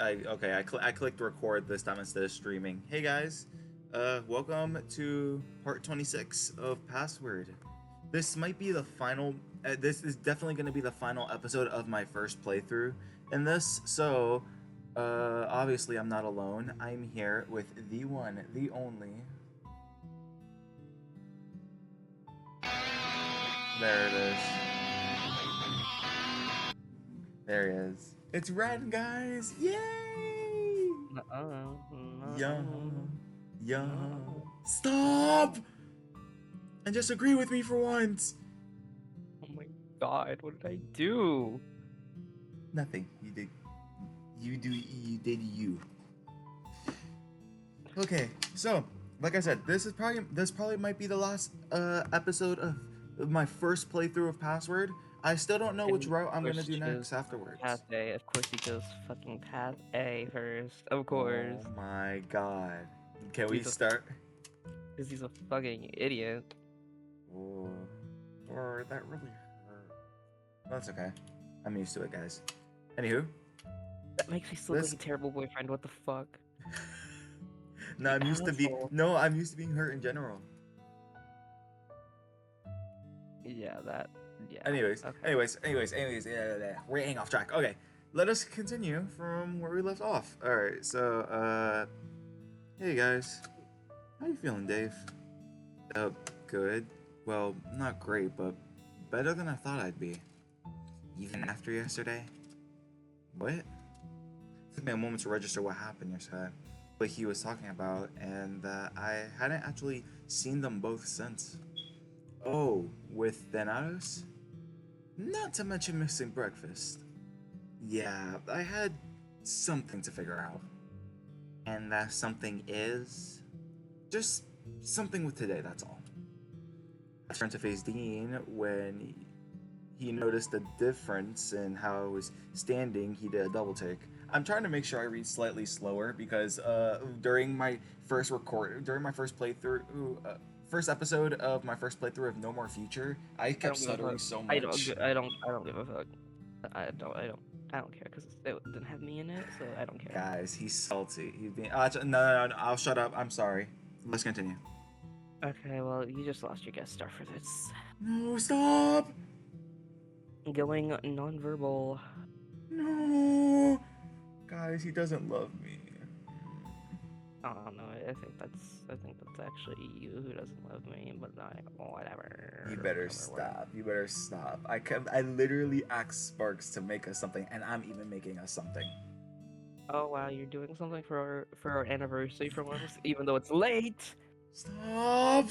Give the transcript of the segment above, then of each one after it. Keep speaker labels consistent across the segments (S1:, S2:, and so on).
S1: I clicked record this time instead of streaming. Hey guys, welcome to part 26 of Password. This might be the final. This is definitely going to be the final episode of my first playthrough in this. So, obviously I'm not alone. I'm here with the one, the only. There it is. There he is. It's Ren, guys! Yay!
S2: No,
S1: Yeah.
S2: no,
S1: Yeah.
S2: no.
S1: Stop! And just agree with me for once.
S2: Oh my god, what did I do?
S1: Nothing. You did. You did you. Okay, so like I said, this probably might be the last episode of my first playthrough of Password. I still don't know which
S2: And
S1: route I'm
S2: of
S1: gonna
S2: course
S1: do
S2: choose
S1: next afterwards.
S2: Path A. Of course he chose fucking Path A first. Of course.
S1: Oh my god. Can we
S2: He's a
S1: start?
S2: Because he's a fucking idiot.
S1: Oh, or that really hurt. That's okay. I'm used to it, guys. Anywho,
S2: That makes me look like a terrible boyfriend, what the fuck?
S1: no, I'm used to
S2: Asshole.
S1: I'm used to being hurt in general.
S2: Yeah, that yeah.
S1: Anyways,
S2: Okay.
S1: yeah. We're getting off track. Okay, let us continue from where we left off. All right, so hey guys, how you feeling, Dave? Good. Well, not great, but better than I thought I'd be. Even after yesterday. What? It took me a moment to register what happened yesterday, what he was talking about, and I hadn't actually seen them both since. Oh, with Thanatos? Not to mention missing breakfast. Yeah, I had something to figure out. And that something is just something with today, that's all. I turned to face Dean when he noticed the difference in how I was standing. He did a double take. I'm trying to make sure I read slightly slower because during my first playthrough, first episode of my first playthrough of No More Future, I kept stuttering so
S2: I don't.
S1: much.
S2: I don't give a fuck. I don't care because it didn't have me in it, so I don't care.
S1: Guys, he's salty. He's being. No. I'll shut up. I'm sorry. Let's continue.
S2: Okay, well, you just lost your guest star for this.
S1: No, stop!
S2: Going nonverbal.
S1: No! Guys, he doesn't love me.
S2: I don't know. I think that's actually you who doesn't love me, but whatever.
S1: You better stop. You better stop. I literally asked Sparks to make us something, and I'm even making us something.
S2: Oh wow, you're doing something for our anniversary for once, even though it's late.
S1: Stop!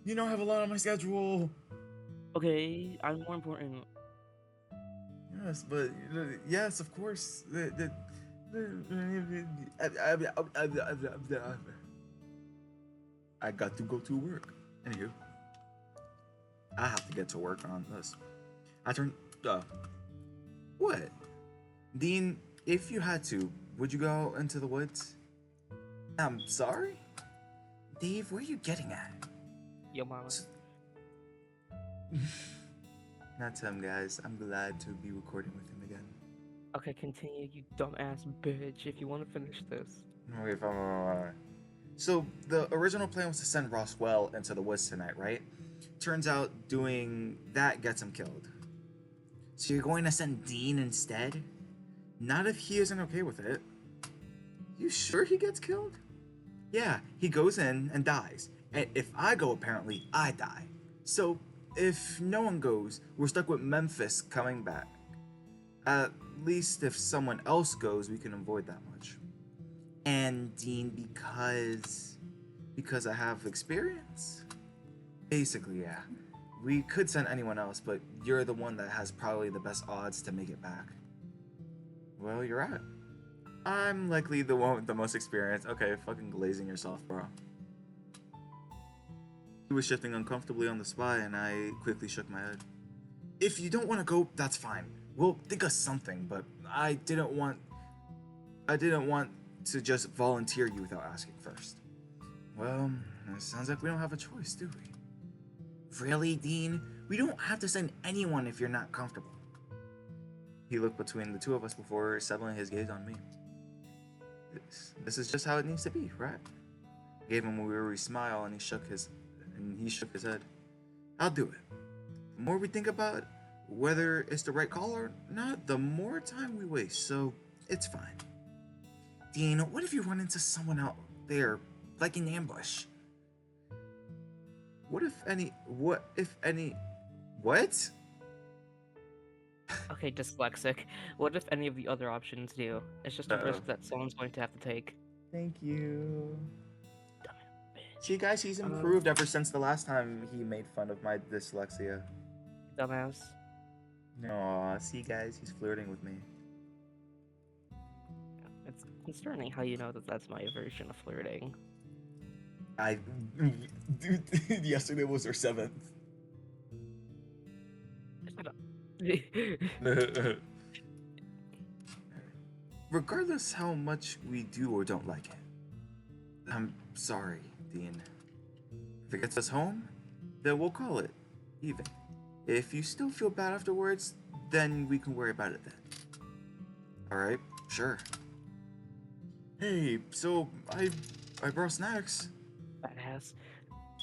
S1: You know I have a lot on my schedule.
S2: Okay, I'm more important.
S1: Yes, but yes, of course. I got to go to work. Anywho, I have to get to work on this. I turned. What? Dean, if you had to, would you go into the woods? I'm sorry? Dave, where are you getting at?
S2: Yo, mama.
S1: Not him, guys. I'm glad to be recording with him again.
S2: Okay, continue, you dumbass bitch. If you want to finish this.
S1: Okay, fine. So the original plan was to send Roswell into the woods tonight, right? Turns out doing that gets him killed. So you're going to send Dean instead? Not if he isn't okay with it. You sure he gets killed? Yeah, he goes in and dies. And if I go, apparently, I die. So if no one goes, we're stuck with Memphis coming back. At least if someone else goes, we can avoid that much. And Dean, because I have experience? Basically, yeah. We could send anyone else, but you're the one that has probably the best odds to make it back. Well, you're right. I'm likely the one with the most experience. Okay, fucking glazing yourself, bro. He was shifting uncomfortably on the spot, and I quickly shook my head. If you don't want to go, that's fine. We'll think of something, but I didn't want to just volunteer you without asking first. Well, it sounds like we don't have a choice, do we? Really, Dean? We don't have to send anyone if you're not comfortable. He looked between the two of us before settling his gaze on me. This is just how it needs to be, right? Gave him a weary smile, and he shook his head. I'll do it. The more we think about whether it's the right call or not, the more time we waste. So it's fine. Dean, what if you run into someone out there, like in ambush? What if any? What if any? What?
S2: Okay, dyslexic. What if any of the other options do? It's just a
S1: Uh-oh.
S2: risk that someone's going to have to take.
S1: Thank you.
S2: Dumb bitch.
S1: See, guys, he's improved ever since the last time he made fun of my dyslexia.
S2: Dumbass.
S1: Aw, see, guys, he's flirting with me.
S2: It's concerning how you know that that's my version of flirting.
S1: Dude, yesterday was our 7th.
S2: Shut up.
S1: Regardless how much we do or don't like it, I'm sorry, Dean. If it gets us home, then we'll call it even. If you still feel bad afterwards, then we can worry about it then. Alright, sure. Hey, so I brought snacks.
S2: Badass.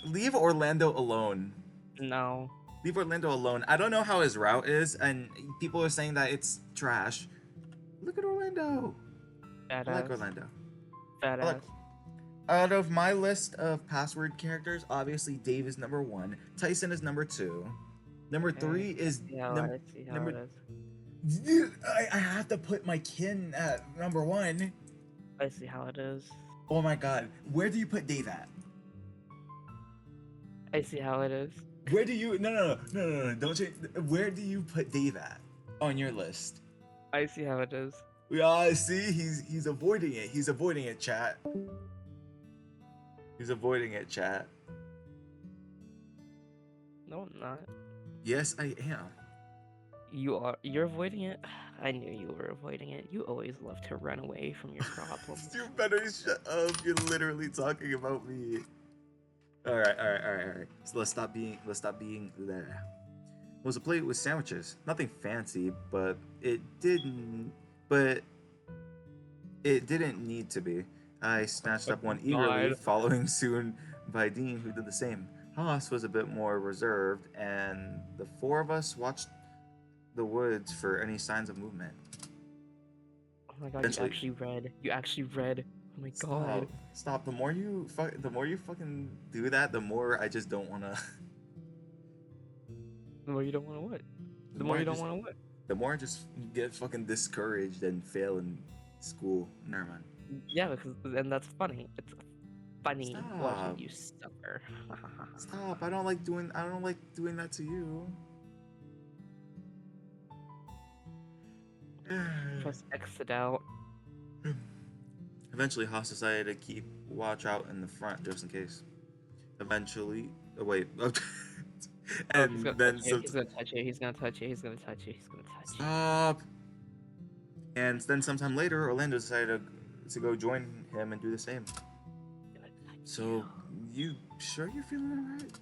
S1: Leave Orlando alone.
S2: No.
S1: Leave Orlando alone. I don't know how his route is, and people are saying that it's trash. Look at Orlando.
S2: Badass.
S1: I like Orlando.
S2: Badass.
S1: Out of my list of password characters, obviously Dave is number 1. Tyson is number 2. Number 3 is
S2: I see how it is.
S1: Dude, I have to put my kin at number 1.
S2: I see how it is.
S1: Oh my god. Where do you put Dave at?
S2: I see how it is.
S1: Where do you no, don't change. Where do you put Dave at on your list?
S2: I see how it is.
S1: Yeah, see, he's avoiding it. He's avoiding it, chat. He's avoiding it, chat.
S2: No, I'm not.
S1: Yes, I am.
S2: You're avoiding it? I knew you were avoiding it. You always love to run away from your problems.
S1: You better shut up. You're literally talking about me. All right. So let's stop being there. It was a plate with sandwiches. Nothing fancy, but it didn't need to be. I snatched up one eagerly, following soon by Dean, who did the same. Haas was a bit more reserved, and the 4 of us watched the woods for any signs of movement.
S2: Oh my god, you actually read. Oh my god.
S1: Stop. The more you fucking do that, the more I just don't wanna.
S2: The more you don't want to what? The more you don't want to what?
S1: The more I just get fucking discouraged and fail in school. Never mind.
S2: Yeah, because and that's funny. It's funny
S1: Stop.
S2: watching you suffer.
S1: Stop. I don't like doing that to you.
S2: Press exit out.
S1: Eventually, Haas decided to keep watch out in the front just in case. Eventually, wait. And
S2: he's
S1: then
S2: he's gonna touch you. He's gonna touch you. He's gonna touch you. He's gonna touch you.
S1: Stop. And then sometime later, Orlando decided to go join him and do the same. So, you sure you're feeling alright?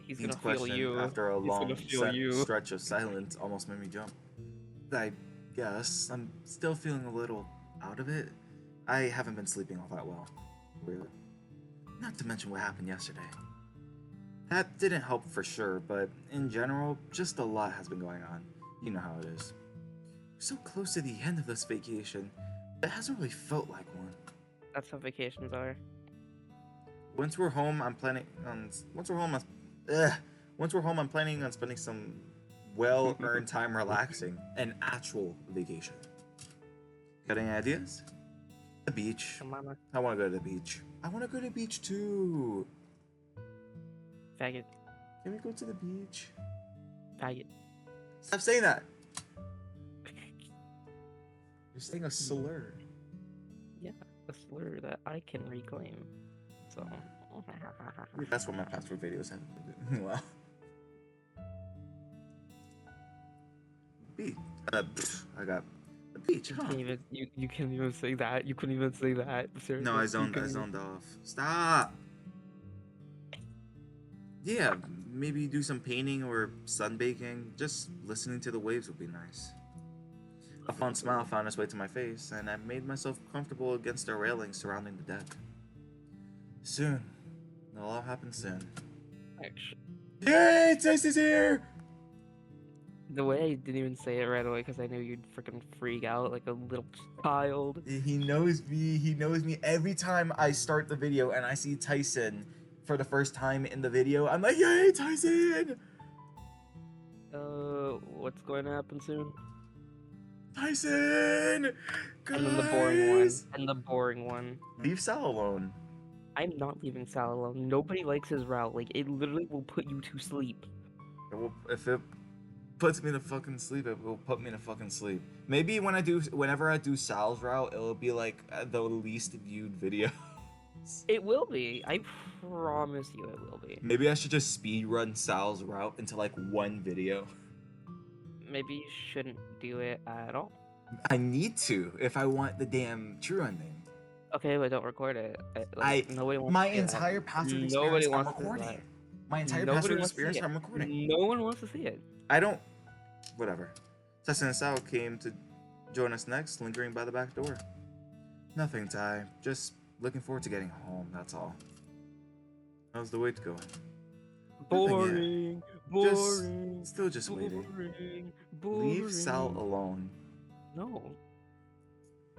S2: He's
S1: Dean's
S2: gonna feel
S1: question,
S2: you.
S1: after a
S2: He's
S1: long
S2: gonna feel you.
S1: stretch of silence, almost made me jump. I guess I'm still feeling a little out of it. I haven't been sleeping all that well, really. Not to mention what happened yesterday. That didn't help for sure, but in general, just a lot has been going on. You know how it is. We're so close to the end of this vacation, it hasn't really felt like one.
S2: That's how vacations are.
S1: Once we're home, I'm planning on spending some well-earned time relaxing, an actual vacation. Got any ideas? The beach.
S2: Come on,
S1: I want to go to the beach. I want to go to the beach too.
S2: faggot.
S1: Can we go to the beach?
S2: Faggot.
S1: Stop saying that. You're saying a slur.
S2: Yeah, a slur that I can reclaim. So.
S1: That's what my password videos have been. Wow. Beach. I got the beach.
S2: You
S1: Huh?
S2: can't even say that. You couldn't even say that. Seriously,
S1: No, I zoned off. Stop. Yeah, maybe do some painting or sunbaking. Just listening to the waves would be nice. A fond smile found its way to my face, and I made myself comfortable against the railing surrounding the deck. Soon. It'll all happen soon.
S2: Actually,
S1: Yay! Taste is here!
S2: the way I didn't even say it right away because I knew you'd freaking freak out like a little child.
S1: He knows me. He knows me. Every time I start the video and I see Tyson for the first time in the video, I'm like, yay, Tyson!
S2: What's going to happen soon?
S1: Tyson!
S2: And then the boring one.
S1: Guys!
S2: And the boring one.
S1: Leave Sal alone.
S2: I'm not leaving Sal alone. Nobody likes his route. Like, it literally will put you to sleep.
S1: If it puts me to fucking sleep, it will put me to fucking sleep. Maybe whenever I do Sal's route, it'll be like the least viewed video.
S2: It will be. I promise you it will be.
S1: Maybe I should just speed run Sal's route into like one video.
S2: Maybe you shouldn't do it at all.
S1: I need to if I want the damn true ending.
S2: Okay, but don't record it. Nobody wants
S1: My
S2: to see
S1: entire
S2: that.
S1: passive
S2: Nobody
S1: experience, I'm
S2: wants to see
S1: recording.
S2: that.
S1: My entire
S2: Nobody
S1: passive
S2: wants to see
S1: experience,
S2: it.
S1: I'm recording.
S2: No one wants to see it.
S1: I don't. Whatever. Tyson and Sal came to join us next, lingering by the back door. Nothing, Ty. Just looking forward to getting home, that's all. How's the wait going?
S2: Boring. Boring.
S1: Still just waiting.
S2: Boring.
S1: Leave Sal alone.
S2: No.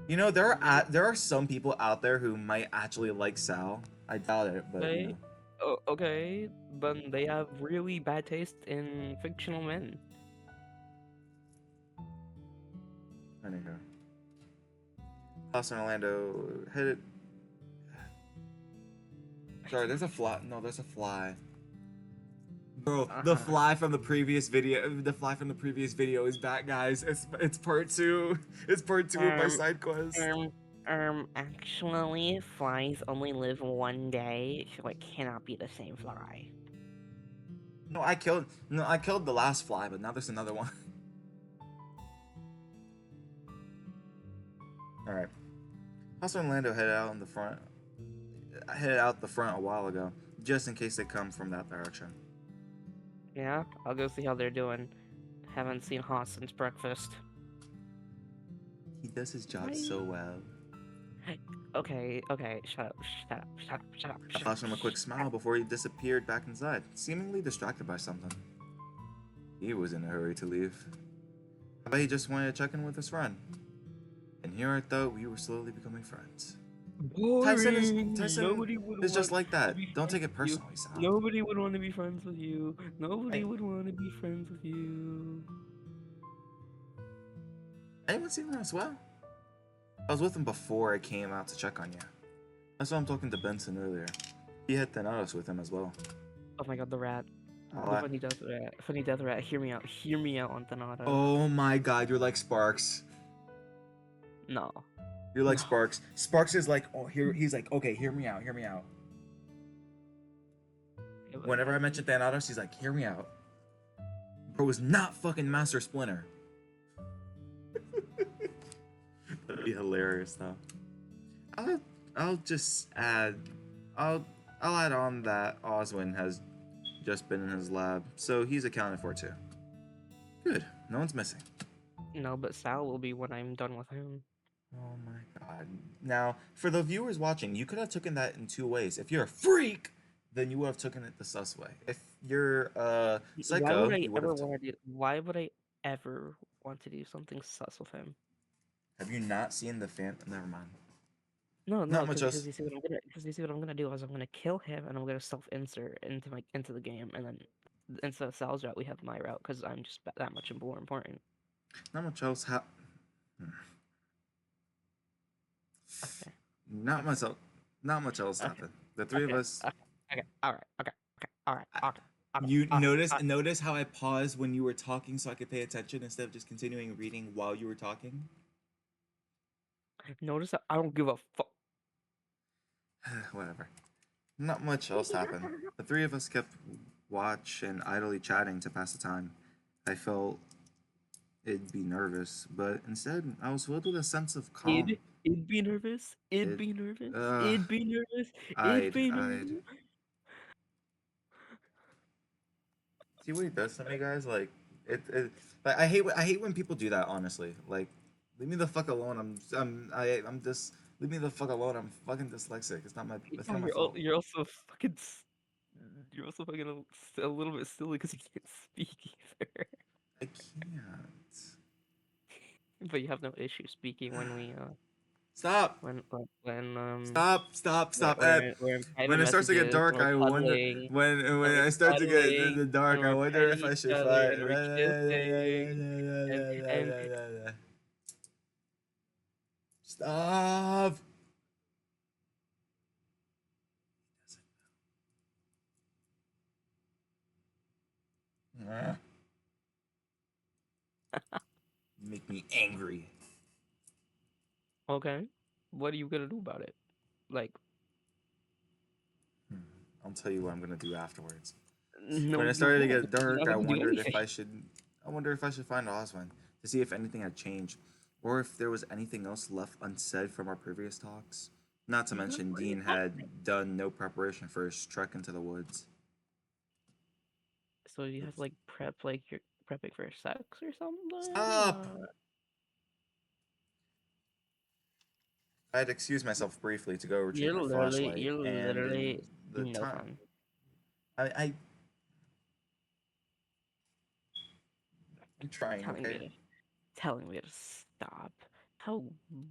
S1: You know, there are some people out there who might actually like Sal. I doubt it, but you know.
S2: Oh, okay, but they have really bad taste in fictional men.
S1: Anywho. House in Orlando headed. Sorry, there's a fly. No, there's a fly. Bro, the fly from the previous video. The fly from the previous video is back, guys. It's part 2. It's part 2 of my side quest.
S2: Actually, flies only live one day, so it cannot be the same fly.
S1: No, I killed the last fly, but now there's another one. All right. House in Orlando headed out the front a while ago, just in case they come from that direction.
S2: Yeah, I'll go see how they're doing. Haven't seen Haas since breakfast.
S1: He does his job so well.
S2: Okay, shut up.
S1: I flashed him a quick smile before he disappeared back inside, seemingly distracted by something. He was in a hurry to leave. I bet he just wanted to check in with his friend. And here I thought we were slowly becoming friends.
S2: Boring.
S1: Tyson is just like that. Don't take it personally, Sal.
S2: Nobody would want to be friends with you. Nobody would want to be friends with you.
S1: Anyone seen him as well? I was with him before I came out to check on you. I saw him talking to Benson earlier. He had Thanatos with him as well.
S2: Oh my god, the rat. The funny death rat. Funny death rat. Hear me out. Hear me out on Thanatos.
S1: Oh my god, you're like Sparks.
S2: No.
S1: You're like Sparks. Sparks is like, oh, he's like, okay, hear me out. Whenever I mention Thanatos, he's like, hear me out. Bro was not fucking Master Splinter. That'd be hilarious though. I'll just add I'll add on that Oswin has just been in his lab, so he's accounted for too. Good. No one's missing.
S2: No, but Sal will be when I'm done with him.
S1: Oh my god. Now, for the viewers watching, you could have taken that in 2 ways. If you're a freak, then you would have taken it the sus way. If you're a psycho,
S2: why would I ever want to do something sus with him?
S1: Have you not seen the fan? Never mind.
S2: No,
S1: Not much else.
S2: because you see what I'm gonna do is I'm gonna kill him and I'm gonna self-insert into the game, and then instead of Sal's route we have my route because I'm just that much more important.
S1: Not much else
S2: Okay.
S1: Not much else happened. The three of us.
S2: Okay. All right.
S1: You notice how I paused when you were talking so I could pay attention instead of just continuing reading while you were talking?
S2: Notice that I don't give a fuck.
S1: Whatever. Not much else happened. The three of us kept watch and idly chatting to pass the time. I felt it'd be nervous, but instead I was filled with a sense of calm.
S2: It'd be nervous. It'd be nervous.
S1: See what he does to me, guys? Like like I hate when people do that. Honestly, like Leave me the fuck alone. I'm just leave me the fuck alone. I'm fucking dyslexic. It's
S2: Yeah,
S1: not my fault.
S2: you're also fucking you're also fucking a little bit silly because you can't speak either.
S1: I can't.
S2: But you have no issue speaking when we
S1: Stop.
S2: when
S1: Stop.
S2: we're in private
S1: When it starts to get
S2: messages,
S1: dark,
S2: when we're
S1: I wonder
S2: cuddling,
S1: when
S2: when we're
S1: I start to get
S2: cuddling,
S1: the
S2: when
S1: dark. I
S2: we're
S1: wonder
S2: petting
S1: if I
S2: each
S1: should
S2: other,
S1: fight.
S2: and we're kissing, and
S1: Stop. You make me angry.
S2: okay, what are you gonna do about it? Like,
S1: Hmm. I'll tell you what I'm gonna do afterwards.
S2: no,
S1: When it
S2: you
S1: started to
S2: won't
S1: get
S2: because you're
S1: dark,
S2: not
S1: I
S2: gonna do
S1: wondered if
S2: anything.
S1: I should. I wonder if I should find Oswin to see if anything had changed, or if there was anything else left unsaid from our previous talks. Not to
S2: That's
S1: mention,
S2: what you're
S1: Dean
S2: talking.
S1: had done no preparation for his trek into the woods.
S2: So you have to like prep like you're prepping for sex or something?
S1: Stop! I had excused myself briefly to go retrieve my flashlight,
S2: You're
S1: and in
S2: literally
S1: the
S2: no
S1: time,
S2: fun.
S1: I I'm trying,
S2: Telling me
S1: okay?
S2: to telling me to stop. How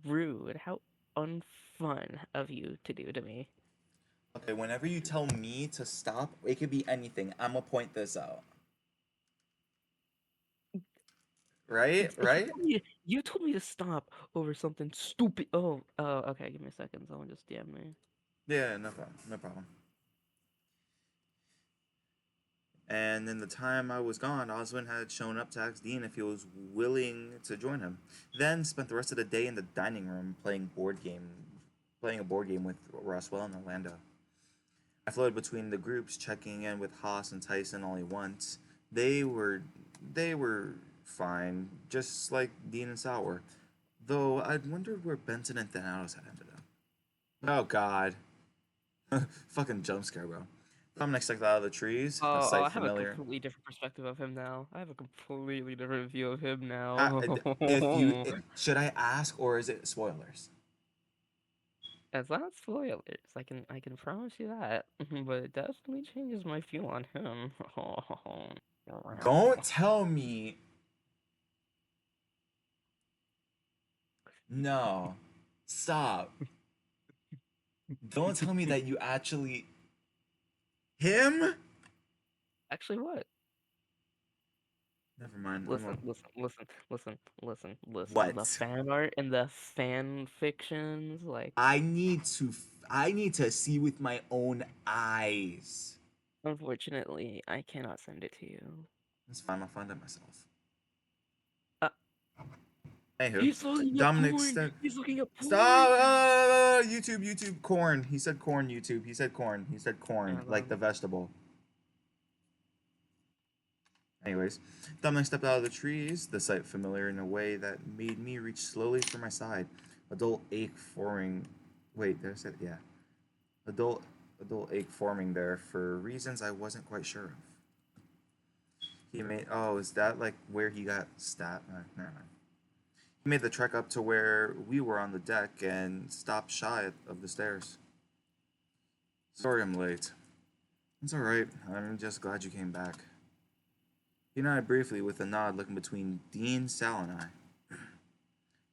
S2: rude, how unfun of you to do to me.
S1: Okay, whenever you tell me to stop, it could be anything. I'ma point this out. Right? Right?
S2: You told me to stop over something stupid. Okay, give me a second. Someone just DM me.
S1: Yeah, no problem. No problem. And in the time I was gone, Oswin had shown up to ask Dean if he was willing to join him. Then spent the rest of the day in the dining room playing a board game with Roswell and Orlando. I floated between the groups, checking in with Haas and Tyson only once. They were they were fine, just like Dean and Sal were. Though I'd wondered where Benson and Thanatos had ended up. Oh God, fucking jump scare, bro. Dominic stepped out of the trees, a sight
S2: I have a
S1: familiar.
S2: completely different perspective of him now. I have a completely different view of him
S1: I,
S2: now.
S1: if you should I ask or is it spoilers?
S2: It's not spoilers. I can promise you that. But it definitely changes my view on him.
S1: Don't tell me no. Stop. Don't tell me that you actually him.
S2: Actually, what?
S1: Never mind. I'm a
S2: Listen. The
S1: what?
S2: fan art and the fan fictions, like,
S1: I need to. I need to see with my own eyes.
S2: unfortunately, I cannot send it to you.
S1: It's fine. I'll find it myself.
S2: Uh,
S1: Anywho,
S2: he's looking at
S1: Dominic
S2: porn.
S1: st-
S2: He's looking at porn.
S1: Stop! YouTube, corn. He said corn. YouTube. He said corn. He said corn,
S2: And
S1: like the vegetable. Anyways, Dominic stepped out of the trees, the sight familiar in a way that made me reach slowly for my side. A dull ache forming. Wait, there's it. Yeah, a dull, a dull ache forming there for reasons I wasn't quite sure of. He made. Oh, is that like where he got stabbed? Never mind. He made the trek up to where we were on the deck and stopped shy of the stairs. Sorry I'm late. It's alright. I'm just glad you came back. He nodded briefly with a nod, looking between Dean, Sal, and I.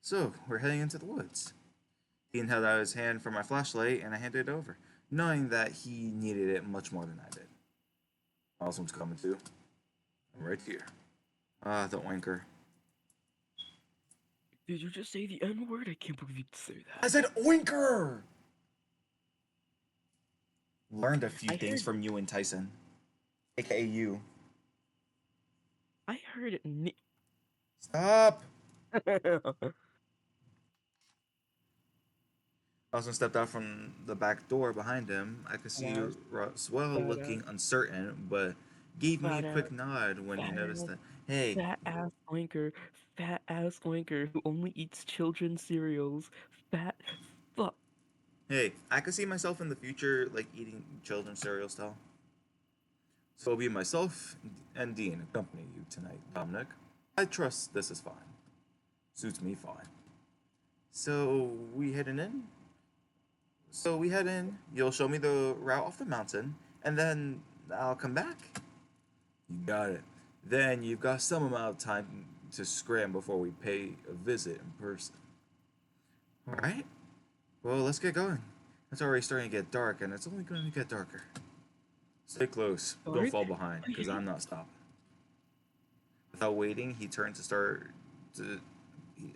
S1: So, we're heading into the woods. Dean held out his hand for my flashlight, and I handed it over, knowing that he needed it much more than I did. Oswald's coming too. I'm right here. Ah, the oinker.
S2: did you just say the N word? I can't believe you'd say
S1: I
S2: that.
S1: said oinker! Learned a few
S2: I
S1: things
S2: heard
S1: from you and Tyson. AKA you.
S2: I heard it.
S1: Stop! Oswald stepped out from the back door behind him. I could see
S2: Badass,
S1: Roswell
S2: badass,
S1: looking uncertain, but gave me a
S2: badass,
S1: quick nod when he noticed
S2: badass,
S1: that, hey,
S2: fat ass oinker who only eats children's cereals. Fat fuck.
S1: hey, I could see myself in the future, like eating children's cereal still. So it'll be myself and Dean accompany you tonight, Dominic. I trust this is fine. Suits me fine. So we heading in? So we head in, you'll show me the route off the mountain, and then I'll come back. You got it. Then you've got some amount of time to scram before we pay a visit in person. Alright? Well, let's get going. It's already starting to get dark, and it's only going to get darker. Stay close. Don't
S2: Sorry?
S1: fall behind, because I'm not stopping. Without waiting, he turned to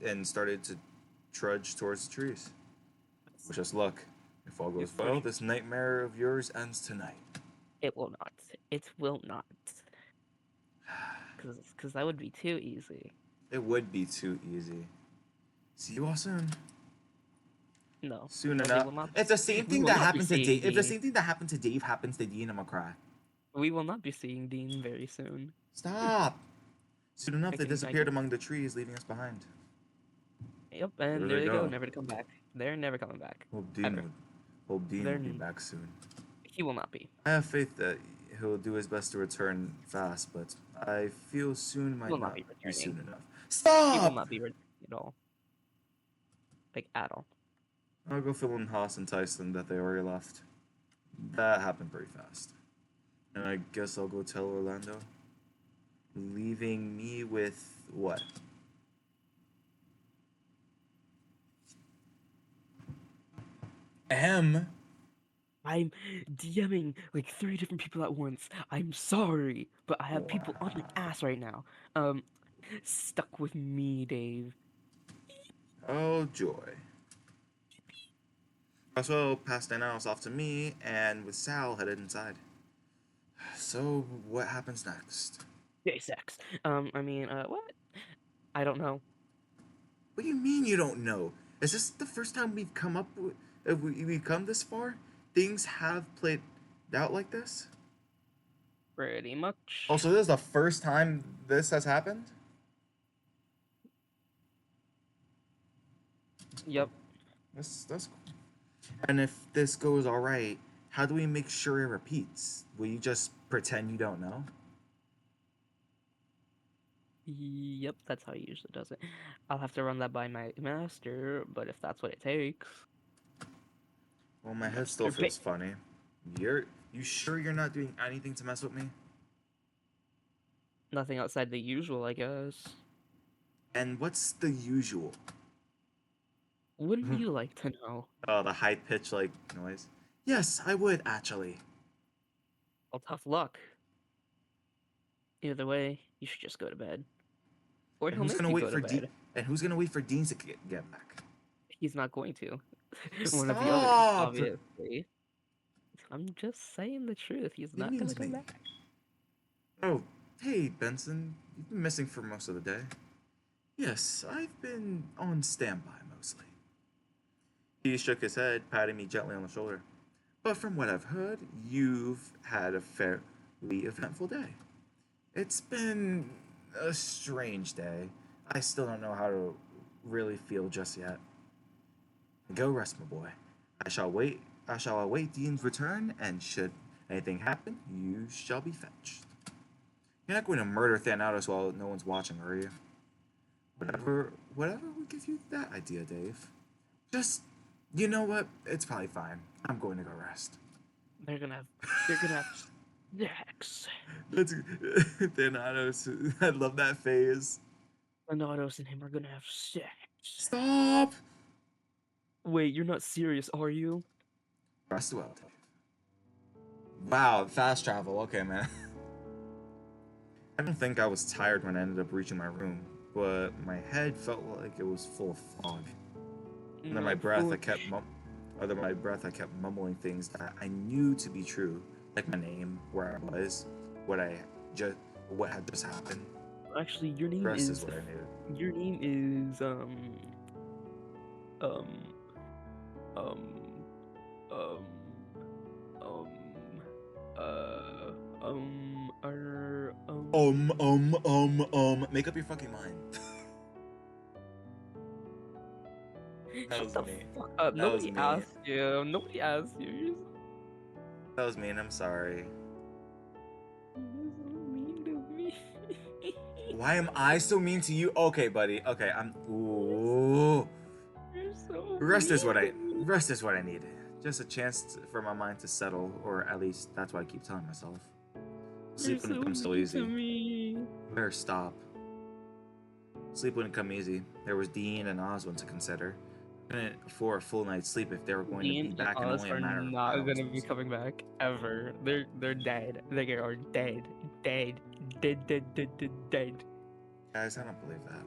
S1: and started to trudge towards the trees. Wish us luck. If all goes well, this nightmare of yours ends tonight.
S2: It will not. It will not. Cause that would be too easy.
S1: It would be too easy. See you all soon.
S2: No.
S1: Soon
S2: No, we
S1: enough.
S2: will not.
S1: If the same
S2: We
S1: thing
S2: will
S1: that
S2: not be
S1: happened to
S2: seeing
S1: Dave, if the
S2: Dean.
S1: same thing that happened to Dave happens to Dean, I'm gonna cry.
S2: We will not be seeing Dean very soon.
S1: Stop. Soon enough, they
S2: I
S1: disappeared
S2: can.
S1: among the trees, leaving us behind.
S2: Yep,
S1: Where
S2: and
S1: did
S2: there
S1: they
S2: they go,
S1: go?
S2: never to come back. They're never coming back.
S1: Hope
S2: Ever.
S1: Dean
S2: They're
S1: will be back soon.
S2: he will not be.
S1: I have faith that he'll do his best to return fast, but I feel soon
S2: He will
S1: might
S2: not
S1: not
S2: be
S1: be soon
S2: returning.
S1: enough.
S2: He will
S1: Stop!
S2: not be returning at all. Like at all.
S1: I'll go fill in Haas and Tyson that they already left. That happened pretty fast. And I guess I'll go tell Orlando. Leaving me with what? Ahem.
S2: I'm DMing like 3 different people at once. I'm sorry, but I have people on my ass right now. Stuck with me, Dave.
S1: Oh joy. Also, passed the house off to me, and with Sal headed inside. So, what happens next?
S2: Gay sex. What? I don't know.
S1: What do you mean you don't know? Is this the first time we've come up with, we've come this far? Things have played out like this?
S2: Pretty much.
S1: Also, this is the first time this has happened?
S2: Yep.
S1: That's cool. And if this goes all right, how do we make sure it repeats? Will you just pretend you don't know?
S2: Yep, that's how he usually does it. I'll have to run that by my master, but if that's what it takes.
S1: Well, my head still
S2: Master
S1: feels funny. You sure you're not doing anything to mess with me?
S2: Nothing outside the usual, I guess.
S1: And what's the usual?
S2: Wouldn't you like to know?
S1: Oh, the high pitch like noise. Yes, I would actually.
S2: Well, tough luck. Either way, you should just go to bed. Or
S1: And
S2: he'll
S1: who's
S2: make
S1: gonna
S2: you
S1: wait
S2: go to
S1: for Dean?
S2: bed.
S1: And who's gonna wait for Dean to get back?
S2: He's not going to. One of the others,
S1: Stop!
S2: obviously. I'm just saying the truth. He's not gonna
S1: Dean's
S2: come
S1: me.
S2: back.
S1: Oh, hey Benson, you've been missing for most of the day. Yes, I've been on standby mostly. He shook his head, patting me gently on the shoulder. But from what I've heard, you've had a fairly eventful day. It's been a strange day. I still don't know how to really feel just yet. Go rest, my boy. I shall wait. I shall await Dean's return, and should anything happen, you shall be fetched. You're not going to murder Thanatos while no one's watching, are you? Whatever would give you that idea, Dave. Just, you know what? It's probably fine. I'm going to go rest.
S2: They're gonna have sex.
S1: That's Thanatos. I love that phase.
S2: Renatos and him are gonna have sex.
S1: Stop.
S2: Wait, you're not serious, are you?
S1: Rest well, Dave. Wow, fast travel. Okay, man. I don't think I was tired when I ended up reaching my room, but my head felt like it was full of fog. Under my
S2: Not
S1: breath,
S2: foolish.
S1: I kept mumbling things that I knew to be true, like my name, where I was, what I just, what had just happened.
S2: Actually, your
S1: The
S2: name
S1: rest
S2: is
S1: is what I needed.
S2: your name is um um um um uh or
S1: Make up your fucking mind. That
S2: Shut
S1: was
S2: the
S1: me.
S2: fuck up.
S1: That was
S2: Nobody
S1: me.
S2: asked you. Nobody asked you.
S1: That was me, and I'm sorry.
S2: You're so mean to me.
S1: Why am I so mean to you? Okay, buddy. Okay, I'm. Ooh.
S2: You're
S1: Rest is what I need. Just a chance for my mind to settle, or at least that's what I keep telling myself.
S2: You're
S1: Sleep wouldn't
S2: so
S1: come so
S2: mean to
S1: easy.
S2: me.
S1: Better stop. Sleep wouldn't come easy. There was Dean and Oswald to consider. Couldn't afford a full night's sleep if they were going to be
S2: Dean and
S1: back in
S2: Oz
S1: only a
S2: are
S1: matter of
S2: not
S1: hours.
S2: gonna be coming back ever. They're dead. They are dead. Dead. Dead. Dead. Dead. Dead. Dead.
S1: Guys, I don't believe that.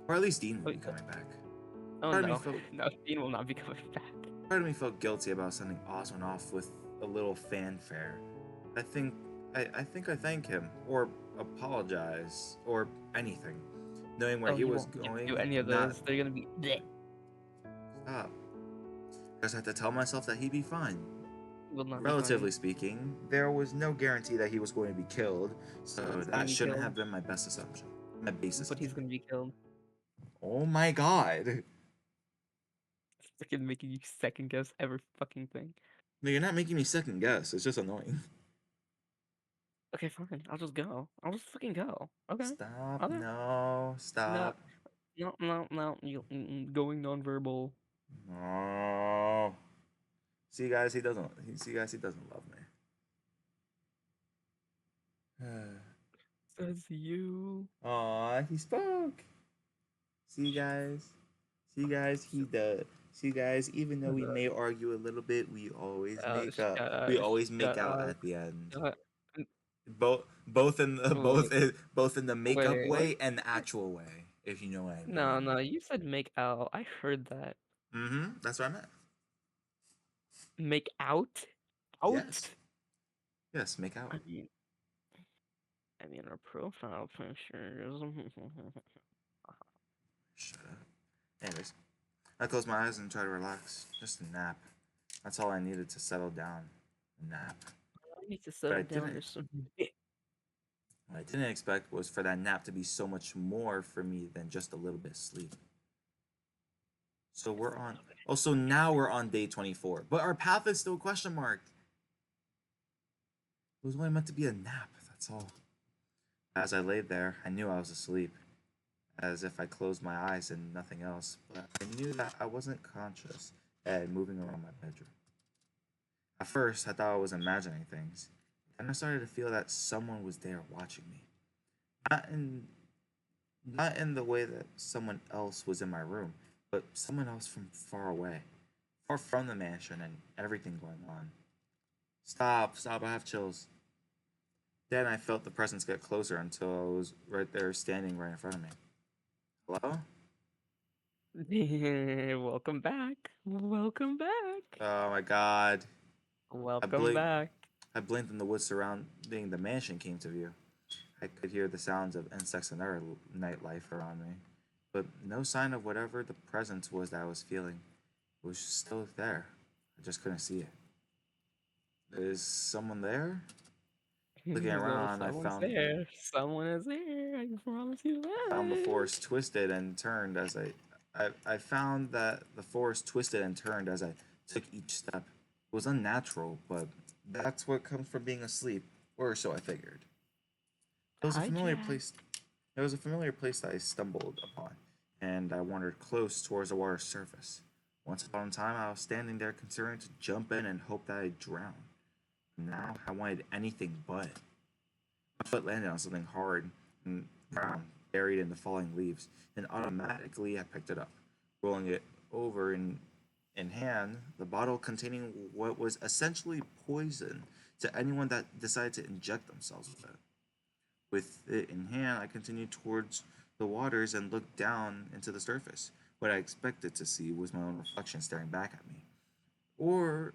S1: Or at least Dean would
S2: Oh,
S1: be coming back.
S2: oh
S1: Part of me
S2: no,
S1: felt
S2: no, Dean will not be coming back.
S1: part of me felt guilty about sending Oswald off with a little fanfare. I think I thank him or apologize or anything, knowing where
S2: Oh,
S1: he
S2: he
S1: was
S2: won't get to do
S1: going.
S2: any of
S1: Not
S2: those. They're gonna be bleh.
S1: stop. Just had to tell myself that he'd be fine.
S2: He will not be
S1: Relatively
S2: fine.
S1: speaking, there was no guarantee that he was going to be killed, so
S2: He's gonna
S1: that
S2: be
S1: shouldn't
S2: killed,
S1: have been my best assumption. My base
S2: but he's
S1: assumption.
S2: gonna be killed.
S1: Oh my god.
S2: Freaking making you second guess every fucking thing.
S1: No, you're not making me second guess. It's just annoying.
S2: Okay, fine. I'll just go. I'll just fucking go. Okay.
S1: Stop.
S2: Okay.
S1: No.
S2: No.
S1: Stop.
S2: No. No. No. You going nonverbal.
S1: No. See, guys, he doesn't. See, guys, he doesn't love me.
S2: Says you.
S1: Aw, he spoke. See, guys. See, guys, he does. See, guys, even though we may argue a little bit, we always make up. We always make
S2: Shut
S1: out
S2: up.
S1: at the end.
S2: Shut.
S1: Both in the
S2: Wait.
S1: both in the makeup
S2: Wait. What?
S1: way and the actual way, if you know what I
S2: No.
S1: mean.
S2: No. You said make out. I heard that.
S1: Mm-hmm. That's what I meant.
S2: Make out. Out.
S1: Yes. Yes, make out.
S2: I mean. I mean, our profile pictures.
S1: Shut up. Anyways, I closed my eyes and tried to relax. Just a nap. That's all I needed to settle down. A nap.
S2: I need to
S1: But
S2: settle down to some.
S1: what I didn't expect was for that nap to be so much more for me than just a little bit of sleep. So we're on. Oh, so now we're on day 24, but our path is still question marked. It was only meant to be a nap. That's all. As I lay there, I knew I was asleep, as if I closed my eyes and nothing else. But I knew that I wasn't conscious and moving around my bedroom. At first, I thought I was imagining things. Then I started to feel that someone was there watching me. Not in not in the way that someone else was in my room, but someone else from far away. Far from the mansion and everything going on. Stop, I have chills. Then I felt the presence get closer until I was right there standing right in front of me. Hello?
S2: Welcome back. Welcome back.
S1: Oh my god. I
S2: Welcome
S1: blinked
S2: back.
S1: I blinked and the woods surrounding the mansion came to view. I could hear the sounds of insects and other nightlife around me, but no sign of whatever the presence was that I was feeling. It was still there. I just couldn't see it. Is someone there? Looking
S2: Well,
S1: around,
S2: someone's there. Someone is there. I promise you
S1: found the
S2: that.
S1: forest twisted and turned as I found that the forest twisted and turned as I took each step. It was unnatural, but that's what comes from being asleep, or so I figured. It was a
S2: Hi,
S1: familiar
S2: Jack.
S1: place. It was a familiar place that I stumbled upon, and I wandered close towards the water's surface. Once upon a time, I was standing there considering to jump in and hope that I'd drown. Now, I wanted anything but. My foot landed on something hard and brown, buried in the falling leaves, and automatically I picked it up, rolling it over in hand, the bottle containing what was essentially poison to anyone that decided to inject themselves with it. With it in hand, I continued towards the waters and looked down into the surface. What I expected to see was my own reflection staring back at me, or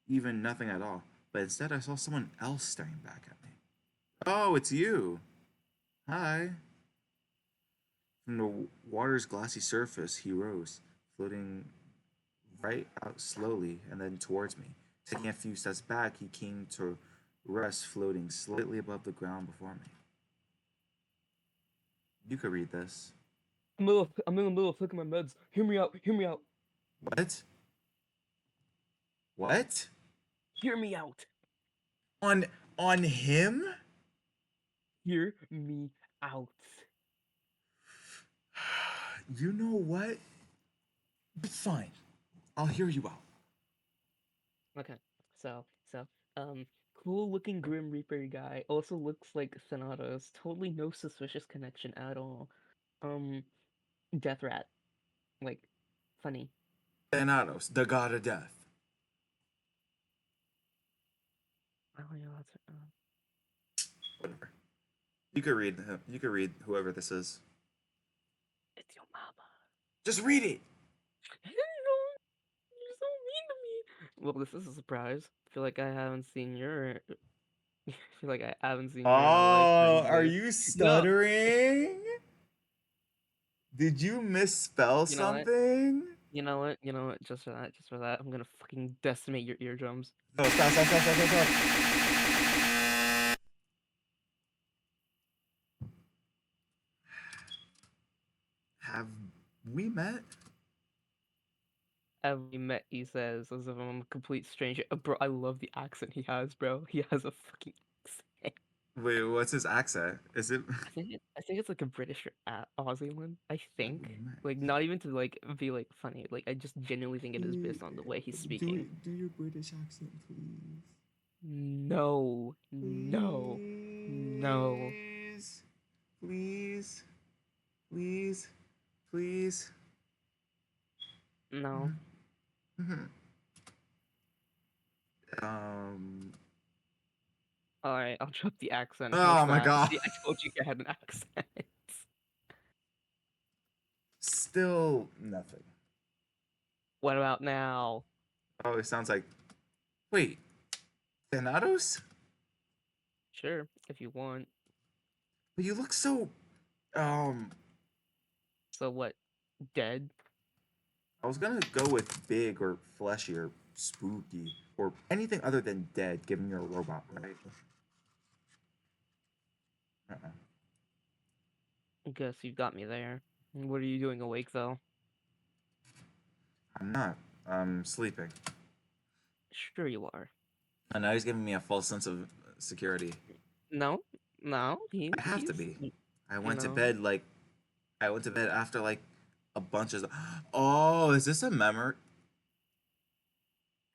S1: even nothing at all. But instead, I saw someone else staring back at me. Oh, it's you! Hi! From the water's glassy surface, he rose, floating right out slowly and then towards me. Taking a few steps back, he came to rest, floating slightly above the ground before me. You could read this.
S2: I'm in the middle of taking my meds. Hear me out. Hear me out.
S1: What? What?
S2: Hear me out.
S1: On on him?
S2: Hear me out.
S1: You know what? Fine. I'll hear you out.
S2: Okay, so, cool looking Grim Reaper guy also looks like Thanatos. Totally no suspicious connection at all. Um, Death Rat, like, funny.
S1: Thanatos, the god of death.
S2: Oh yeah, that's
S1: Whatever. You could read him. You could read whoever this is.
S2: it's your mama.
S1: Just read it.
S2: No, you're so mean to me. Well, this is a surprise. I feel like I haven't seen your. I feel like I haven't seen your in a
S1: Oh,
S2: lifetime,
S1: are
S2: dude.
S1: you
S2: You know,
S1: stuttering? Did you misspell
S2: you know what?
S1: something?
S2: You know what? You know what? Just for that, I'm gonna fucking decimate your eardrums.
S1: No, stop, stop, stop, stop, stop, stop. Have we met?
S2: Every met he says as if I'm a complete stranger. Bro, I love the accent he has, bro. He has a fucking accent.
S1: Wait, what's his accent? Is it?
S2: I think it's like a British or Aussie one. I
S1: Have we
S2: think.
S1: met?
S2: Like not even to like be like funny. Like I just genuinely think it is based on the way he's speaking.
S1: Do your British accent, please.
S2: No, no, no,
S1: Please, please, please, please.
S2: no.
S1: Um.
S2: All right, I'll drop the accent. How's
S1: Oh my
S2: that?
S1: god.
S2: See, I told you I had an accent.
S1: Still nothing.
S2: What about now?
S1: Oh, it sounds like. Wait, Thanatos?
S2: Sure, if you want.
S1: But you look so. Um.
S2: So what? Dead?
S1: I was gonna go with big or fleshy or spooky or anything other than dead, given you're a robot, right? Uh-uh.
S2: Guess you got me there. What are you doing awake though?
S1: I'm not. I'm sleeping.
S2: Sure you are.
S1: And now he's giving me a false sense of security.
S2: No, no,
S1: I have to
S2: he's
S1: be. I went to
S2: no.
S1: bed like. I went to bed after like a bunch of. Oh, is this a memory?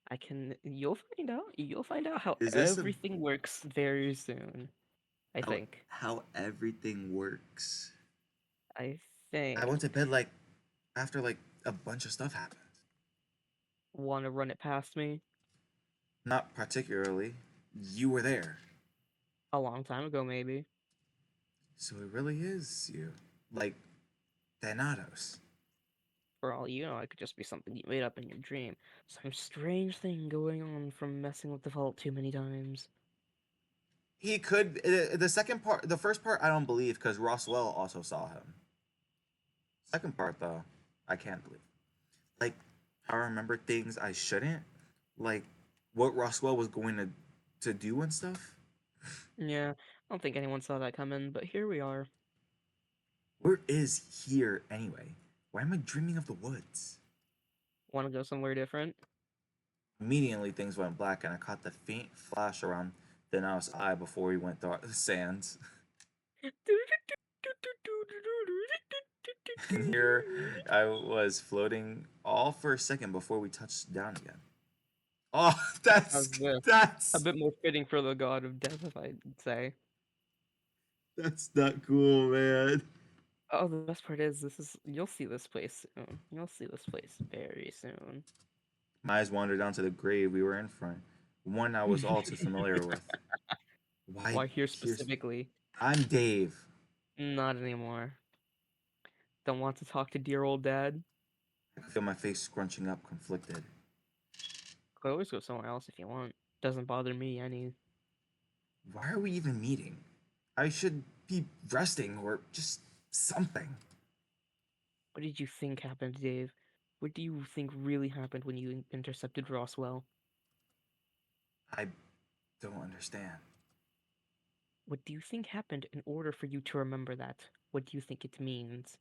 S2: I can. You'll find out. You'll find out how
S1: Is this a
S2: everything works very soon. I think.
S1: how everything works?
S2: I
S1: I went to
S2: think.
S1: bed like after like a bunch of stuff happened.
S2: Want to run it past me?
S1: Not particularly. You were there.
S2: A long time ago, maybe.
S1: So it really is you. Like Thanatos.
S2: For all you know, it could just be something you made up in your dream. Some strange thing going on from messing with the vault too many times.
S1: He could the second part the first part I don't believe because Roswell also saw him. Second part though, I can't believe. Like I remember things I shouldn't. Like what Roswell was going to do and stuff.
S2: Yeah, I don't think anyone saw that coming, but here we are.
S1: Where is here anyway? Why am I dreaming of the woods?
S2: Want to go somewhere different?
S1: Immediately things went black and I caught the faint flash around Thanos' eye before he went dark sands. And here I was floating all for a second before we touched down again. Oh,
S2: How's this? A
S1: that's
S2: bit more fitting for the god of death, if I'd say.
S1: that's not cool, man.
S2: Oh, the best part is this is you'll see this place soon. You'll see this place very soon.
S1: My eyes wandered down to the grave we were in front, one I was all too familiar with. Why
S2: Why here
S1: here's
S2: specifically?
S1: I'm Dave.
S2: Not anymore. Don't want to talk to dear old dad?
S1: I could feel my face scrunching up, conflicted.
S2: Could always go somewhere else if you want. Doesn't bother me any.
S1: Why are we even meeting? I should be resting or just something.
S2: What did you think happened, Dave? What do you think really happened when you intercepted Roswell?
S1: I don't understand.
S2: What do you think happened in order for you to remember that? What do you think it means?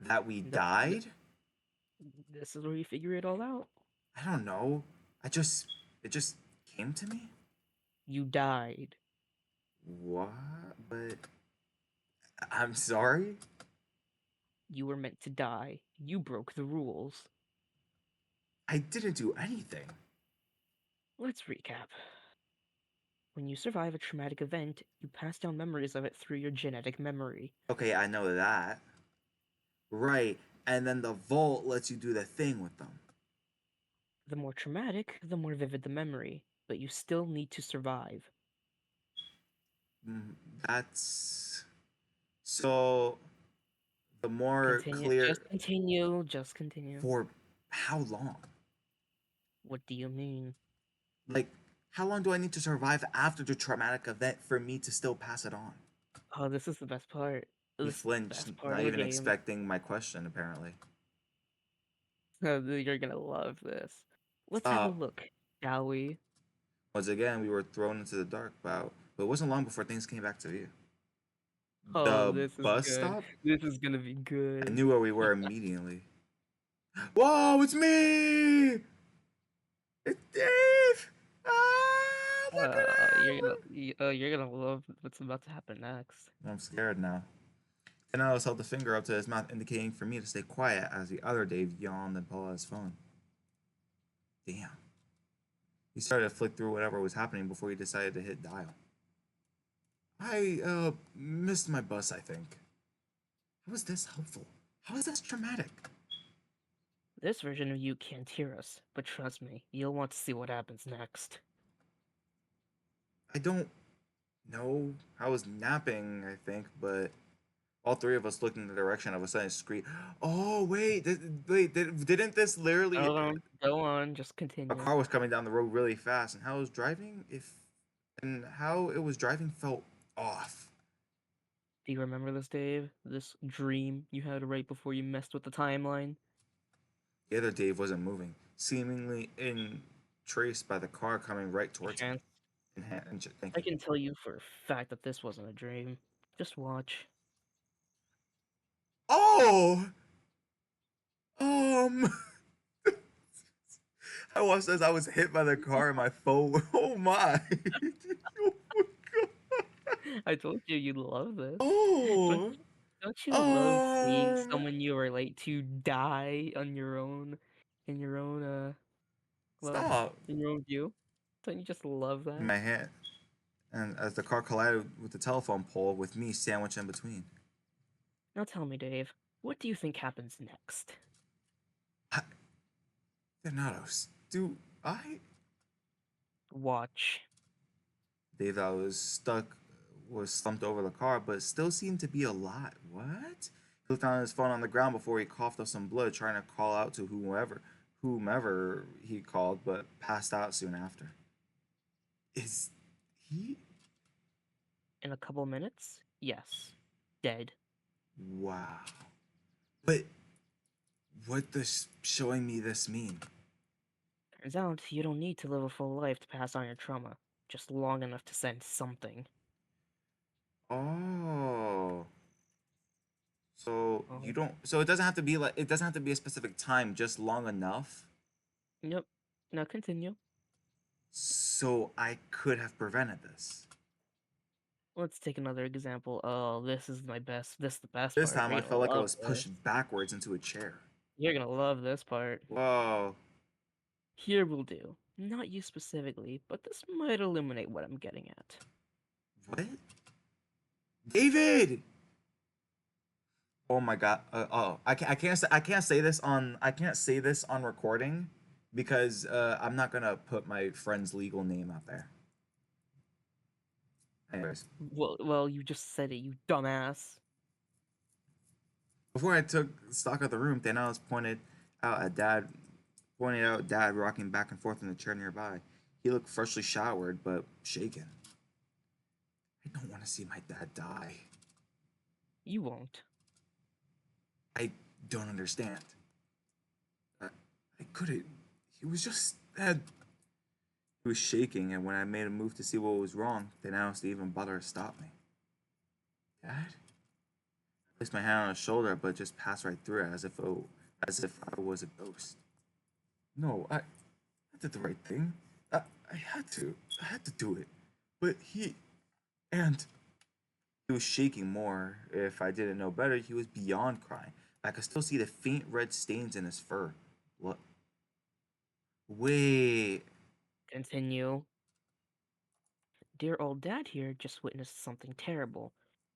S1: That we
S2: That, th-
S1: died?
S2: this is where you figure it all out.
S1: I don't know. It just came to me.
S2: You died.
S1: What? But I'm sorry.
S2: You were meant to die. You broke the rules.
S1: I didn't do anything.
S2: Let's recap. When you survive a traumatic event, you pass down memories of it through your genetic memory.
S1: Okay, I know that. Right. And then the vault lets you do the thing with them.
S2: The more traumatic, the more vivid the memory, but you still need to survive.
S1: Mm, That's so the more
S2: Continue,
S1: clear
S2: just continue, just continue.
S1: for how long?
S2: What do you mean?
S1: Like, how long do I need to survive after the traumatic event for me to still pass it on?
S2: Oh, this is the best part.
S1: He
S2: This is the
S1: flinched,
S2: best part
S1: not
S2: of the
S1: even
S2: game.
S1: expecting my question, apparently.
S2: You're gonna love this. Let's have a
S1: Stop.
S2: look, shall we?
S1: Once again, we were thrown into the dark bout, but it wasn't long before things came back to view.
S2: Oh,
S1: The
S2: this is
S1: bus
S2: good.
S1: stop?
S2: This is gonna be
S1: I
S2: good.
S1: knew where we were immediately. Whoa, it's me! It's Dave! Ah, look at him!
S2: You're gonna love what's about to happen next.
S1: I'm scared now. And Alice held a finger up to his mouth, indicating for me to stay quiet as the other Dave yawned and pulled out his phone. Damn. He started to flick through whatever was happening before he decided to hit dial. I missed my bus, I think. How is this helpful? How is this traumatic?
S2: This version of you can't hear us, but trust me, you'll want to see what happens next.
S1: I don't know. I was napping, I think, but all three of us looked in the direction of a sudden scream. Oh, wait, didn't this literally.
S2: Go on, just
S1: A
S2: continue.
S1: car was coming down the road really fast, and how it was driving, and how it was driving felt off.
S2: Do you remember this, Dave? This dream you had right before you messed with the timeline?
S1: The other Dave wasn't moving, seemingly traced by the car coming right towards him.
S2: Chance,
S1: Thank
S2: I
S1: you.
S2: can tell you for a fact that this wasn't a dream. Just watch.
S1: Oh! Um. I watched as I was hit by the car and my phone. Oh my! Oh my god!
S2: I told you you'd love this. Don't
S1: Oh!
S2: don't you love seeing
S1: Um.
S2: someone you relate to die on your own, in your own well,
S1: Stop!
S2: in your own view? Don't you just love
S1: In
S2: that?
S1: my hand, and as the car collided with the telephone pole, with me sandwiched in between.
S2: Now tell me, Dave, what do you think happens next?
S1: Thanatos, do I?
S2: Watch.
S1: Dave, I was slumped over the car, but still seemed to be alive. What? He looked on his phone on the ground before he coughed up some blood, trying to call out to whomever he called, but passed out soon after. Is he?
S2: In a couple minutes? Yes. Dead.
S1: Wow. But what does showing me this mean?
S2: Turns out you don't need to live a full life to pass on your trauma, just long enough to sense something.
S1: Oh. So you
S2: Oh.
S1: don't. So it doesn't have to be like it doesn't have to be a specific time, just long enough.
S2: Yep. Now continue.
S1: So I could have prevented this.
S2: Let's take another example. Oh, this is the best
S1: This
S2: part.
S1: time I
S2: You're gonna
S1: felt like I
S2: love
S1: was
S2: this.
S1: pushed backwards into a chair.
S2: You're gonna love this part.
S1: Whoa.
S2: Here we'll do. Not you specifically, but this might illuminate what I'm getting at.
S1: What? David! Oh my god. I can't say this on recording because I'm not gonna put my friend's legal name out there. Anyways,
S2: Well, you just said it, you dumbass.
S1: before I took stock of the room, Thanos out at Dad, pointed out Dad rocking back and forth in the chair nearby. He looked freshly showered but shaken. I don't want to see my dad die.
S2: You won't.
S1: I don't understand. I couldn't. He was just dead. He was shaking, and when I made a move to see what was wrong, they announced to even bother to stop me. Dad? I placed my hand on his shoulder, but just passed right through it as if I was a ghost. No, I did the right thing. I had to. I had to do it. But and he was shaking more. If I didn't know better, he was beyond crying. I could still see the faint red stains in his fur. What? Wait.
S2: Continue. Dear old dad here just witnessed something terrible.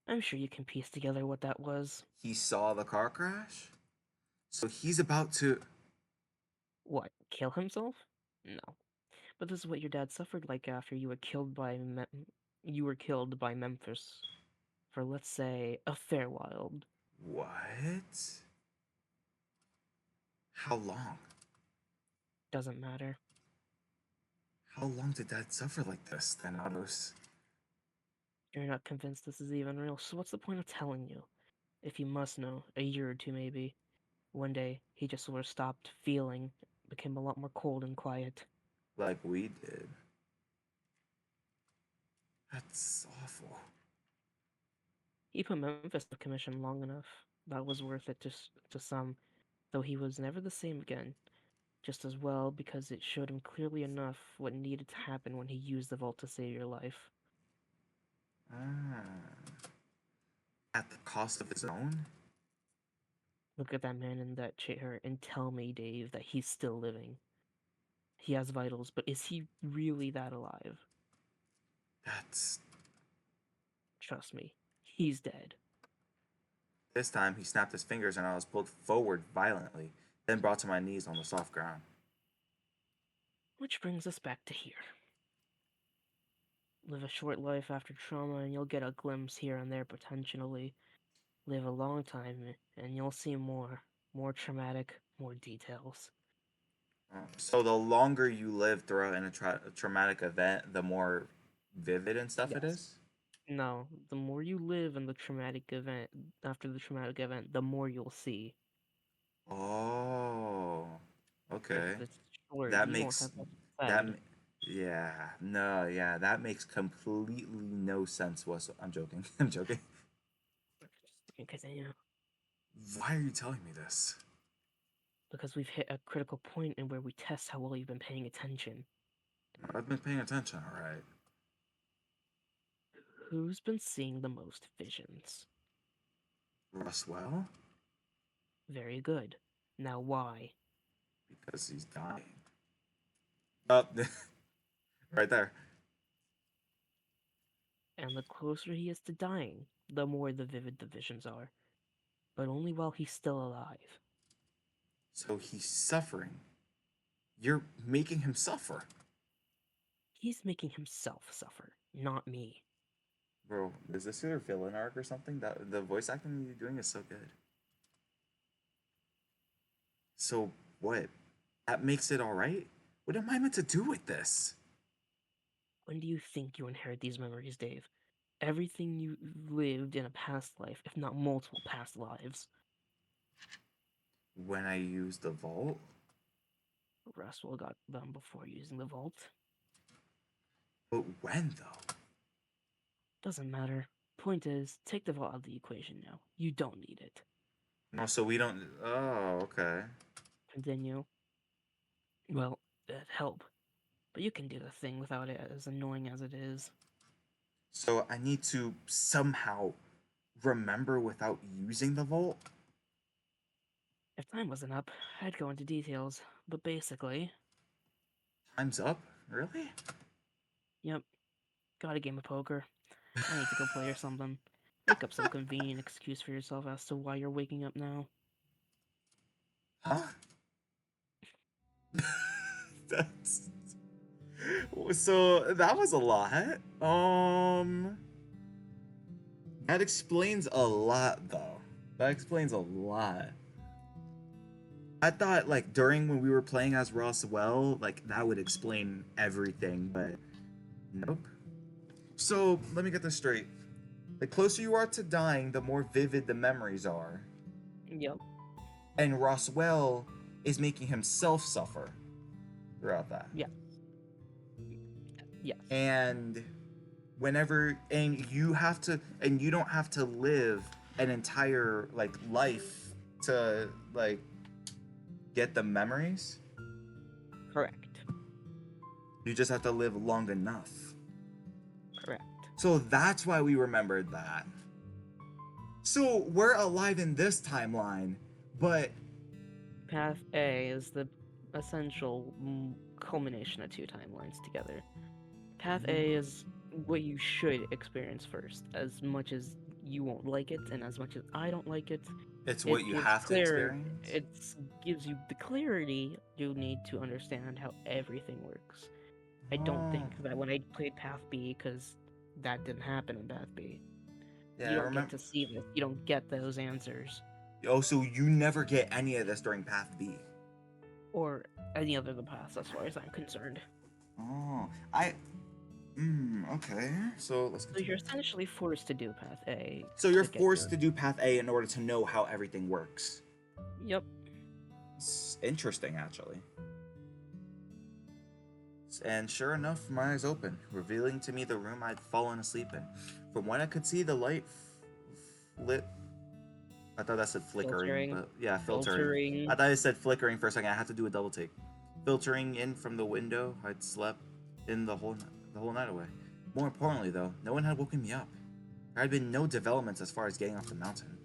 S2: I'm sure you can piece together what that was.
S1: He saw the car crash? So he's about to.
S2: What, kill himself? No. But this is what your dad suffered like after you were killed by Memphis for, let's say, a fair wild.
S1: What? How long?
S2: Doesn't matter.
S1: How long did Dad suffer like this, Thanatos?
S2: You're not convinced this is even real, so what's the point of telling you? If you must know, a year or two maybe. One day, he just sort of stopped feeling, became a lot more cold and quiet.
S1: Like we did. That's awful.
S2: He put Memphis to commission long enough. That was worth it to some, though he was never the same again. Just as well because it showed him clearly enough what needed to happen when he used the vault to save your life.
S1: Ah. At the cost of his own?
S2: Look at that man in that chair and tell me, Dave, that he's still living. He has vitals, but is he really that alive?
S1: That's.
S2: Trust me, he's dead.
S1: This time, he snapped his fingers and I was pulled forward violently, then brought to my knees on the soft ground.
S2: Which brings us back to here. Live a short life after trauma and you'll get a glimpse here and there potentially. Live a long time and you'll see more. More traumatic, more details.
S1: So the longer you live throughout a traumatic event, the more vivid and stuff it
S2: Yes.
S1: is?
S2: No, the more you live in the traumatic event, after the traumatic event, the more you'll see.
S1: Oh.
S2: If
S1: Okay.
S2: it's short,
S1: That
S2: you won't
S1: makes
S2: have much
S1: that
S2: said.
S1: yeah, no, yeah, that makes completely no sense. I'm joking. I'm joking.
S2: Continue.
S1: Why are you telling me this?
S2: Because we've hit a critical point in where we test how well you've been paying attention.
S1: I've been paying attention, all right.
S2: Who's been seeing the most visions?
S1: Roswell,
S2: Very good. Now why?
S1: because he's dying. Oh, right there.
S2: And the closer he is to dying, the more the vivid the visions are. But only while he's still alive.
S1: So he's suffering. You're making him suffer,
S2: He's making himself suffer, not me.
S1: bro. Is this your villain arc or something? That the voice acting you're doing is so good. So what? That makes it all right. What am I meant to do with this?
S2: When do you think you inherit these memories, Dave? Everything you lived in a past life, if not multiple past lives.
S1: When I use the vault,
S2: Roswell got them before using the vault.
S1: but when though?
S2: Doesn't matter. Point is, take the vault out of the equation now. You don't need it.
S1: No, so we don't. Oh, okay.
S2: Continue. Well, that'd help. But you can do the thing without it, as annoying as it is.
S1: So I need to somehow remember without using the vault.
S2: If time wasn't up, I'd go into details. But basically,
S1: Time's up. Really?
S2: yep, got a game of poker. I need to go play or something. Make up some convenient excuse for yourself as to why you're waking up now.
S1: Huh? That's so. That was a lot. That explains a lot, though. That explains a lot. I thought like during when we were playing as Roswell, like that would explain everything, but nope. So let me get this straight. The closer you are to dying, the more vivid the memories are.
S2: Yep,
S1: And Roswell is making himself suffer throughout that.
S2: yeah, yes.
S1: And you don't have to live an entire like life to like get the memories.
S2: Correct.
S1: You just have to live long enough.
S2: Correct.
S1: So that's why we remembered that. So we're alive in this timeline, But
S2: Path A is the essential culmination of two timelines together. Path A is what you should experience first, as much as you won't like it, and as much as I don't like it.
S1: it's what
S2: It
S1: you
S2: gives
S1: have to experience.
S2: it gives you the clarity you need to understand how everything works. I don't
S1: Oh,
S2: think that when I played Path B, because that didn't happen in Path B,
S1: yeah,
S2: you
S1: I
S2: don't get
S1: remember.
S2: to see this. You don't get those answers,
S1: Oh, so you never get any of this during Path B.
S2: or any other than paths, as far as I'm concerned.
S1: Oh, okay. So let's
S2: So you're
S1: continue.
S2: essentially forced to do Path A
S1: So you're
S2: to get
S1: forced
S2: your.
S1: to do Path A in order to know how everything works.
S2: Yep.
S1: It's interesting, actually. And sure enough, my eyes open, revealing to me the room I'd fallen asleep in. From what I could see, the light lit. I thought that said flickering,
S2: Filtering.
S1: but yeah, filtering. I
S2: Filtering.
S1: thought it said flickering for a second. I had to do a double take. Filtering in from the window, I'd slept in the whole night away. More importantly, though, no one had woken me up. There had been no developments as far as getting off the mountain.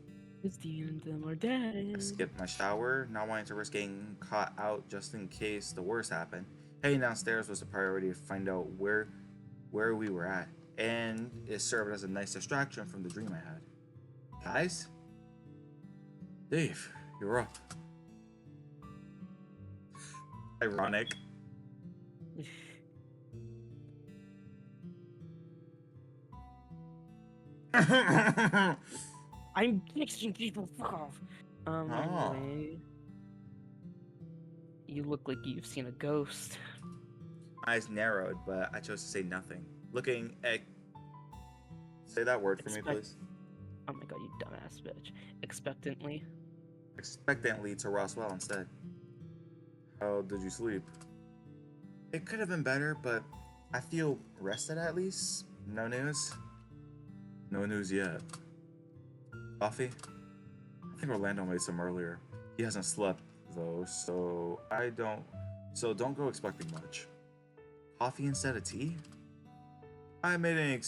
S2: It's the end of them are
S1: I
S2: dead.
S1: skipped my shower, not wanting to risk getting caught out just in case the worst happened. Heading downstairs was a priority to find out where we were at, and it served as a nice distraction from the dream I had. Guys? Dave, you're up. Ironic.
S2: I'm fixing people. Fuck off.
S1: Oh.
S2: Anyway, you look like you've seen a ghost.
S1: My eyes narrowed, but I chose to say nothing. Looking at. Say that word for me,
S2: Expect.
S1: please.
S2: Oh my god, you dumbass bitch. Expectantly.
S1: Expectantly to Roswell instead. How did you sleep? It could have been better, but I feel rested at least. No news? No news yet. Coffee? I think Orlando made some earlier. He hasn't slept though, so don't go expecting much. Coffee instead of tea? I made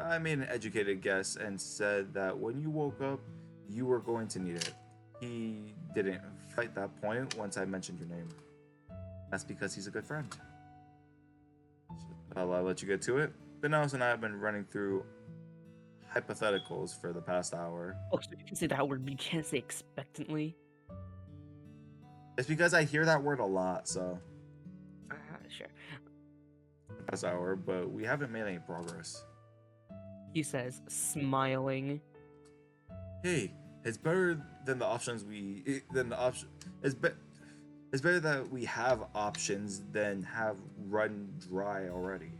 S1: I made an educated guess and said that when you woke up, you were going to need it. He didn't fight that point once I mentioned your name. That's because he's a good friend. I'll let you get to it. Benos and I have been running through hypotheticals for the past hour.
S2: Oh, so you can say that word, but you can't say expectantly.
S1: It's because I hear that word a lot, so
S2: Sure.
S1: past hour, but we haven't made any progress.
S2: He says, smiling.
S1: Hey, it's better than the options we than the option. It's better that we have options than have run dry already.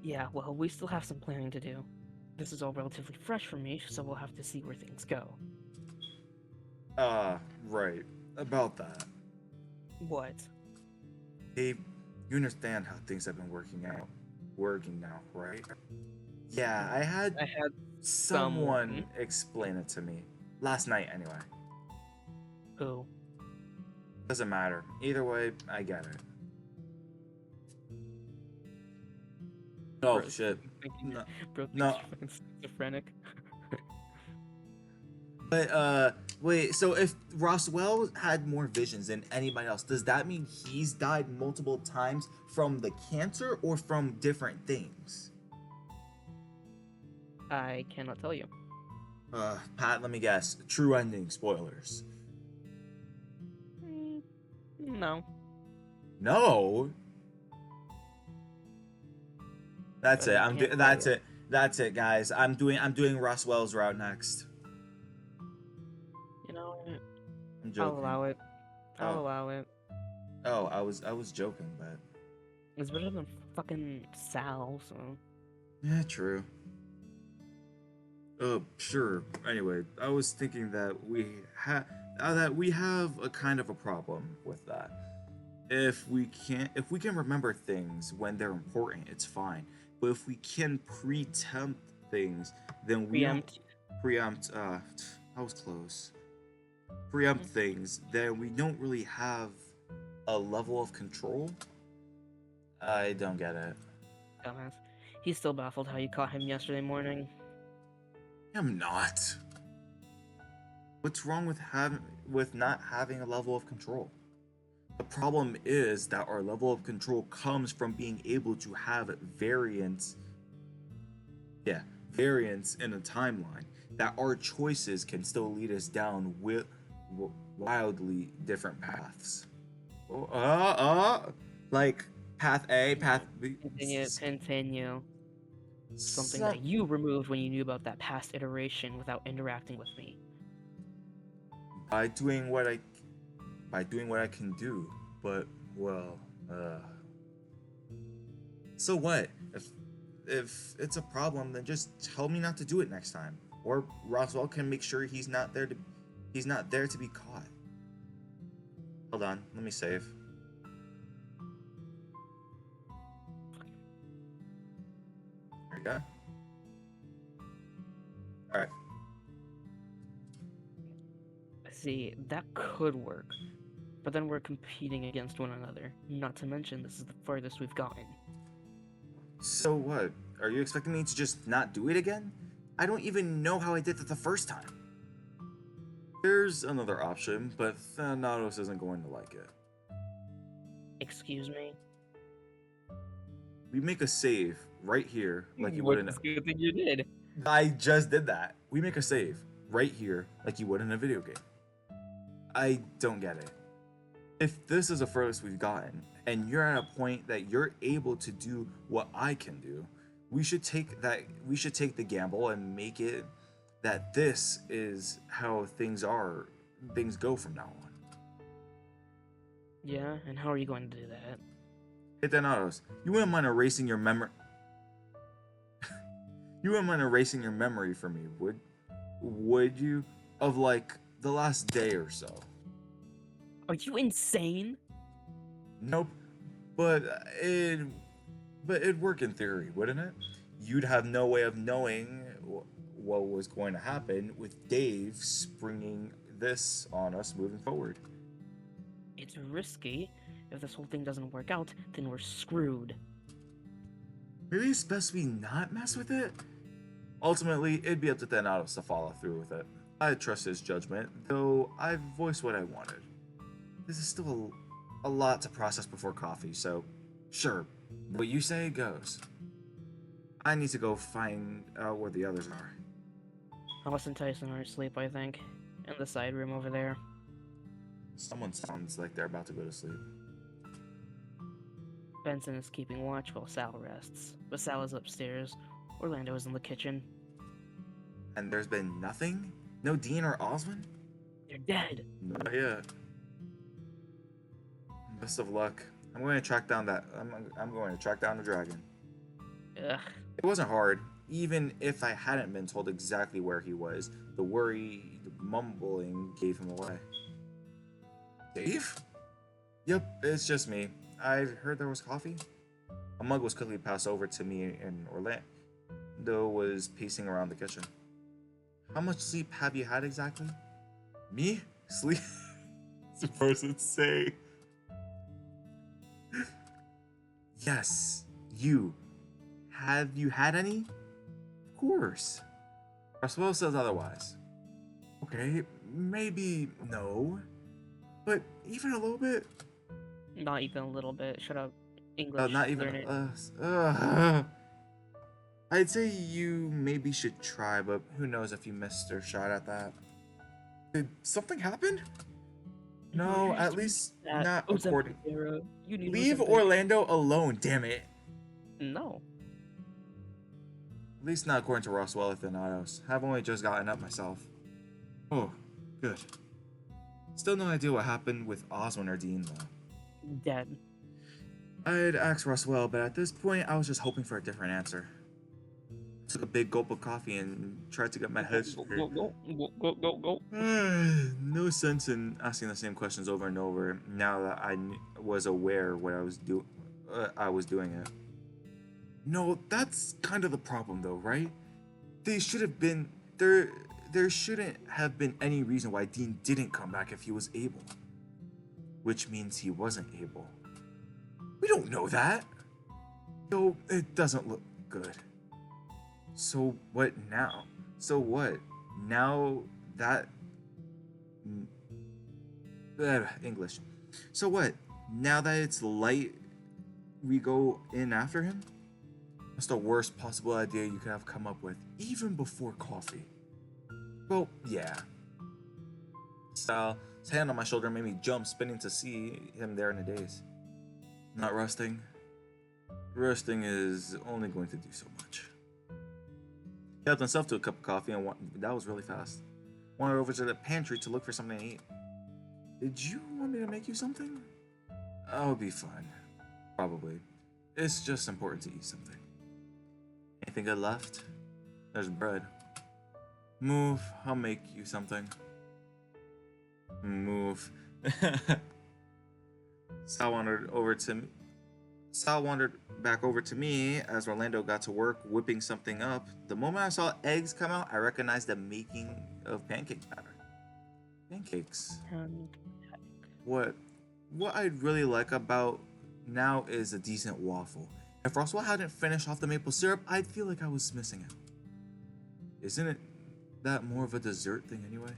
S2: Yeah, well, we still have some planning to do. This is all relatively fresh for me, so we'll have to see where things go.
S1: Right. About that.
S2: What?
S1: Hey, you understand how things have been working now, right? Yeah, I had
S2: I had
S1: someone
S2: someone.
S1: explain it to me last night anyway.
S2: Who?
S1: Doesn't matter. Either way, I get it. Oh
S2: Bro,
S1: shit.
S2: thinking
S1: No,
S2: bro thinks
S1: no.
S2: you're fucking schizophrenic.
S1: But wait. So if Roswell had more visions than anybody else, does that mean he's died multiple times from the cancer or from different things?
S2: I cannot tell you.
S1: Pat, let me guess. True ending spoilers.
S2: No.
S1: No. That's
S2: But
S1: it.
S2: I can't tell
S1: That's
S2: you.
S1: it. That's it, guys. I'm doing Roswell's route next.
S2: You know,
S1: I'm
S2: I'll
S1: joking.
S2: allow it. I'll
S1: Oh,
S2: allow it.
S1: oh, I was joking, but
S2: It's better than fucking Sal, so.
S1: yeah, true. Sure. Anyway, I was thinking that we have a kind of a problem with that. If we can remember things when they're important, it's fine. But if we can preempt things, then we don't
S2: Preempt.
S1: preempt. I was close. Preempt things, then we don't really have a level of control. I don't get it.
S2: Dumbass. He's still baffled how you caught him yesterday morning.
S1: I'm not. What's wrong with not having a level of control? The problem is that our level of control comes from being able to have variance, yeah, variance in a timeline. That our choices can still lead us down with wildly different paths. Oh, like path A, path B.
S2: Continue. Something
S1: So,
S2: that you removed when you knew about that past iteration without interacting with me.
S1: by doing what I by doing what I can do, but well, so what? If it's a problem, then just tell me not to do it next time. Or Roswell can make sure he's not there to be caught. Hold on, let me save. There you go. Alright.
S2: See, that could work. But then we're competing against one another. Not to mention, this is the furthest we've gotten.
S1: So what? Are you expecting me to just not do it again? I don't even know how I did it the first time. There's another option, but Thanatos isn't going to like it.
S2: Excuse me?
S1: We make a save right here, like you would
S2: What
S1: in a...
S2: good thing you did?
S1: I just did that. We make a save right here, like you would in a video game. I don't get it. If this is the furthest we've gotten, and you're at a point that you're able to do what I can do, we should take the gamble and make it that this is how things go from now on.
S2: Yeah, and how are you going to do that?
S1: Hey Thanatos, you wouldn't mind erasing your memory you wouldn't mind erasing your memory for me, would you? Of like the last day or so.
S2: Are you insane?
S1: Nope. But it'd work in theory, wouldn't it? You'd have no way of knowing what was going to happen with Dave springing this on us moving forward.
S2: It's risky. If this whole thing doesn't work out, then we're screwed.
S1: Maybe it's best we not mess with it? Ultimately, it'd be up to Thanatos to follow through with it. I trust his judgment, though I've voiced what I wanted. This is still a lot to process before coffee, so sure, what you say goes. I need to go find out where the others are.
S2: Alice and Tyson are asleep, I think. In the side room over there.
S1: Someone sounds like they're about to go to sleep.
S2: Benson is keeping watch while Sal rests. But Sal is upstairs. Orlando is in the kitchen.
S1: And there's been nothing? No Dean or Osmond?
S2: They're dead!
S1: Not yet. Best of luck. I'm going to track down the dragon.
S2: Ugh.
S1: It wasn't hard, even if I hadn't been told exactly where he was. The worry, the mumbling gave him away. Dave? Yep, it's just me. I heard there was coffee. A mug was quickly passed over to me, and Orlando was pacing around the kitchen. How much sleep have you had exactly? Me? Sleep? Supposed to say. Yes, you. Have you had any? Of course. Roswell says otherwise. Okay, maybe no. But even a little bit?
S2: Not even a little bit. Shut up. English.
S1: Not even. I'd say you maybe should try, but who knows if you missed your shot at that. Did something happen? No, at least not according. Leave Orlando alone, damn it.
S2: No.
S1: At least not according to Roswell or Thanatos. I've only just gotten up myself. Oh, good. Still no idea what happened with Osmond or Dean, though.
S2: Dead.
S1: I'd asked Roswell, but at this point, I was just hoping for a different answer. I took a big gulp of coffee and tried to get my head straight.
S2: Go.
S1: No sense in asking the same questions over and over now that I was aware what I was doing it. No, that's kind of the problem though, right? They should have been there shouldn't have been any reason why Dean didn't come back if he was able. Which means he wasn't able. We don't know that. So it doesn't look good. So what now? So what? Now that Mm, English. So what? Now that it's light, we go in after him? That's the worst possible idea you could have come up with, even before coffee. Well, yeah. His hand on my shoulder made me jump, spinning to see him there in a daze. Not resting. Resting is only going to do so much. He helped himself to a cup of coffee, and that was really fast. Wandered over to the pantry to look for something to eat. Did you want me to make you something? I'll be fine. Probably. It's just important to eat something. Anything good left? There's bread. Move, I'll make you something. Move. Sal wandered over to Sal wandered back over to me as Orlando got to work whipping something up. The moment I saw eggs come out, I recognized the making of pancake batter. Pancakes.
S2: Um,
S1: What I'd really like about now is a decent waffle. If Roswell hadn't finished off the maple syrup, I'd feel like I was missing out. Isn't it that more of a dessert thing anyway?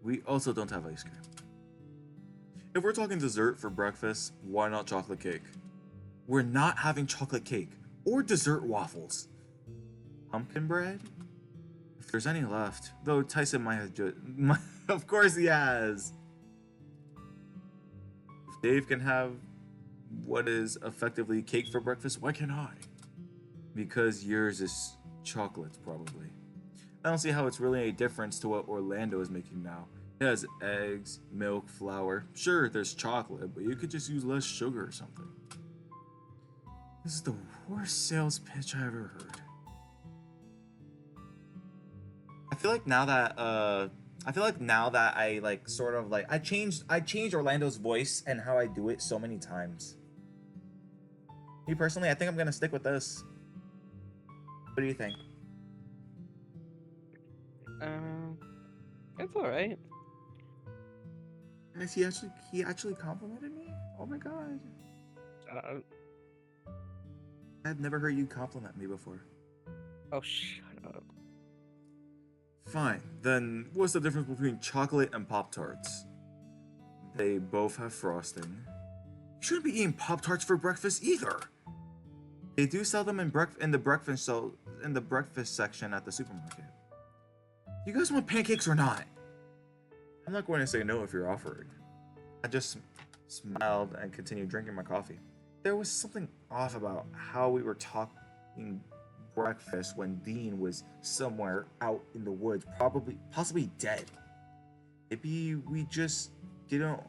S1: We also don't have ice cream. If we're talking dessert for breakfast, why not chocolate cake? We're not having chocolate cake or dessert waffles. Pumpkin bread? If there's any left, though Tyson might have just. Of course he has! If Dave can have what is effectively cake for breakfast, why can't I? Because yours is chocolate, probably. I don't see how it's really a difference to what Orlando is making now. It has eggs, milk, flour. Sure, there's chocolate, but you could just use less sugar or something. This is the worst sales pitch I ever heard. I feel like now that I like sort of like I changed Orlando's voice and how I do it so many times. Me personally, I think I'm gonna stick with this. What do you think?
S2: it's alright.
S1: Guys, he actually complimented me. Oh my god,
S2: Uh,
S1: I've never heard you compliment me before.
S2: oh, shut up.
S1: Fine, then what's the difference between chocolate and Pop Tarts? They both have frosting. You shouldn't be eating Pop Tarts for breakfast either. They do sell them in the breakfast section at the supermarket. You guys want pancakes or not? I'm not going to say no if you're offering. I just smiled and continued drinking my coffee. There was something off about how we were talking breakfast when Dean was somewhere out in the woods, possibly dead. Maybe we just didn't.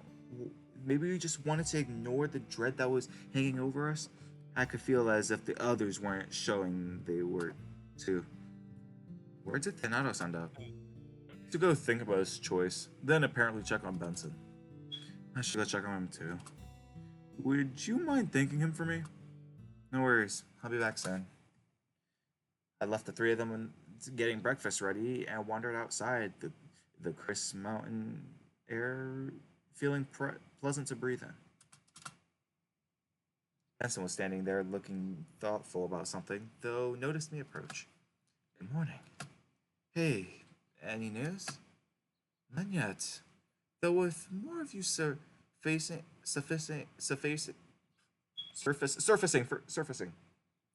S1: Maybe we just wanted to ignore the dread that was hanging over us. I could feel as if the others weren't showing they were too. Where did Thanatos end up? To go think about his choice, then apparently check on Benson. I should go check on him too. Would you mind thanking him for me? No worries, I'll be back soon. I left the three of them getting breakfast ready and wandered outside the crisp mountain air, feeling pleasant to breathe in. Benson was standing there looking thoughtful about something, though noticed me approach. Good morning. Hey, any news? None yet. Though with more of you surfacing,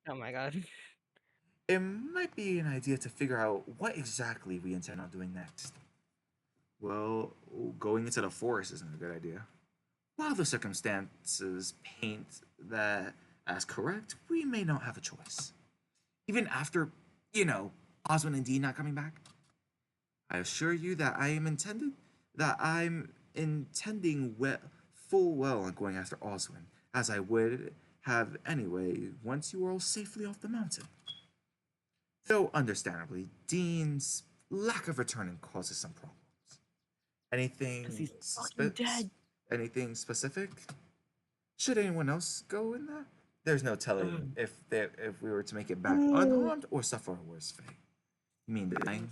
S2: Oh my god.
S1: it might be an idea to figure out what exactly we intend on doing next. Well, going into the forest isn't a good idea. While the circumstances paint that as correct, we may not have a choice. Even after, Osmond and Dean not coming back. I assure you that I'm intending full well on going after Oswin, as I would have anyway once you were all safely off the mountain. Though understandably, Dean's lack of returning causes some problems.
S2: Because
S1: Anything
S2: he's fucking dead.
S1: Anything specific? Should anyone else go in there? There's no telling if we were to make it back unharmed or suffer a worse fate. You mean dying?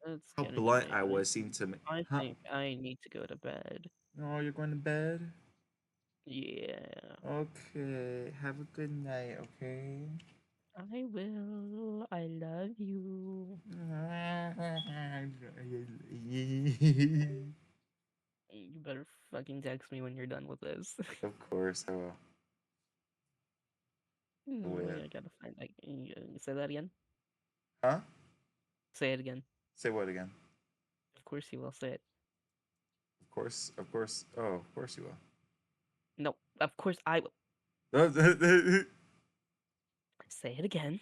S2: Let's
S1: How
S2: get it
S1: blunt
S2: away.
S1: I was seemed to me.
S2: I
S1: Huh?
S2: think I need to go to bed.
S1: Oh, you're going to bed?
S2: Yeah.
S1: Okay. Have a good night, okay?
S2: I will. I love you. You better fucking text me when you're done with this.
S1: Of course I will. With
S2: I gotta find. Say that again.
S1: huh?
S2: Say it again.
S1: Say what again?
S2: Of course you will say it.
S1: Of course, of course. Oh, of course you
S2: No, of course I will.
S1: will.
S2: Say it again.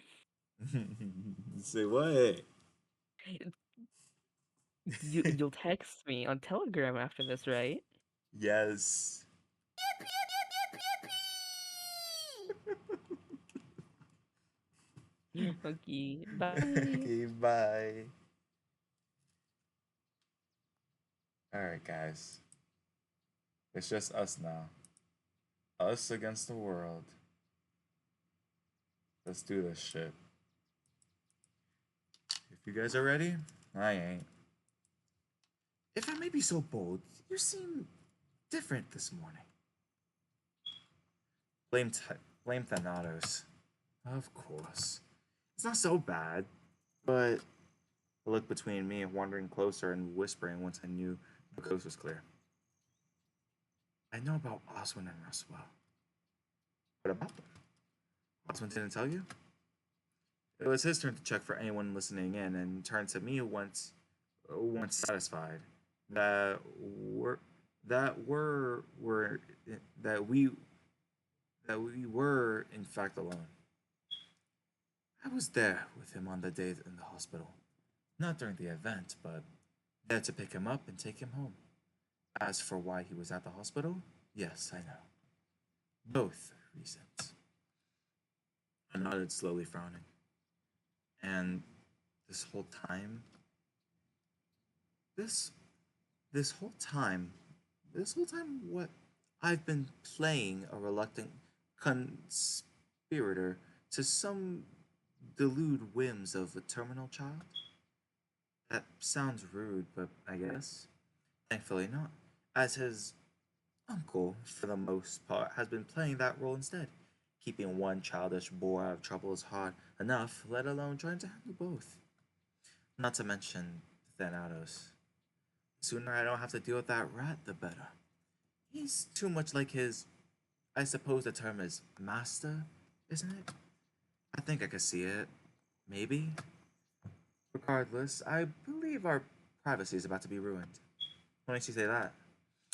S1: Say what?
S2: You'll text me on Telegram after this, right?
S1: Yes.
S2: Okay, bye.
S1: Okay, bye. All right, guys. It's just us now. Us against the world. Let's do this shit. If you guys are ready, I ain't. If I may be so bold, you seem different this morning. Blame, blame Thanatos. Of course. It's not so bad, but a look between me and wandering closer and whispering once I knew the coast was clear. I know about Oswin and Roswell. What about them? Oswin didn't tell you? It was his turn to check for anyone listening in and turned to me once satisfied that were that were that we were in fact alone. I was there with him on the day in the hospital. Not during the event, but there to pick him up and take him home. As for why he was at the hospital, yes, I know. Both reasons. I nodded slowly, frowning. And this whole time, this this whole time, what I've been playing a reluctant conspirator to some delude whims of a terminal child? That sounds rude, but I guess. Thankfully not, as his uncle, for the most part, has been playing that role instead. Keeping one childish boy out of trouble is hard enough, let alone trying to handle both. Not to mention Thanatos. The sooner I don't have to deal with that rat, the better. He's too much like his, I suppose the term is master, isn't it? I think I could see it. Maybe. Regardless, I believe our privacy is about to be ruined. What makes you say that?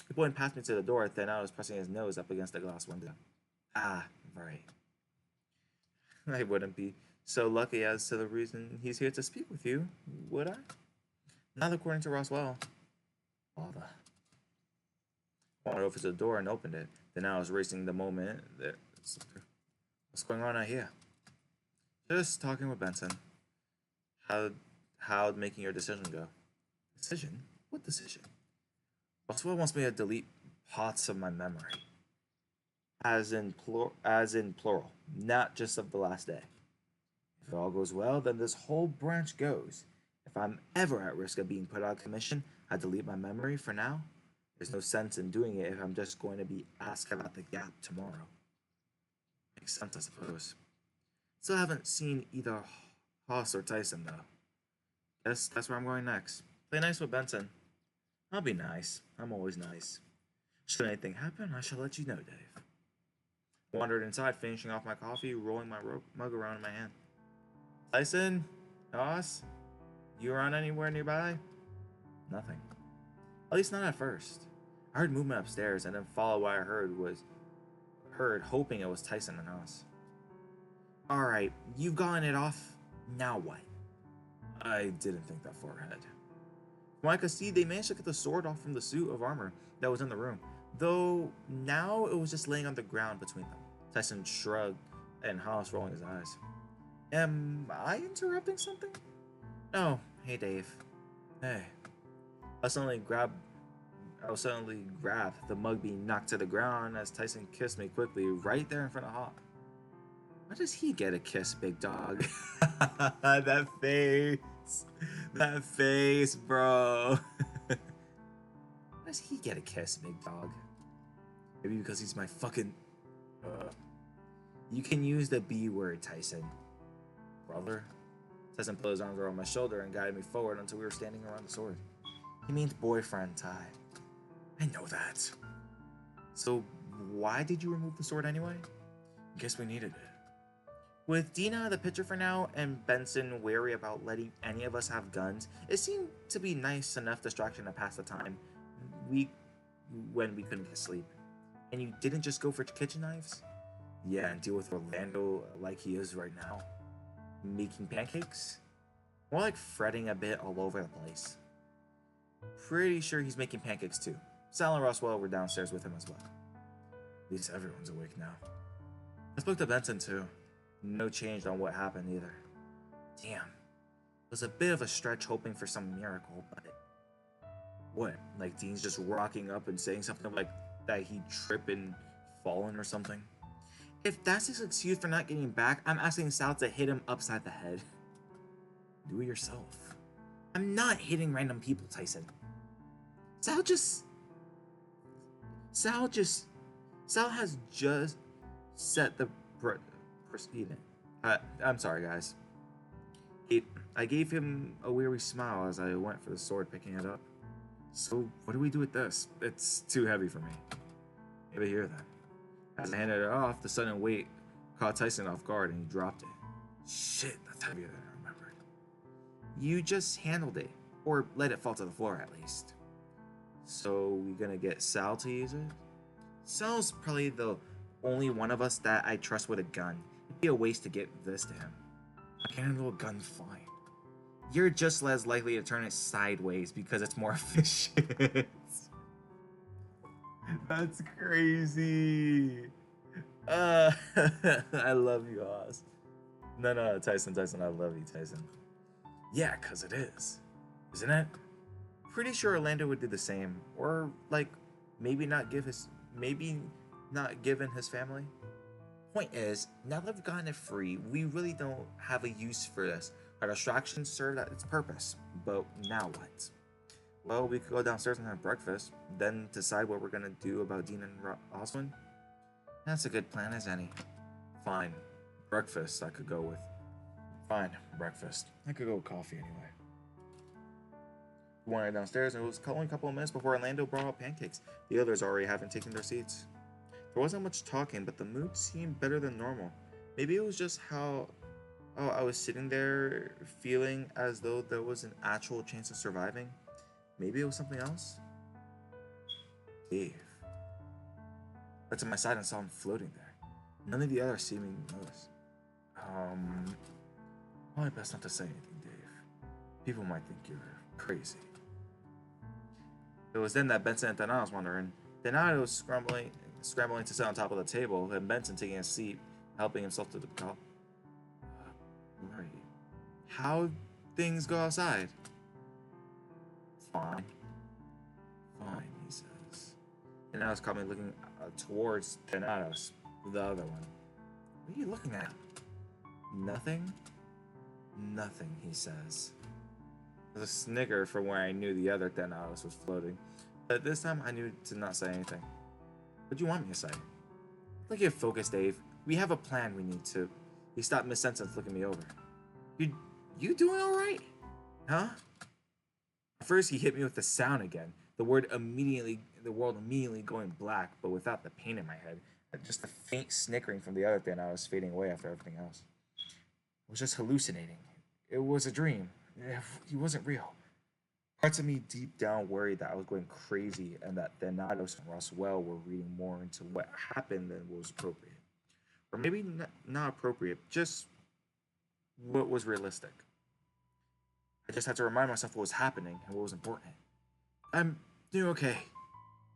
S1: He pointed past me to the door, then I was pressing his nose up against the glass window. Ah, right. I wouldn't be so lucky as to the reason he's here to speak with you, would I? Not according to Roswell. Bother. I went over to the door and opened it. Then I was racing the moment that. What's going on out here? Just talking with Benson. How'd making your decision go? Decision? What decision? Roswell wants me to delete parts of my memory. As in plural, not just of the last day. If all goes well, then this whole branch goes. If I'm ever at risk of being put out of commission, I delete my memory for now. There's no sense in doing it if I'm just going to be asked about the gap tomorrow. Makes sense, I suppose. Still haven't seen either Haas or Tyson, though. Guess that's where I'm going next. Play nice with Benson. I'll be nice. I'm always nice. Should anything happen, I shall let you know, Dave. Wandered inside, finishing off my coffee, rolling my mug around in my hand. Tyson? Haas? You around anywhere nearby? Nothing. At least not at first. I heard movement upstairs and then followed what I heard, hoping it was Tyson and Haas. Alright, you've gotten it off. Now what? I didn't think that far ahead. From what I could see, they managed to get the sword off from the suit of armor that was in the room, though now it was just laying on the ground between them. Tyson shrugged and Haas rolling his eyes. Am I interrupting something? Oh, hey Dave. Hey. I was suddenly grabbed, the mug being knocked to the ground as Tyson kissed me quickly right there in front of Hawk. Why does he get a kiss, big dog? That face. That face, bro. Why does he get a kiss, big dog? Maybe because he's my fucking. You can use the B word, Tyson. Brother? Tyson put his arms around my shoulder and guided me forward until we were standing around the sword. He means boyfriend, Ty. I know that. So, why did you remove the sword anyway? Guess we needed it. With Dina out of the picture for now and Benson wary about letting any of us have guns, it seemed to be nice enough distraction to pass the time we when we couldn't get sleep. And you didn't just go for kitchen knives? Yeah, and deal with Orlando like he is right now. Making pancakes? More like fretting a bit all over the place. Pretty sure he's making pancakes too. Sal and Roswell were downstairs with him as well. At least everyone's awake now. I spoke to Benson too. No change on what happened either. Damn. It was a bit of a stretch hoping for some miracle, but... What? Like Dean's just rocking up and saying something like that he tripped and fallen or something? If that's his excuse for not getting back, I'm asking Sal to hit him upside the head. Do it yourself. I'm not hitting random people, Tyson. Sal has just set the precedent. I'm sorry, guys. I gave him a weary smile as I went for the sword, picking it up. So, what do we do with this? It's too heavy for me. Maybe here then. As I handed it off, the sudden weight caught Tyson off guard and he dropped it. Shit, that's heavier than I remembered. You just handled it, or let it fall to the floor at least. So, we gonna get Sal to use it? Sal's probably the only one of us that I trust with a gun. It'd be a waste to get this to him. I can handle a gun fine. You're just as likely to turn it sideways because it's more efficient. That's crazy. I love you, Oz. No, Tyson, I love you, Tyson. Yeah, cause it is. Isn't it? Pretty sure Orlando would do the same. Or, like, maybe not given his family. Point is, now that we've gotten it free, we really don't have a use for this. Our distraction served its purpose. But now what? Well, we could go downstairs and have breakfast, then decide what we're gonna do about Dean and Oswin. That's a good plan as any. Fine. Breakfast I could go with. Fine, breakfast. I could go with coffee anyway. We went downstairs and it was only a couple of minutes before Orlando brought out pancakes. The others already haven't taken their seats. There wasn't much talking, but the mood seemed better than normal. Maybe it was just how I was sitting there feeling as though there was an actual chance of surviving. Maybe it was something else? Dave. I looked to my side and saw him floating there. None of the others seeming to notice. Probably best not to say anything, Dave. People might think you're crazy. It was then that Benson and Thanatos wandered in. Thanatos was scrambling to sit on top of the table, and Benson taking a seat, helping himself to the cup. Right. How things go outside? Fine, he says. Thanatos caught me looking towards Thanatos, the other one. What are you looking at? Nothing, he says. There's a snicker from where I knew the other Thanatos was floating. But this time I knew to not say anything. What do you want me to say? Look at focus, Dave. We have a plan we need to. He stopped mid-sentence looking me over. You doing alright? Huh? At first he hit me with the sound again. The world immediately going black, but without the pain in my head. Just a faint snickering from the other thing I was fading away after everything else. I was just hallucinating. It was a dream. He wasn't real. Parts of me deep down worried that I was going crazy and that Thanatos and Roswell were reading more into what happened than what was appropriate. Or maybe not appropriate, just what was realistic. I just had to remind myself what was happening and what was important. I'm doing okay.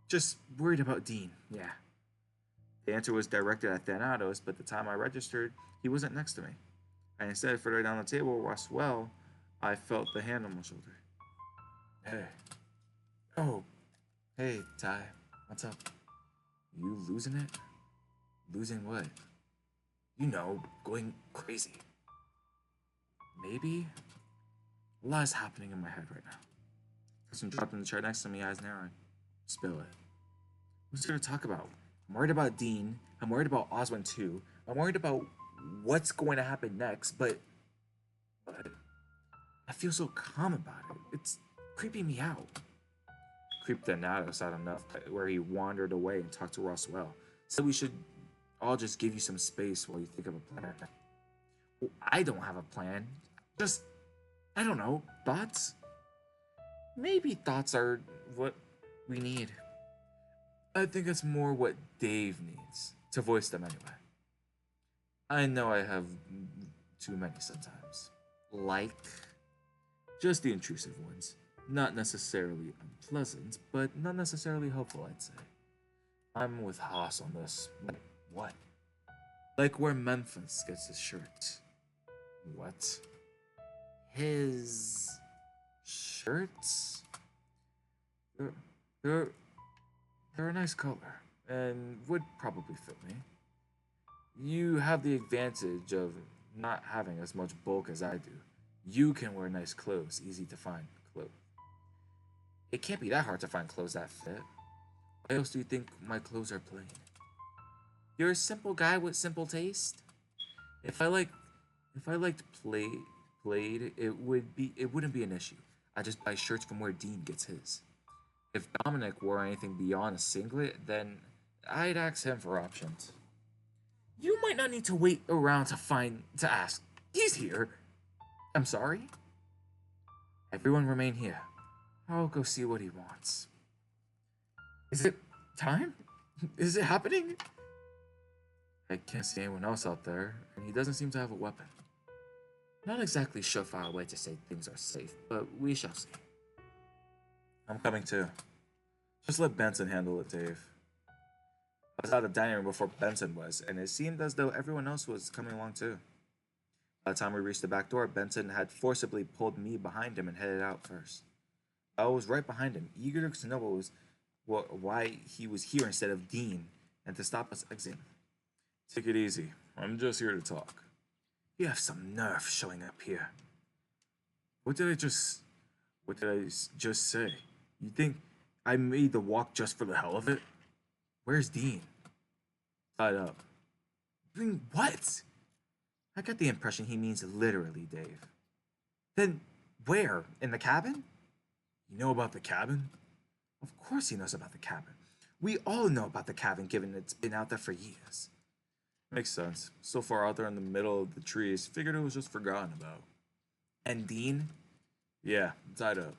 S1: Just worried about Dean, yeah. The answer was directed at Thanatos, but the time I registered, he wasn't next to me. And instead, further down the table, Roswell, I felt the hand on my shoulder. Hey. Oh. Hey, Ty. What's up? You losing it? Losing what? You know, going crazy. Maybe? A lot is happening in my head right now. Person dropped in the chair next to me, eyes narrowing. Spill it. What's there to talk about? I'm worried about Dean. I'm worried about Oswin too. I'm worried about what's going to happen next, but but I feel so calm about it. It's creeping me out. Creeped Thanatos out enough where he wandered away and talked to Roswell. Said we should all just give you some space while you think of a plan. Well, I don't have a plan. Just, I don't know, thoughts? Maybe thoughts are what we need. I think it's more what Dave needs to voice them anyway. I know I have too many sometimes. Like, just the intrusive ones. Not necessarily unpleasant, but not necessarily helpful, I'd say. I'm with Haas on this. Like, what? Like where Memphis gets his shirt. What? His shirts? They're, they're, they're a nice color, and would probably fit me. You have the advantage of not having as much bulk as I do. You can wear nice clothes, easy to find clothes. It can't be that hard to find clothes that fit. Why else do you think my clothes are plain? You're a simple guy with simple taste. If I like, if I liked played, it wouldn't be an issue. I just buy shirts from where Dean gets his. If Dominic wore anything beyond a singlet, then I'd ask him for options. You might not need to wait around to ask. He's here. I'm sorry. Everyone remain here. I'll go see what he wants. Is it time? Is it happening? I can't see anyone else out there, and he doesn't seem to have a weapon. Not exactly surefire way to say things are safe, but we shall see. I'm coming too. Just let Benson handle it, Dave. I was out of the dining room before Benson was, and it seemed as though everyone else was coming along too. By the time we reached the back door, Benson had forcibly pulled me behind him and headed out first. I was right behind him, eager to know why he was here instead of Dean, and to stop us exiting. Take it easy. I'm just here to talk. You have some nerve showing up here. What did I just... What did I just say? You think I made the walk just for the hell of it? Where's Dean? Tied up. Doing what? I got the impression he means literally, Dave. Then where? In the cabin? You know about the cabin? Of course he knows about the cabin. We all know about the cabin given it's been out there for years. Makes sense. So far out there in the middle of the trees, figured it was just forgotten about. And Dean? Yeah, tied up.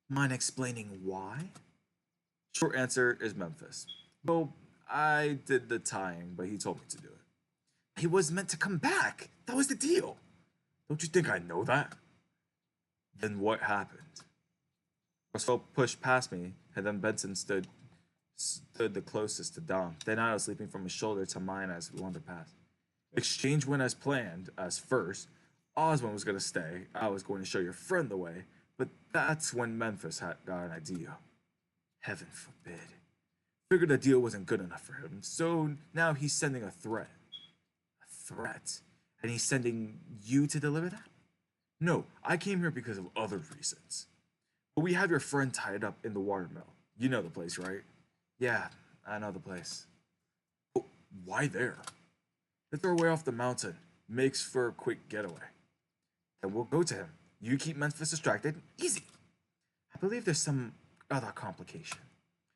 S1: Mind explaining why? Short answer is Memphis. Well, I did the tying, but he told me to do it. He was meant to come back. That was the deal. Don't you think I know that? Then what happened? Roswell pushed past me, and then Benson stood the closest to Dom. Then I was sleeping from his shoulder to mine as we wandered past. Exchange went as planned, as first. Osmond was going to stay. I was going to show your friend the way, but that's when Memphis had got an idea. Heaven forbid. Figured the deal wasn't good enough for him, so now he's sending a threat. A threat? And he's sending you to deliver that? No, I came here because of other reasons. But we have your friend tied up in the watermill. You know the place, right? Yeah, I know the place. Oh, why there? If they're way off the mountain, makes for a quick getaway. And we'll go to him. You keep Memphis distracted. Easy. I believe there's some other complication.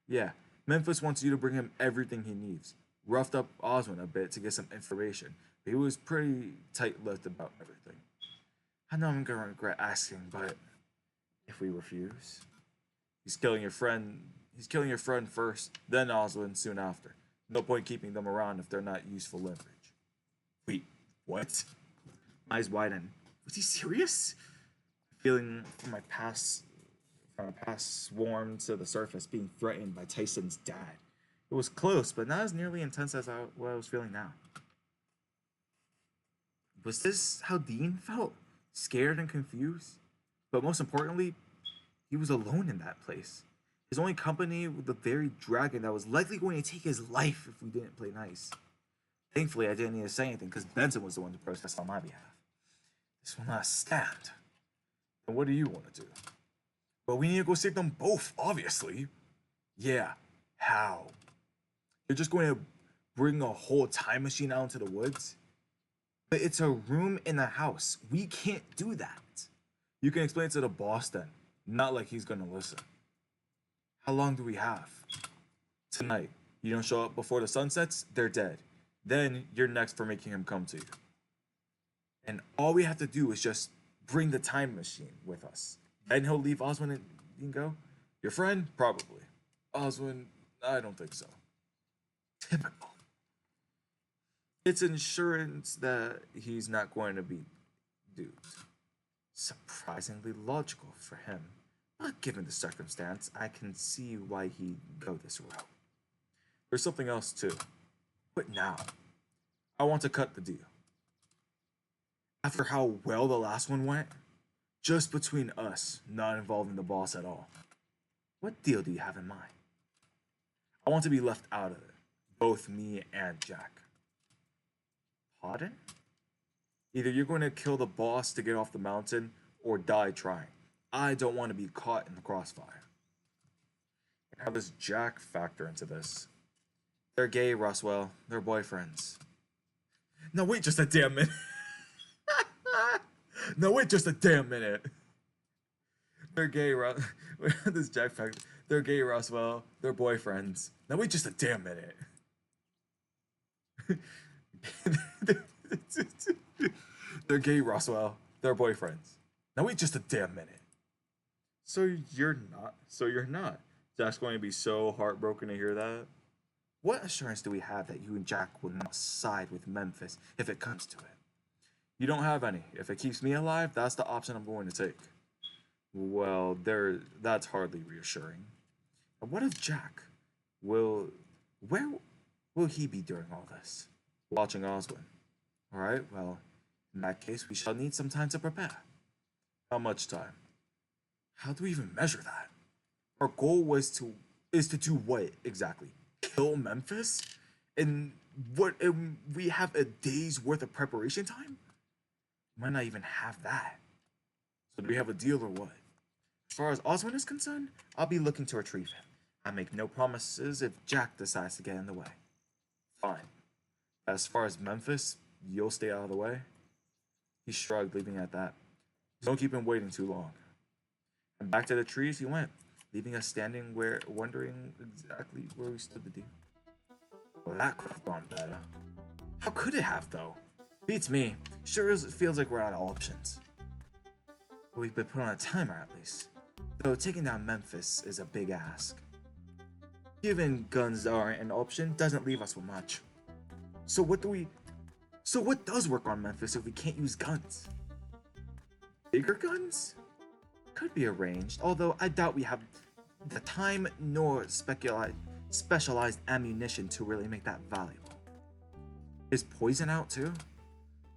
S1: Yeah, Memphis wants you to bring him everything he needs. Roughed up Osmond a bit to get some information, but he was pretty tight-lipped about everything. I know I'm gonna regret asking, but if we refuse, he's killing your friend. He's killing your friend first, then Oswald soon after. No point keeping them around if they're not useful leverage. Wait, what? Eyes widen. Was he serious? Feeling from my past swarmed to the surface, being threatened by Tyson's dad. It was close, but not as nearly intense as what I was feeling now. Was this how Dean felt? Scared and confused? But most importantly, he was alone in that place. His only company with the very dragon that was likely going to take his life if we didn't play nice. Thankfully, I didn't need to say anything because Benson was the one to protest on my behalf. This will not stand. And what do you want to do? Well, we need to go save them both, obviously. Yeah, how? You're just going to bring a whole time machine out into the woods? But it's a room in the house. We can't do that. You can explain it to the boss then. Not like he's gonna listen. How long do we have? Tonight. You don't show up before the sun sets, they're dead. Then you're next for making him come to you. And all we have to do is just bring the time machine with us. Then he'll leave Oswin and you can go. Your friend? Probably. Oswin? I don't think so. Typical. It's insurance that he's not going to be duped. Surprisingly logical for him. But given the circumstance, I can see why he'd go this route. There's something else too. But now, I want to cut the deal. After how well the last one went, just between us, not involving the boss at all. What deal do you have in mind? I want to be left out of it. Both me and Jack. Pardon? Either you're going to kill the boss to get off the mountain, or die trying. I don't want to be caught in the crossfire. And how does Jack factor into this? They're gay, Roswell. They're boyfriends. No, wait just a damn minute. No, wait just a damn minute. They're gay, How does Jack factor? They're gay, Roswell. They're boyfriends. Now wait just a damn minute. They're gay, Roswell. They're boyfriends. Now wait just a damn minute. So you're not. So you're not. Jack's going to be so heartbroken to hear that. What assurance do we have that you and Jack will not side with Memphis if it comes to it? You don't have any. If it keeps me alive, that's the option I'm going to take. Well, that's hardly reassuring. And what of Jack? Where will he be during all this? Watching Oswin. Alright, well, in that case, we shall need some time to prepare. How much time? How do we even measure that? Our goal is to do what exactly? Kill Memphis? And we have a day's worth of preparation time? Might not even have that. So do we have a deal or what? As far as Oswin is concerned, I'll be looking to retrieve him. I make no promises if Jack decides to get in the way. Fine. As far as Memphis, you'll stay out of the way? He shrugged, leaving it at that. Don't keep him waiting too long. And back to the trees he went, leaving us standing wondering exactly where we stood the deal. Well, that could have gone better. How could it have, though? Beats me. Sure feels like we're out of options. But we've been put on a timer at least. Though taking down Memphis is a big ask. Given guns aren't an option doesn't leave us with much. So what does work on Memphis if we can't use guns? Bigger guns? Could be arranged, although I doubt we have the time nor specialized ammunition to really make that valuable. Is poison out too?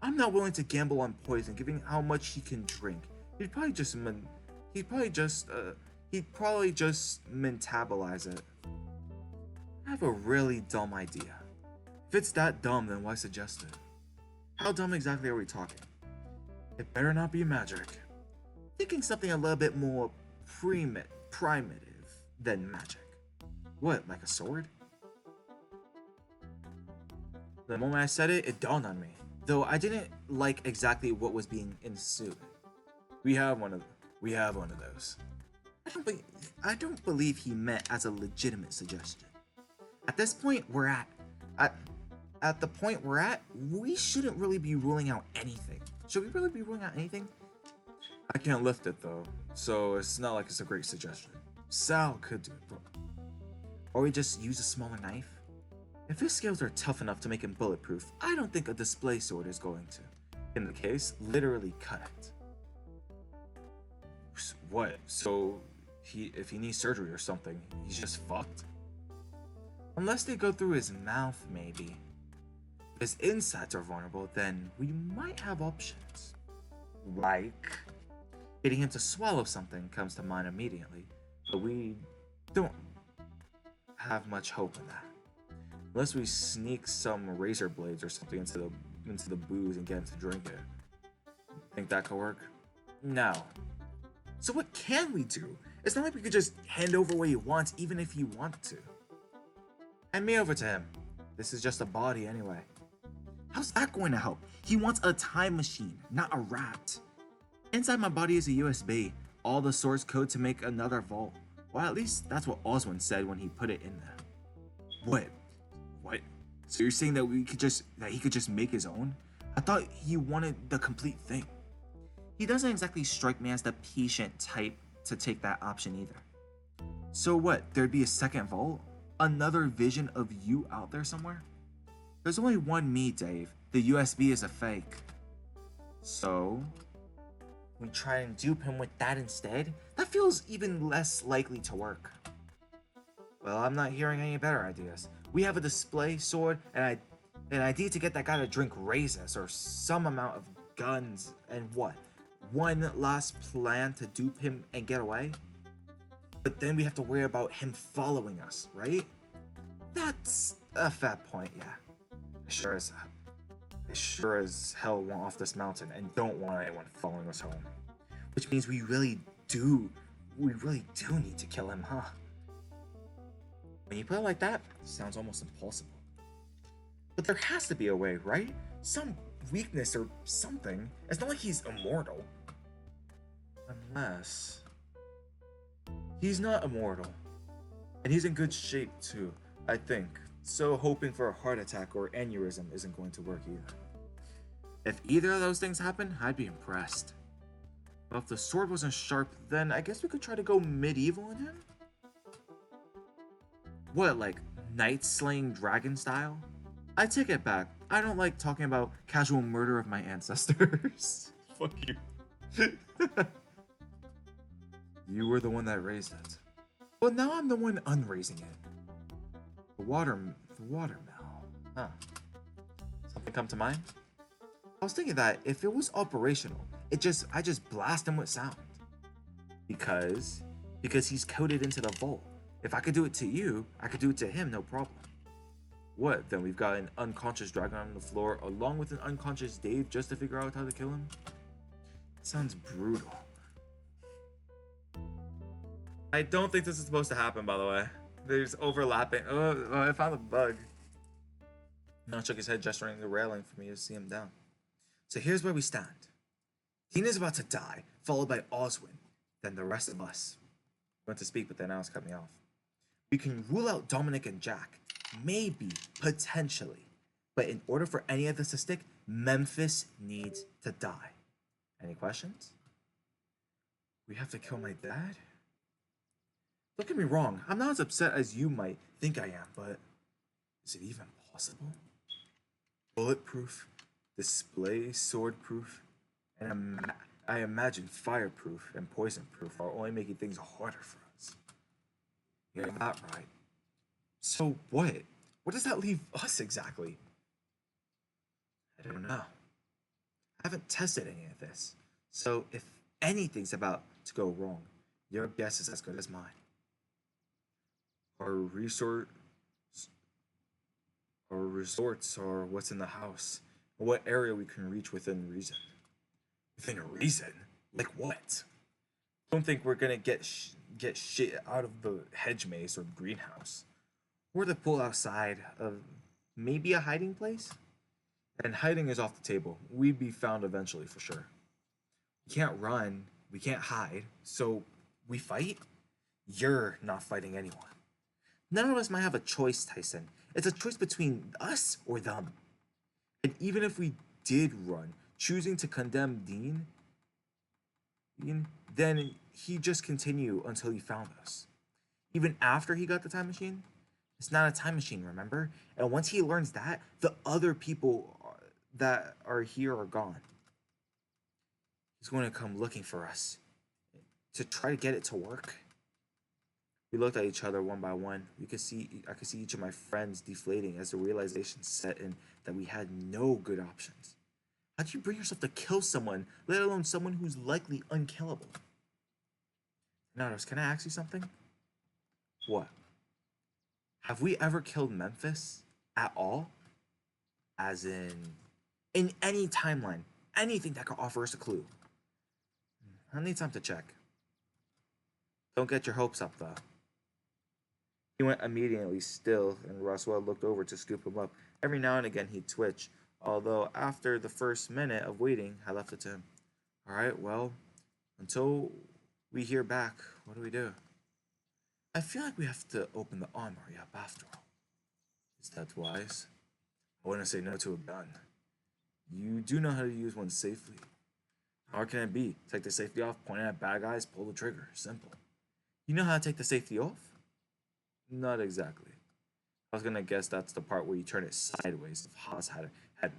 S1: I'm not willing to gamble on poison, given how much he can drink. He'd probably just metabolize it. I have a really dumb idea. If it's that dumb, then why suggest it? How dumb exactly are we talking? It better not be magic. Thinking something a little bit more primitive than magic. What, like a sword? The moment I said it, it dawned on me. Though I didn't like exactly what was being ensued. We have one of those. I don't believe he meant as a legitimate suggestion. At this point at the point we're at, we shouldn't really be ruling out anything. Should we really be ruling out anything? I can't lift it though, so it's not like it's a great suggestion. Sal could do it, or we just use a smaller knife. If his scales are tough enough to make him bulletproof, I don't think a display sword is going to. In the case, literally cut it. What? So if he needs surgery or something, he's just fucked? Unless they go through his mouth, maybe. If his insides are vulnerable, then we might have options. Like getting him to swallow something comes to mind immediately, but we don't have much hope in that. Unless we sneak some razor blades or something into the booze and get him to drink it. Think that could work? No. So what can we do? It's not like we could just hand over what he wants even if he wanted to. Hand me over to him. This is just a body anyway. How's that going to help? He wants a time machine, not a rat. Inside my body is a USB, all the source code to make another vault. Well, at least that's what Oswin said when he put it in there. What? What? So you're saying that he could just make his own? I thought he wanted the complete thing. He doesn't exactly strike me as the patient type to take that option either. So what? There'd be a second vault? Another vision of you out there somewhere? There's only one me, Dave. The USB is a fake. So we try and dupe him with that instead? That feels even less likely to work. Well, I'm not hearing any better ideas. We have a display sword and an idea to get that guy to drink raisins or some amount of guns, and what? One last plan to dupe him and get away? But then we have to worry about him following us, right? That's a fat point, yeah. I sure as hell want off this mountain and don't want anyone following us home. Which means we really do need to kill him, huh? When you put it like that, it sounds almost impossible. But there has to be a way, right? Some weakness or something. It's not like he's immortal. Unless... he's not immortal. And he's in good shape too, I think. So hoping for a heart attack or aneurysm isn't going to work either. If either of those things happen, I'd be impressed. But if the sword wasn't sharp, then I guess we could try to go medieval in him? What, like knight slaying dragon style? I take it back. I don't like talking about casual murder of my ancestors. Fuck you. You were the one that raised it. Well, now I'm the one unraising it. The watermill. Huh. Something come to mind? I was thinking that if it was operational, I just blast him with sound. Because he's coded into the vault. If I could do it to you, I could do it to him, no problem. What, then we've got an unconscious dragon on the floor along with an unconscious Dave just to figure out how to kill him? Sounds brutal. I don't think this is supposed to happen, by the way. There's overlapping. Oh, I found a bug. Now shook his head, gesturing the railing for me to see him down. So here's where we stand. Tina's about to die, followed by Oswin, then the rest of us. I went to speak, but then Alice cut me off. We can rule out Dominic and Jack. Maybe, potentially. But in order for any of this to stick, Memphis needs to die. Any questions? We have to kill my dad? Don't get me wrong, I'm not as upset as you might think I am, but is it even possible? Bulletproof, display sword-proof, and I imagine fireproof and poison-proof are only making things harder for us. You're not right. So what? What does that leave us exactly? I don't know. I haven't tested any of this, so if anything's about to go wrong, your guess is as good as mine. Our resorts are what's in the house, and what area we can reach within reason. Within reason? Like what? Don't think we're gonna get shit out of the hedge maze or greenhouse, or the pool outside of maybe a hiding place. And hiding is off the table. We'd be found eventually for sure. We can't run. We can't hide. So we fight. You're not fighting anyone. None of us might have a choice, Tyson. It's a choice between us or them. And even if we did run, choosing to condemn Dean, then he'd just continue until he found us. Even after he got the time machine, it's not a time machine, remember? And once he learns that, the other people that are here are gone. He's going to come looking for us to try to get it to work. We looked at each other one by one. I could see each of my friends deflating as the realization set in that we had no good options. How'd you bring yourself to kill someone, let alone someone who's likely unkillable? Nados, can I ask you something? What? Have we ever killed Memphis at all? As in any timeline, anything that could offer us a clue. I need time to check. Don't get your hopes up, though. He went immediately still, and Roswell looked over to scoop him up. Every now and again, he'd twitch, Although after the first minute of waiting, I left it to him. Alright, well, until we hear back, what do we do? I feel like we have to open the armory up after all. Is that wise? I wouldn't say no to a gun. You do know how to use one safely. How hard can it be? Take the safety off, point it at bad guys, pull the trigger. Simple. You know how to take the safety off? Not exactly. I was gonna guess that's the part where you turn it sideways if Haas had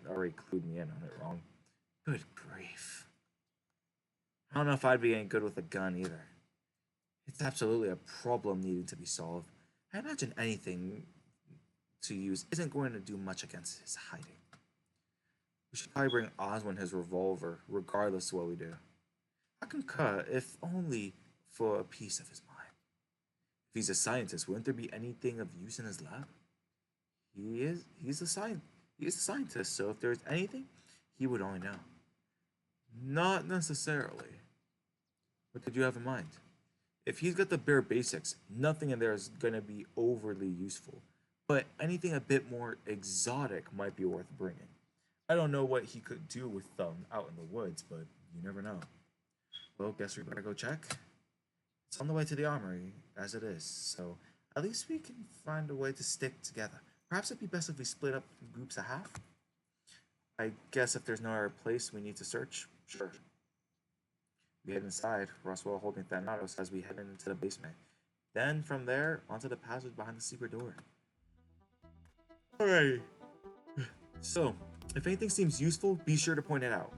S1: already clued me in on it wrong. Good grief. I don't know if I'd be any good with a gun either. It's absolutely a problem needing to be solved. I imagine anything to use isn't going to do much against his hiding. We should probably bring Oswin his revolver, regardless of what we do. I can cut, if only for a piece of his mind. If he's a scientist, wouldn't there be anything of use in his lab? He's a scientist, so if there's anything, he would only know. Not necessarily. What did you have in mind? If he's got the bare basics, nothing in there is gonna be overly useful. But anything a bit more exotic might be worth bringing. I don't know what he could do with them out in the woods, but you never know. Well, guess we better go check. It's on the way to the armory, as it is, so at least we can find a way to stick together. Perhaps it'd be best if we split up in groups of half? I guess if there's no other place we need to search, sure. We head inside, Roswell holding Thanatos as we head into the basement. Then, from there, onto the passage behind the secret door. Alright. So, if anything seems useful, be sure to point it out.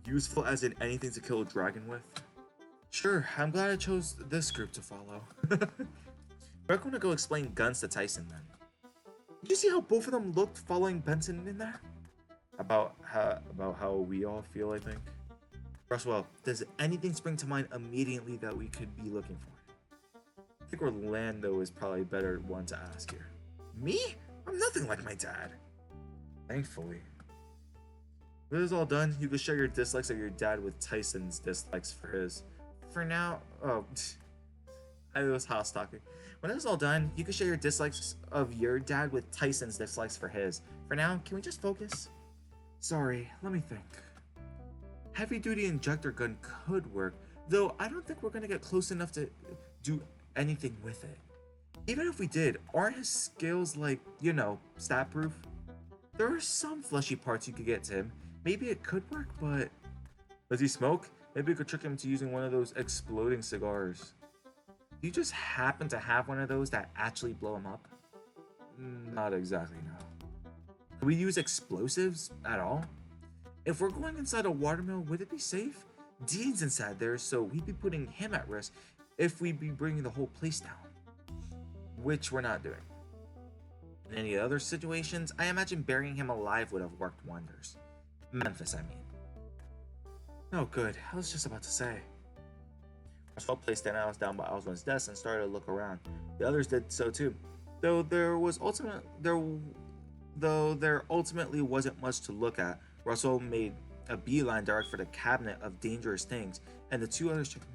S1: Useful as in anything to kill a dragon with? Sure, I'm glad I chose this group to follow. We're going to go explain guns to Tyson then. Did you see how both of them looked following Benson in there? About how we all feel, I think. Roswell, does anything spring to mind immediately that we could be looking for? I think Orlando is probably a better one to ask here. Me? I'm nothing like my dad. Thankfully. When this is all done, you can share your dislikes of your dad with Tyson's dislikes for his. For now, I was house talking. When this is all done, you can share your dislikes of your dad with Tyson's dislikes for his. For now, can we just focus? Sorry, let me think. Heavy-duty injector gun could work, though I don't think we're gonna get close enough to do anything with it. Even if we did, aren't his skills like, stat-proof? There are some fleshy parts you could get to him. Maybe it could work, but... Does he smoke? Maybe we could trick him into using one of those exploding cigars. Do you just happen to have one of those that actually blow him up? Not exactly, no. Do we use explosives at all? If we're going inside a watermill, would it be safe? Dean's inside there, so we'd be putting him at risk if we'd be bringing the whole place down. Which we're not doing. In any other situations, I imagine burying him alive would have worked wonders. Memphis, I mean. Oh, good. I was just about to say. Roswell placed Thanatos down by Oswald's desk and started to look around. The others did so too. Though there ultimately wasn't much to look at, Russell made a beeline direct for the cabinet of dangerous things, and the two others checked.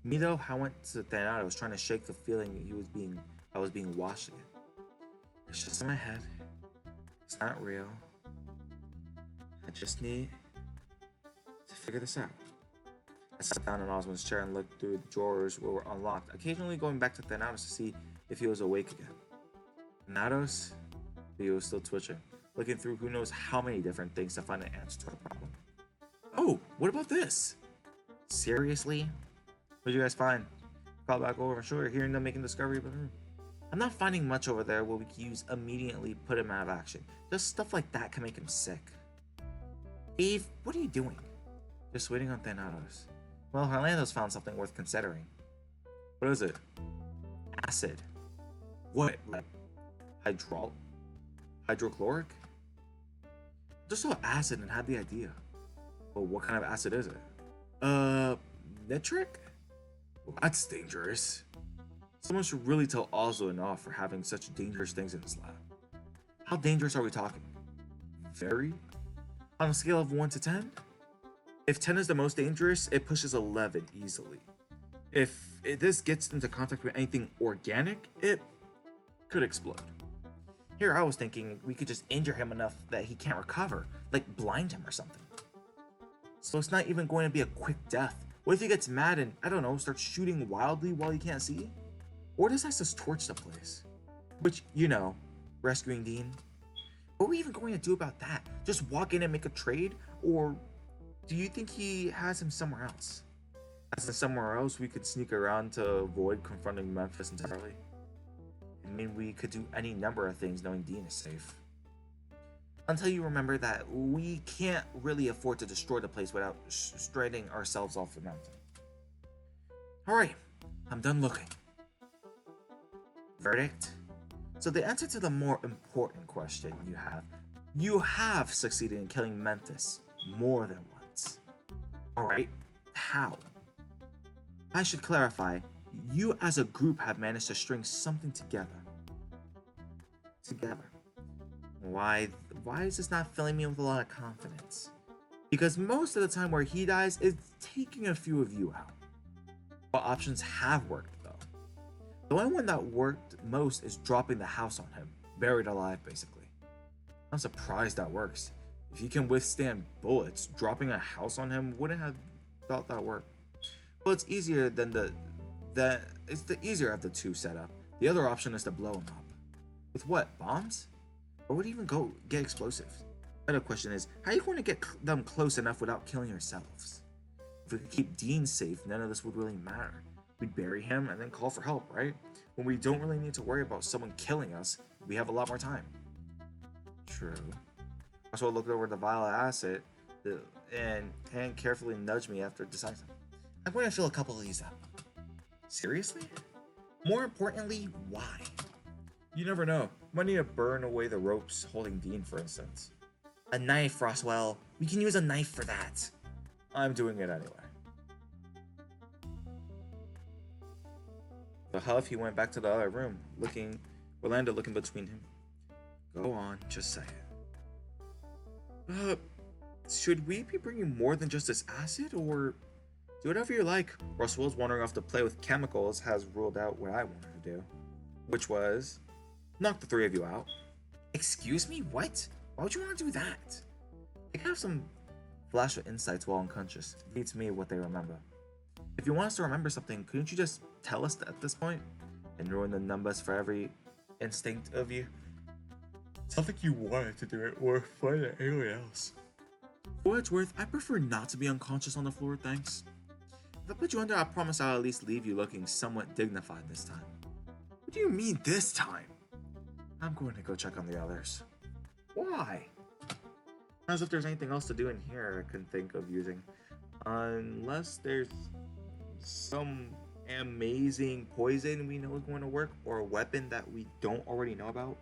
S1: Me though, I went to Thanatos trying to shake the feeling I was being washed again. It's just in my head. It's not real. I just need to figure this out. I sat down in Oswald's chair and looked through the drawers where were unlocked, occasionally going back to Thanatos to see if he was awake again. Thanatos? He was still twitching, looking through who knows how many different things to find an answer to a problem. Oh, what about this? Seriously? What did you guys find? Call back over my shoulder, hearing them making discovery of the room. I'm not finding much over there where we can use immediately put him out of action. Just stuff like that can make him sick. Eve, what are you doing? Just waiting on Thanatos. Well, Orlando's found something worth considering. What is it? Acid. What? Like hydrochloric? Just saw acid and had the idea. Well, what kind of acid is it? Nitric? Well, that's dangerous. Someone should really tell Oslo and off for having such dangerous things in his lab. How dangerous are we talking? Very? On a scale of 1 to 10? If 10 is the most dangerous, it pushes 11 easily. If this gets into contact with anything organic, it could explode. Here I was thinking we could just injure him enough that he can't recover, like blind him or something. So it's not even going to be a quick death. What if he gets mad and, I don't know, starts shooting wildly while he can't see? Or decides to torch the place? Which, rescuing Dean. What are we even going to do about that? Just walk in and make a trade? Or do you think he has him somewhere else? As in somewhere else we could sneak around to avoid confronting Memphis entirely? I mean, we could do any number of things knowing Dean is safe. Until you remember that we can't really afford to destroy the place without straighting ourselves off the mountain. Alright, I'm done looking. Verdict? So the answer to the more important question you have succeeded in killing Memphis more than once. Alright, how? I should clarify, you as a group have managed to string something together. Why is this not filling me with a lot of confidence? Because most of the time where he dies is taking a few of you out. What options have worked though? The only one that worked most is dropping the house on him, buried alive basically. I'm surprised that works. If he can withstand bullets, dropping a house on him wouldn't have thought that worked. Well, it's easier than it's the easier of the two setup. The other option is to blow him up. With what? Bombs? Or would he even go get explosives? The other question is, how are you going to get them close enough without killing yourselves? If we could keep Dean safe, none of this would really matter. We'd bury him and then call for help, right? When we don't really need to worry about someone killing us, we have a lot more time. True. Also, I looked over the vial of acid and hand carefully nudged me after deciding. I'm going to fill a couple of these up. Seriously? More importantly, why? You never know. Might need to burn away the ropes holding Dean, for instance. A knife, Roswell. We can use a knife for that. I'm doing it anyway. The huff, he went back to the other room, Orlando looking between him. Go on, just say it. Should we be bringing more than just this acid, or do whatever you like? Roswell's wandering off to play with chemicals has ruled out what I wanted to do, which was knock the three of you out. Excuse me? What? Why would you want to do that? They can have some flash of insights while unconscious. It beats me what they remember. If you want us to remember something, couldn't you just tell us at this point and ruin the numbers for every instinct of you? Sounds like you wanted to do it or find anyone else. For what it's worth, I prefer not to be unconscious on the floor, thanks. If I put you under, I promise I'll at least leave you looking somewhat dignified this time. What do you mean this time? I'm going to go check on the others. Why? As if there's anything else to do in here I can think of using. Unless there's some amazing poison we know is going to work, or a weapon that we don't already know about.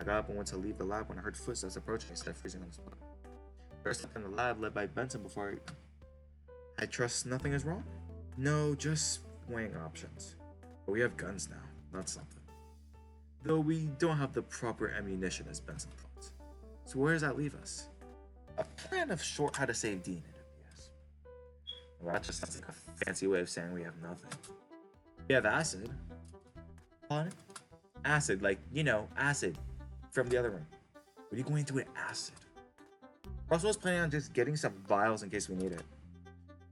S1: I got up and went to leave the lab when I heard footsteps approaching instead of freezing on the spot. First up in the lab led by Benson before I trust nothing is wrong? No, just weighing options. But we have guns now, that's something. Though we don't have the proper ammunition as Benson thought. So where does that leave us? A plan of short how to save Dean, it appears. Well, that just sounds like a fancy way of saying we have nothing. We have acid. On it? Acid, like, acid from the other room. What are you going to do with acid? Russell was planning on just getting some vials in case we need it.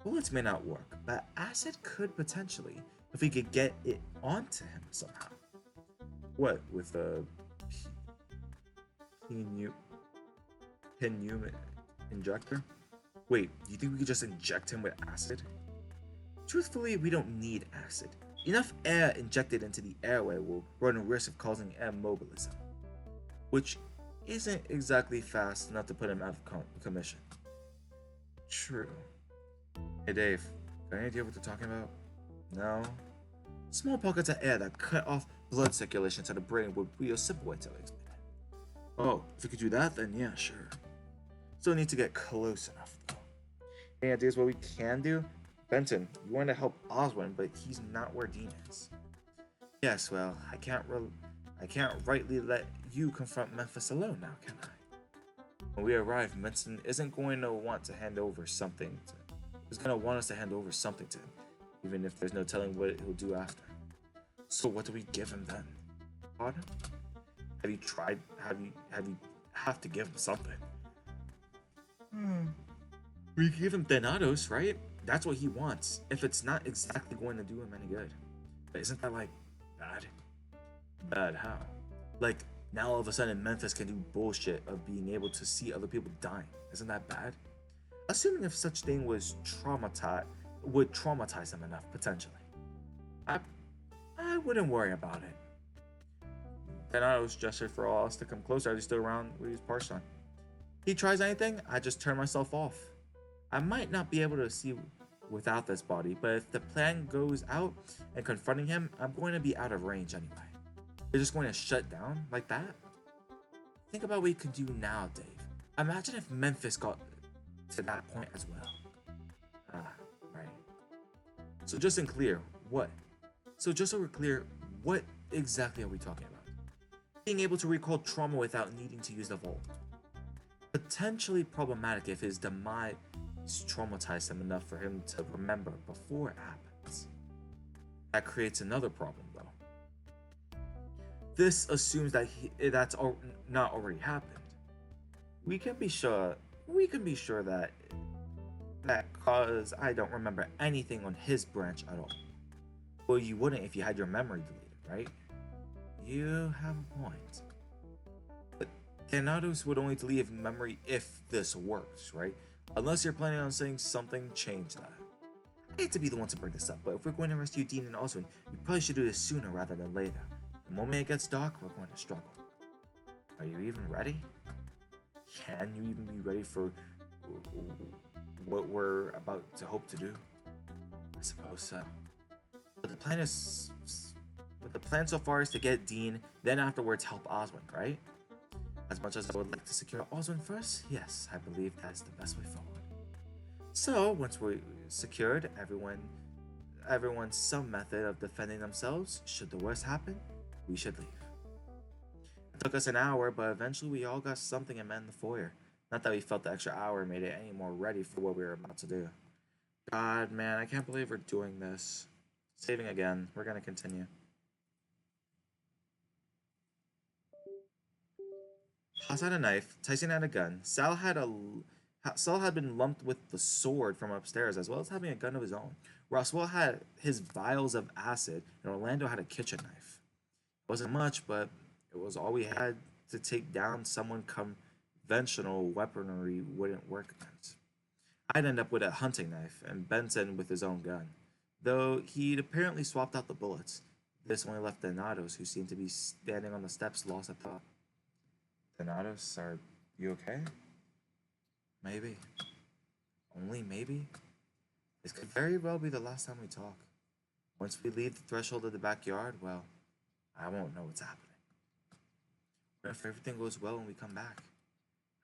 S1: Bullets may not work, but acid could potentially, if we could get it onto him somehow. What, with a pneumatic injector? Wait, do you think we could just inject him with acid? Truthfully, we don't need acid. Enough air injected into the airway will run a risk of causing embolism, which isn't exactly fast enough to put him out of commission. True. Hey Dave, got any idea what they're talking about? No? Small pockets of air that cut off blood circulation to the brain would be a simple way to explain it. Oh, if we could do that, then yeah, sure. Still need to get close enough though. Any ideas what we can do? Benton, you want to help Oswin, but he's not where Dean is. Yes, well, I can't rightly let you confront Memphis alone now, can I? When we arrive, Benson isn't going to want to hand over something to He's going to want us to hand over something to him, even if there's no telling what he'll do after. So what do we give him then? Pardon? Have you tried? Have you have to give him something? We give him Thanatos, right? That's what he wants. If it's not exactly going to do him any good, but isn't that like bad? Bad how? Like now all of a sudden Memphis can do bullshit of being able to see other people dying. Isn't that bad? Assuming if such thing was traumatized would traumatize him enough potentially. I I wouldn't worry about it. Thanatos gestured for all else to come closer as he stood around with his parched on. He tries anything, I just turn myself off. I might not be able to see without this body, but if the plan goes out and confronting him, I'm going to be out of range anyway. You're just going to shut down like that? Think about what you can do now, Dave. Imagine if Memphis got to that point as well. Ah, right. So just in clear, what? So just so we're clear, what exactly are we talking about? Being able to recall trauma without needing to use the vault. Potentially problematic if his demise traumatized him enough for him to remember before it happens. That creates another problem though. This assumes that that's not already happened. We can be sure that cause I don't remember anything on his branch at all. Well, you wouldn't if you had your memory deleted, right? You have a point. But Thanatos would only delete memory if this works, right? Unless you're planning on saying something, change that. I hate to be the one to bring this up, but if we're going to rescue Dean and Oswin, we probably should do this sooner rather than later. The moment it gets dark, we're going to struggle. Are you even ready? Can you even be ready for what we're about to hope to do? I suppose so. But the plan so far is to get Dean, then afterwards help Oswin, right? As much as I would like to secure Oswin first, yes, I believe that's the best way forward. So once we secured everyone's some method of defending themselves, should the worst happen, we should leave. It took us an hour, but eventually we all got something and met in the foyer. Not that we felt the extra hour made it any more ready for what we were about to do. God, man, I can't believe we're doing this. Saving again. We're gonna continue. Haas had a knife. Tyson had a gun. Sal had been lumped with the sword from upstairs, as well as having a gun of his own. Roswell had his vials of acid, and Orlando had a kitchen knife. It wasn't much, but it was all we had to take down someone conventional weaponry wouldn't work against. I'd end up with a hunting knife, and Benson with his own gun. Though he'd apparently swapped out the bullets. This only left Donatos, who seemed to be standing on the steps lost at thought. Donatos, are you okay? Maybe. Only maybe? This could very well be the last time we talk. Once we leave the threshold of the backyard, well, I won't know what's happening. But if everything goes well and we come back,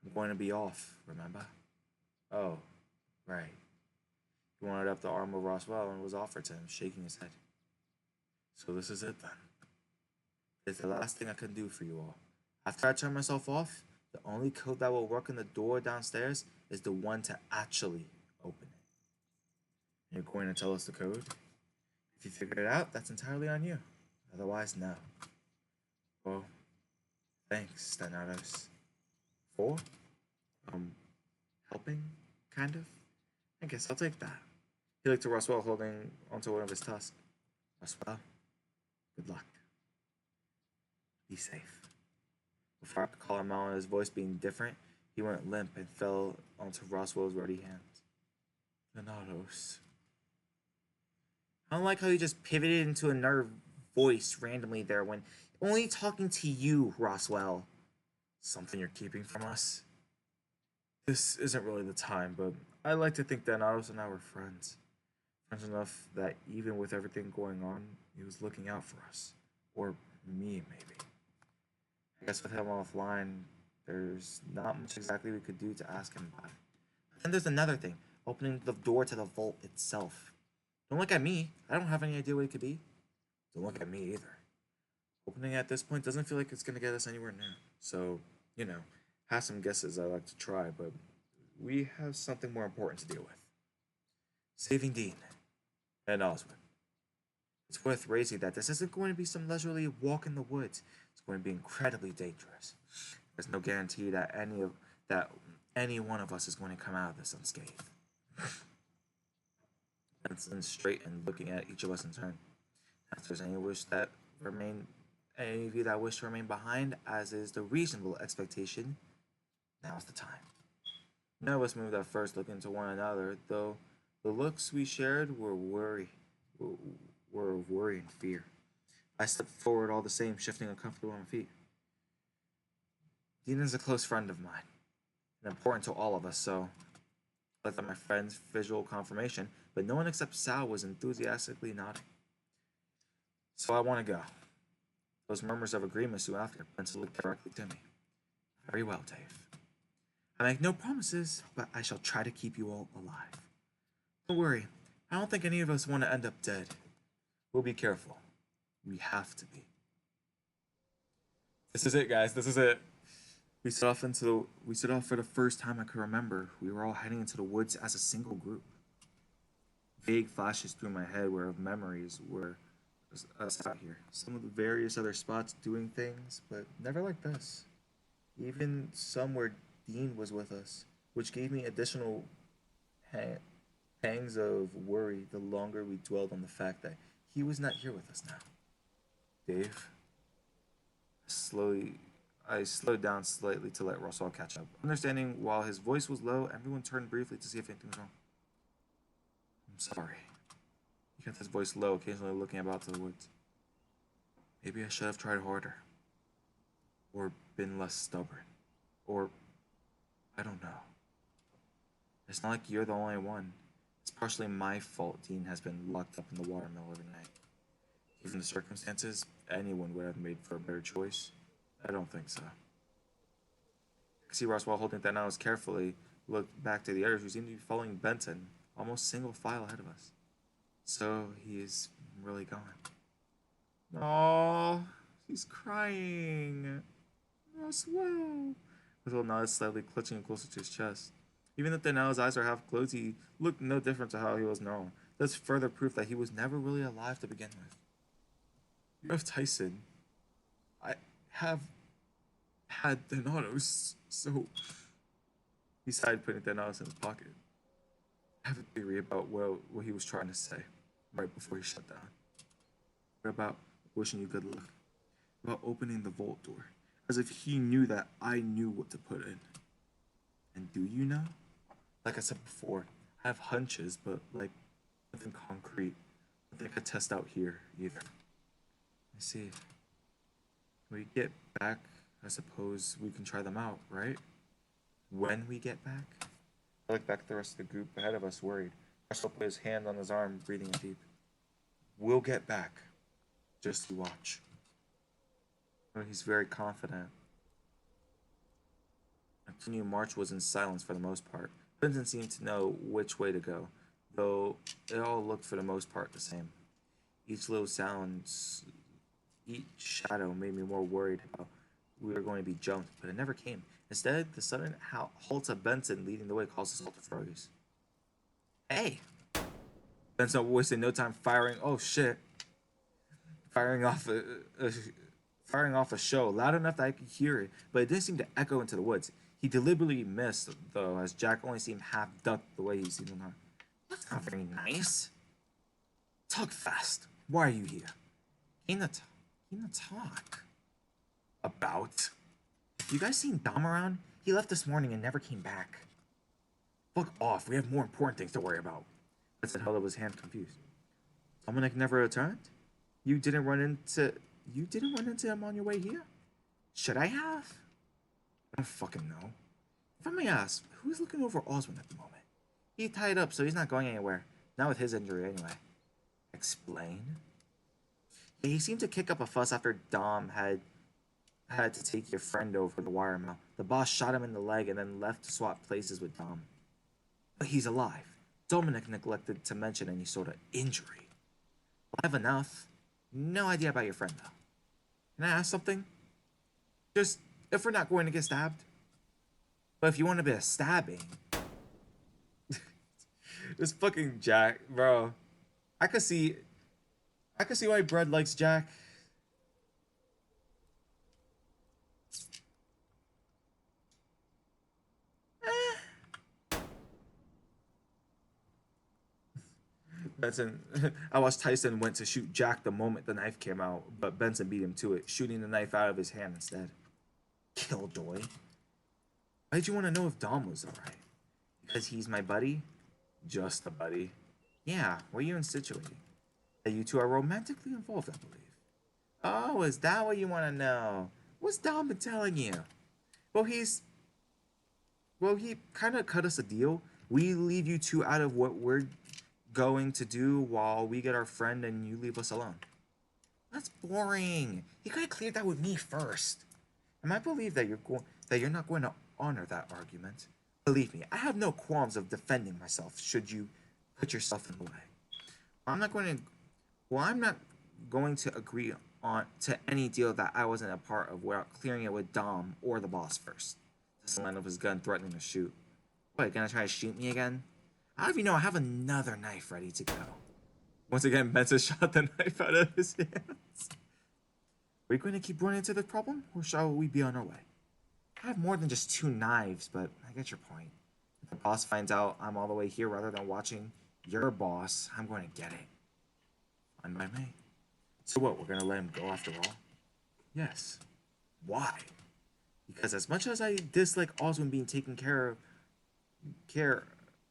S1: I'm going to be off, remember? Oh, right. He wanted up the arm of Roswell and was offered to him, shaking his head. So this is it then. It's the last thing I can do for you all. After I turn myself off, the only code that will work in the door downstairs is the one to actually open it. You're going to tell us the code? If you figure it out, that's entirely on you. Otherwise, no. Well, thanks, Thanatos. For? Helping? Kind of? I guess I'll take that. He looked to Roswell holding onto one of his tusks. Roswell, good luck. Be safe. Before I could call him out on his voice being different, he went limp and fell onto Roswell's ready hands. Thanatos. I don't like how he just pivoted into another voice randomly there when only talking to you, Roswell. Something you're keeping from us? This isn't really the time, but I like to think that Natos and I were friends. Friends enough that even with everything going on, he was looking out for us. Or me, maybe. I guess with him offline, there's not much exactly we could do to ask him about it. And there's another thing, opening the door to the vault itself. Don't look at me. I don't have any idea what it could be. Don't look at me either. Opening at this point doesn't feel like it's going to get us anywhere new. So, have some guesses I like to try, but we have something more important to deal with. Saving Dean and Oswald. It's worth raising that this isn't going to be some leisurely walk in the woods. It's going to be incredibly dangerous. There's no guarantee that any one of us is going to come out of this unscathed. Benson straightened, looking at each of us in turn. If there's any of you that wish to remain behind, as is the reasonable expectation, now's the time. None of us moved at first, looking to one another, though the looks we shared were of worry and fear. I stepped forward all the same, shifting uncomfortably on my feet. Dean is a close friend of mine, and important to all of us, so I let my friend's visual confirmation, but no one except Sal was enthusiastically nodding. So I want to go. Those murmurs of agreement soon after. Benson looked directly to me. Very well, Dave. I make no promises, but I shall try to keep you all alive. Don't worry. I don't think any of us want to end up dead. We'll be careful. We have to be. This is it, guys. This is it. We set off for the first time I could remember. We were all heading into the woods as a single group. Vague flashes through my head were of memories were us out here. Some of the various other spots doing things, but never like this. Even some where Dean was with us, which gave me additional pangs of worry the longer we dwelled on the fact that he was not here with us now. Dave. I slowed down slightly to let Russell catch up. Understanding while his voice was low, everyone turned briefly to see if anything was wrong. I'm sorry. He kept his voice low, occasionally looking about to the woods. Maybe I should have tried harder. Or been less stubborn. Or I don't know. It's not like you're the only one. It's partially my fault Dean has been locked up in the watermill every night. Given the circumstances, anyone would have made for a better choice. I don't think so. I see Ross, while holding that nose carefully, looked back to the others who seemed to be following Benton, almost single file ahead of us. So he's really gone. Aww, he's crying. Ross, well. Little nod slightly clutching closer to his chest. Even if Danel's eyes are half closed, he looked no different to how he was known. That's further proof that he was never really alive to begin with. You have Tyson. I have had Thanatos, so he sighed, putting Thanatos in his pocket. I have a theory about what he was trying to say right before he shut down. What about wishing you good luck? About opening the vault door, as if he knew that I knew what to put in. And do you know? Like I said before, I have hunches, but like nothing concrete. Nothing I could test out here either. I see. When we get back, I suppose we can try them out, right? When we get back? I look back at the rest of the group ahead of us, worried. Russell put his hand on his arm, breathing in deep. We'll get back. Just you watch. Oh, he's very confident. Our continued march was in silence for the most part. Benson seemed to know which way to go, though it all looked for the most part the same. Each shadow made me more worried about we were going to be jumped, but it never came. Instead, the sudden halt of Benson leading the way caused us all to freeze. Hey! Benson wasted no time firing. Oh shit! Firing off a show loud enough that I could hear it, but it didn't seem to echo into the woods. He deliberately missed, though, as Jack only seemed half ducked the way he seemed not. That's not very nice. Talk fast. Why are you here? Came to talk. About? You guys seen Dom around? He left this morning and never came back. Fuck off. We have more important things to worry about. Benson held up his hand, confused. Dominic never returned? You didn't run into him on your way here? Should I have? I don't fucking know. If I may ask, who's looking over Osmond at the moment? He's tied up, so he's not going anywhere. Not with his injury, anyway. Explain? Yeah, he seemed to kick up a fuss after Dom had to take your friend over the wire mill. The boss shot him in the leg and then left to swap places with Dom. But he's alive. Dominic neglected to mention any sort of injury. Alive enough. No idea about your friend, though. Can I ask something? Just, if we're not going to get stabbed. But if you want a bit of stabbing. This fucking Jack, bro. I could see why Brad likes Jack. Benson, I watched Tyson went to shoot Jack the moment the knife came out, but Benson beat him to it, shooting the knife out of his hand instead. Killjoy. Why'd you want to know if Dom was alright? Because he's my buddy? Just a buddy. Yeah, were you situated? That you two are romantically involved, I believe. Oh, is that what you want to know? What's Dom been telling you? Well, he kind of cut us a deal. We leave you two out of what we're going to do while we get our friend and you leave us alone. That's boring. He could have cleared that with me first. And I believe that you're not going to honor that argument. Believe me, I have no qualms of defending myself should you put yourself in the way. I'm not going to I'm not going to agree on to any deal that I wasn't a part of without clearing it with Dom or the boss first. The line of his gun threatening to shoot. What, gonna try to shoot me again? How do you know I have another knife ready to go? Once again, Benson shot the knife out of his hands. Are we going to keep running into this problem, or shall we be on our way? I have more than just 2 knives, but I get your point. If the boss finds out I'm all the way here rather than watching your boss, I'm going to get it. Fine by me. So what, we're going to let him go after all? Yes. Why? Because as much as I dislike Oswin being taken care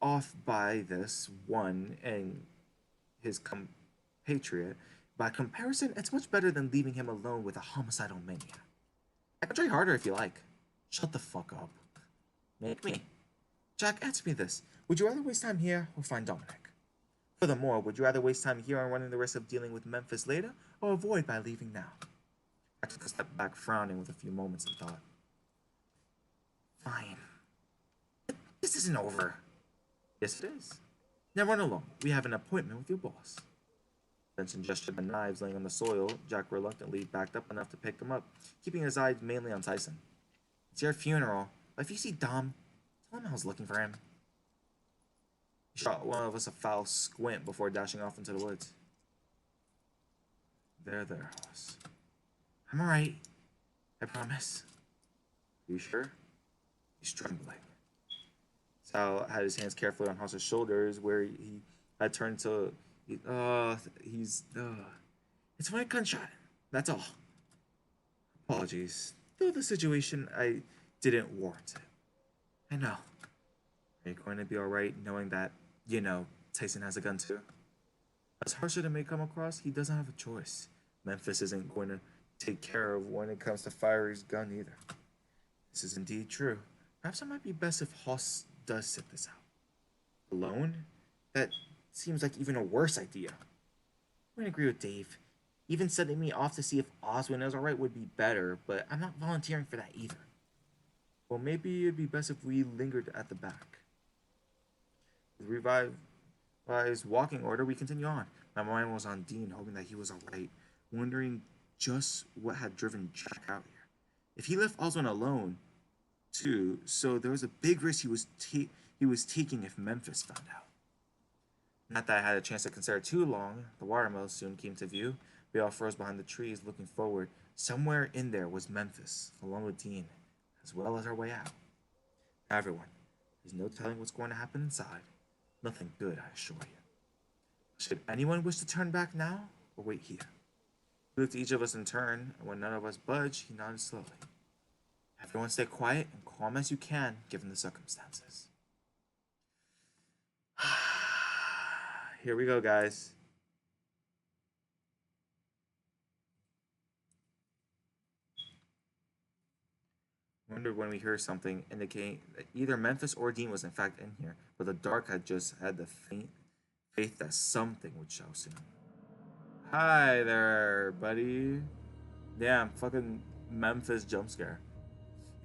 S1: off by this one and his compatriot, by comparison, it's much better than leaving him alone with a homicidal maniac. I can try harder if you like. Shut the fuck up. Make me. Jack, answer me this. Would you rather waste time here or find Dominic? Furthermore, would you rather waste time here and running the risk of dealing with Memphis later, or avoid by leaving now? I took a step back, frowning with a few moments of thought. Fine. But this isn't over. Yes, it is. Now run along. We have an appointment with your boss. Benson gestured the knives laying on the soil. Jack reluctantly backed up enough to pick them up, keeping his eyes mainly on Tyson. It's your funeral, but if you see Dom, tell him I was looking for him. He shot one of us a foul squint before dashing off into the woods. There, Hoss. I'm alright. I promise. Are you sure? He's trembling. Sal had his hands carefully on Hoss's shoulders, where he had turned to. It's my gunshot. That's all. Apologies. Though the situation, I didn't warrant it. I know. Are you going to be alright knowing that, Tyson has a gun too? As harsh as it may come across, he doesn't have a choice. Memphis isn't going to take care of when it comes to firing his gun either. This is indeed true. Perhaps it might be best if Hoss does sit this out. Alone? That seems like even a worse idea. I'm gonna agree with Dave. Even sending me off to see if Oswin is alright would be better, but I'm not volunteering for that either. Well, maybe it'd be best if we lingered at the back. With revised walking order, we continue on. My mind was on Dean, hoping that he was alright, wondering just what had driven Jack out here. If he left Oswin alone, too, so there was a big risk he was taking if Memphis found out. Not that I had a chance to consider too long. The watermill soon came to view. We all froze behind the trees, looking forward. Somewhere in there was Memphis, along with Dean, as well as our way out. Everyone, there's no telling what's going to happen inside. Nothing good, I assure you. Should anyone wish to turn back now, or wait here? He looked at each of us in turn, and when none of us budged, he nodded slowly. Everyone stay quiet and calm as you can, given the circumstances. Here we go, guys. Wondered when we heard something indicating that either Memphis or Dean was in fact in here, but the dark had just had the faint faith that something would show soon. Hi there, buddy. Damn, fucking Memphis jump scare.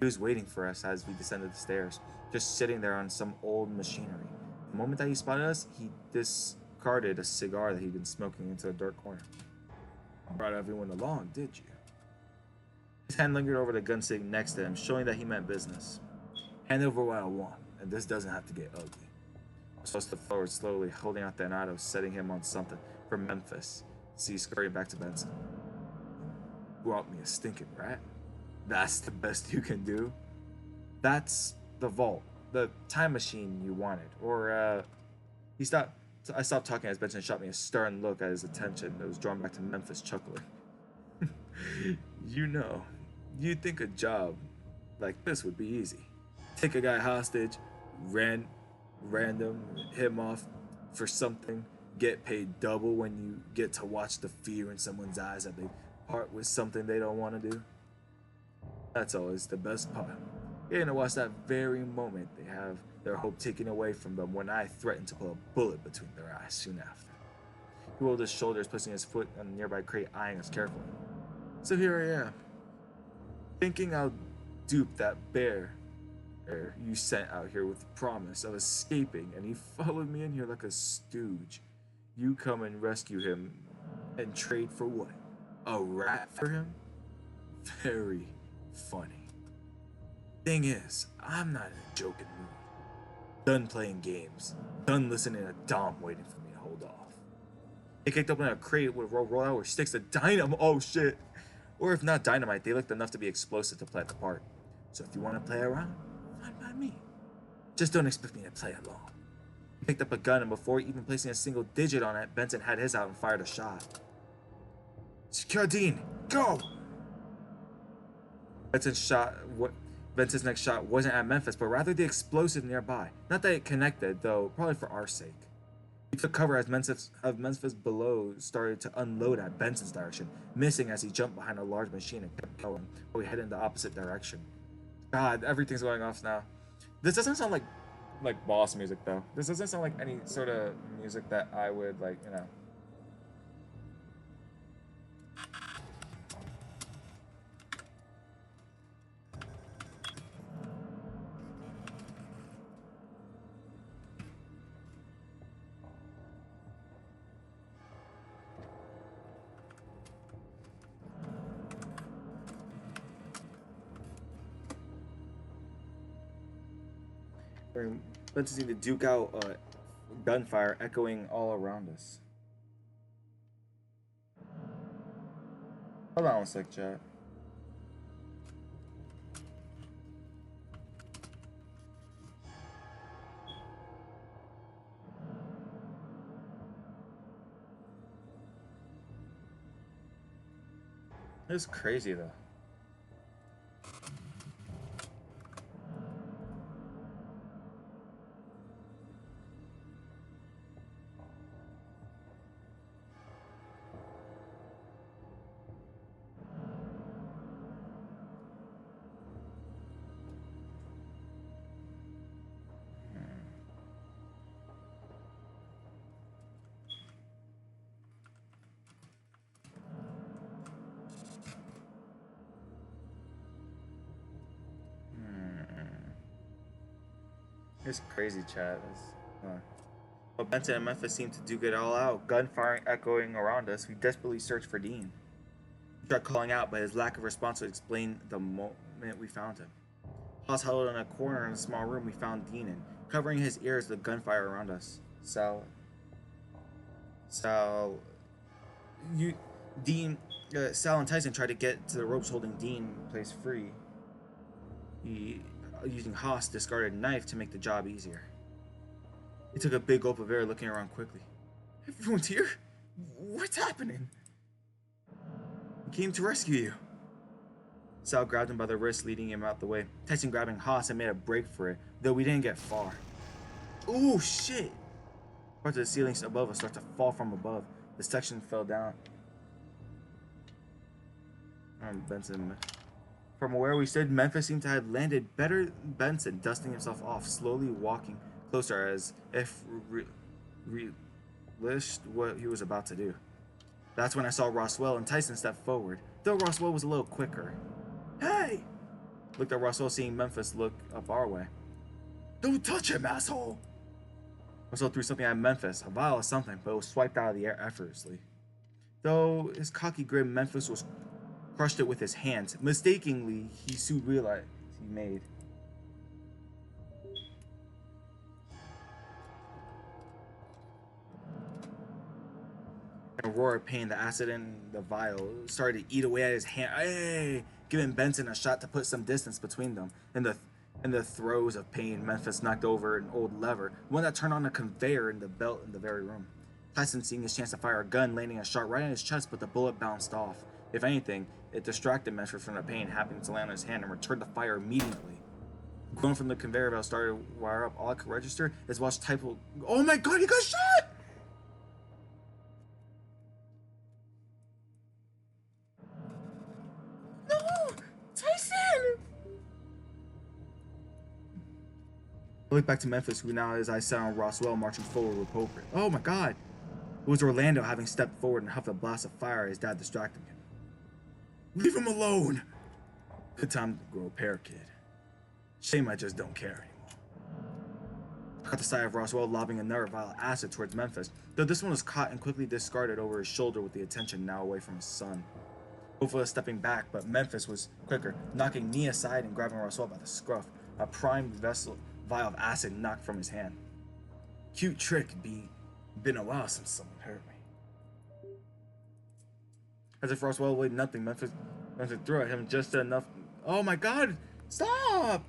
S1: He was waiting for us as we descended the stairs, just sitting there on some old machinery. The moment that he spotted us, he discarded a cigar that he'd been smoking into a dark corner. Brought everyone along, did you? His hand lingered over the gun sitting next to him, showing that he meant business. Hand over what I want, and this doesn't have to get ugly. So I stepped forward slowly, holding out the auto, setting him on something for Memphis. See, scurrying back to Benson. Brought me a stinking rat. That's the best you can do. That's the vault, the time machine you wanted. Or, he stopped. I stopped talking as Benson shot me a stern look at his attention that was drawn back to Memphis chuckling. You know, you'd think a job like this would be easy. Take a guy hostage, random, hit him off for something, get paid double when you get to watch the fear in someone's eyes that they part with something they don't want to do. That's always the best part. You're gonna watch that very moment they have their hope taken away from them when I threaten to put a bullet between their eyes soon after. He rolled his shoulders, placing his foot on the nearby crate, eyeing us carefully. So here I am, thinking I'll dupe that bear you sent out here with the promise of escaping, and he followed me in here like a stooge. You come and rescue him and trade for what? A rat for him? Very funny. Thing is, I'm not in a joking mood. Done playing games. Done listening to Dom waiting for me to hold off. They kicked open a crate with roll out with sticks of dynamite. Oh shit. Or if not dynamite, they looked enough to be explosive to play at the part. So if you want to play around, fine by me. Just don't expect me to play along. He picked up a gun, and before even placing a single digit on it, Benson had his out and fired a shot. Secure Dean, go! Benson's next shot wasn't at Memphis, but rather the explosive nearby. Not that it connected, though, probably for our sake. He took cover as Memphis below started to unload at Benson's direction, missing as he jumped behind a large machine and kept going, while we headed in the opposite direction. God, everything's going off now. This doesn't sound like boss music, though. This doesn't sound like any sort of music that I would, like, you know. Benson seemed to duke out gunfire echoing all around us. Hold on a sec, chat. It's crazy though. It's crazy, chat. But Benson and Memphis seemed to duke it all out, gunfire echoing around us. We desperately searched for Dean. We tried calling out, but his lack of response would explain the moment we found him. Hoss huddled in a corner in a small room we found Dean in, covering his ears with the gunfire around us. Sal, Sal and Tyson tried to get to the ropes holding Dean placed free. He, using Haas' discarded knife to make the job easier. He took a big gulp of air, looking around quickly. Everyone's here? What's happening? We came to rescue you. Sal grabbed him by the wrist, leading him out the way. Tyson grabbing Haas and made a break for it, though we didn't get far. Oh shit! Parts of the ceilings above us start to fall from above. The section fell down. Benson. From where we stood, Memphis seemed to have landed better than Benson, dusting himself off, slowly walking closer as if relished what he was about to do. That's when I saw Roswell and Tyson step forward, though Roswell was a little quicker. Hey! Looked at Roswell, seeing Memphis look up our way. Don't touch him, asshole! Roswell threw something at Memphis, a vial of something, but it was swiped out of the air effortlessly. Though his cocky grin, Memphis was crushed it with his hands. Mistakenly, he soon realized he made. In a roar of pain, the acid in the vial started to eat away at his hand. Hey! Giving Benson a shot to put some distance between them. And In the throes of pain, Memphis knocked over an old lever, one that turned on a conveyor in the belt in the very room. Tyson, seeing his chance to fire a gun, landing a shot right in his chest, but the bullet bounced off. If anything, it distracted Memphis from the pain happening to land on his hand and returned the fire immediately. Grown from the conveyor belt started to wire up. All I could register is watch Typo. Oh my god, he got shot! No! Tyson! I looked back to Memphis, who now his eyes set on Roswell marching forward with Poker. Oh my god! It was Orlando having stepped forward and huffed a blast of fire as Dad distracted him. Leave him alone! Good time to grow a pair, kid. Shame I just don't care anymore. I caught the sight of Roswell lobbing another vial of acid towards Memphis, though this one was caught and quickly discarded over his shoulder with the attention now away from his son. Both was stepping back, but Memphis was quicker, knocking me aside and grabbing Roswell by the scruff, a primed vessel vial of acid knocked from his hand. Cute trick, been a while since someone hurt me. As if Roswell weighed nothing, Memphis threw at him just enough. Oh my god! Stop!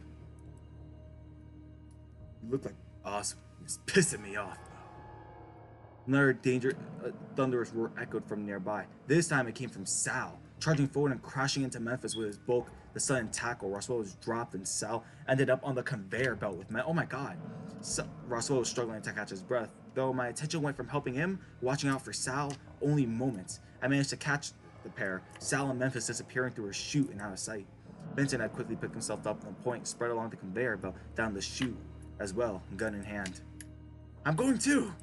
S1: You look like awesome. It's pissing me off, though. Another thunderous roar echoed from nearby. This time it came from Sal, charging forward and crashing into Memphis with his bulk. The sudden tackle, Roswell was dropped and Sal ended up on the conveyor belt with oh my god. Roswell was struggling to catch his breath, though my attention went from helping him, watching out for Sal, only moments. I managed to catch the pair, Sal and Memphis disappearing through a chute and out of sight. Vincent had quickly picked himself up on the point, spread along the conveyor belt down the chute as well, gun in hand. I'm going to!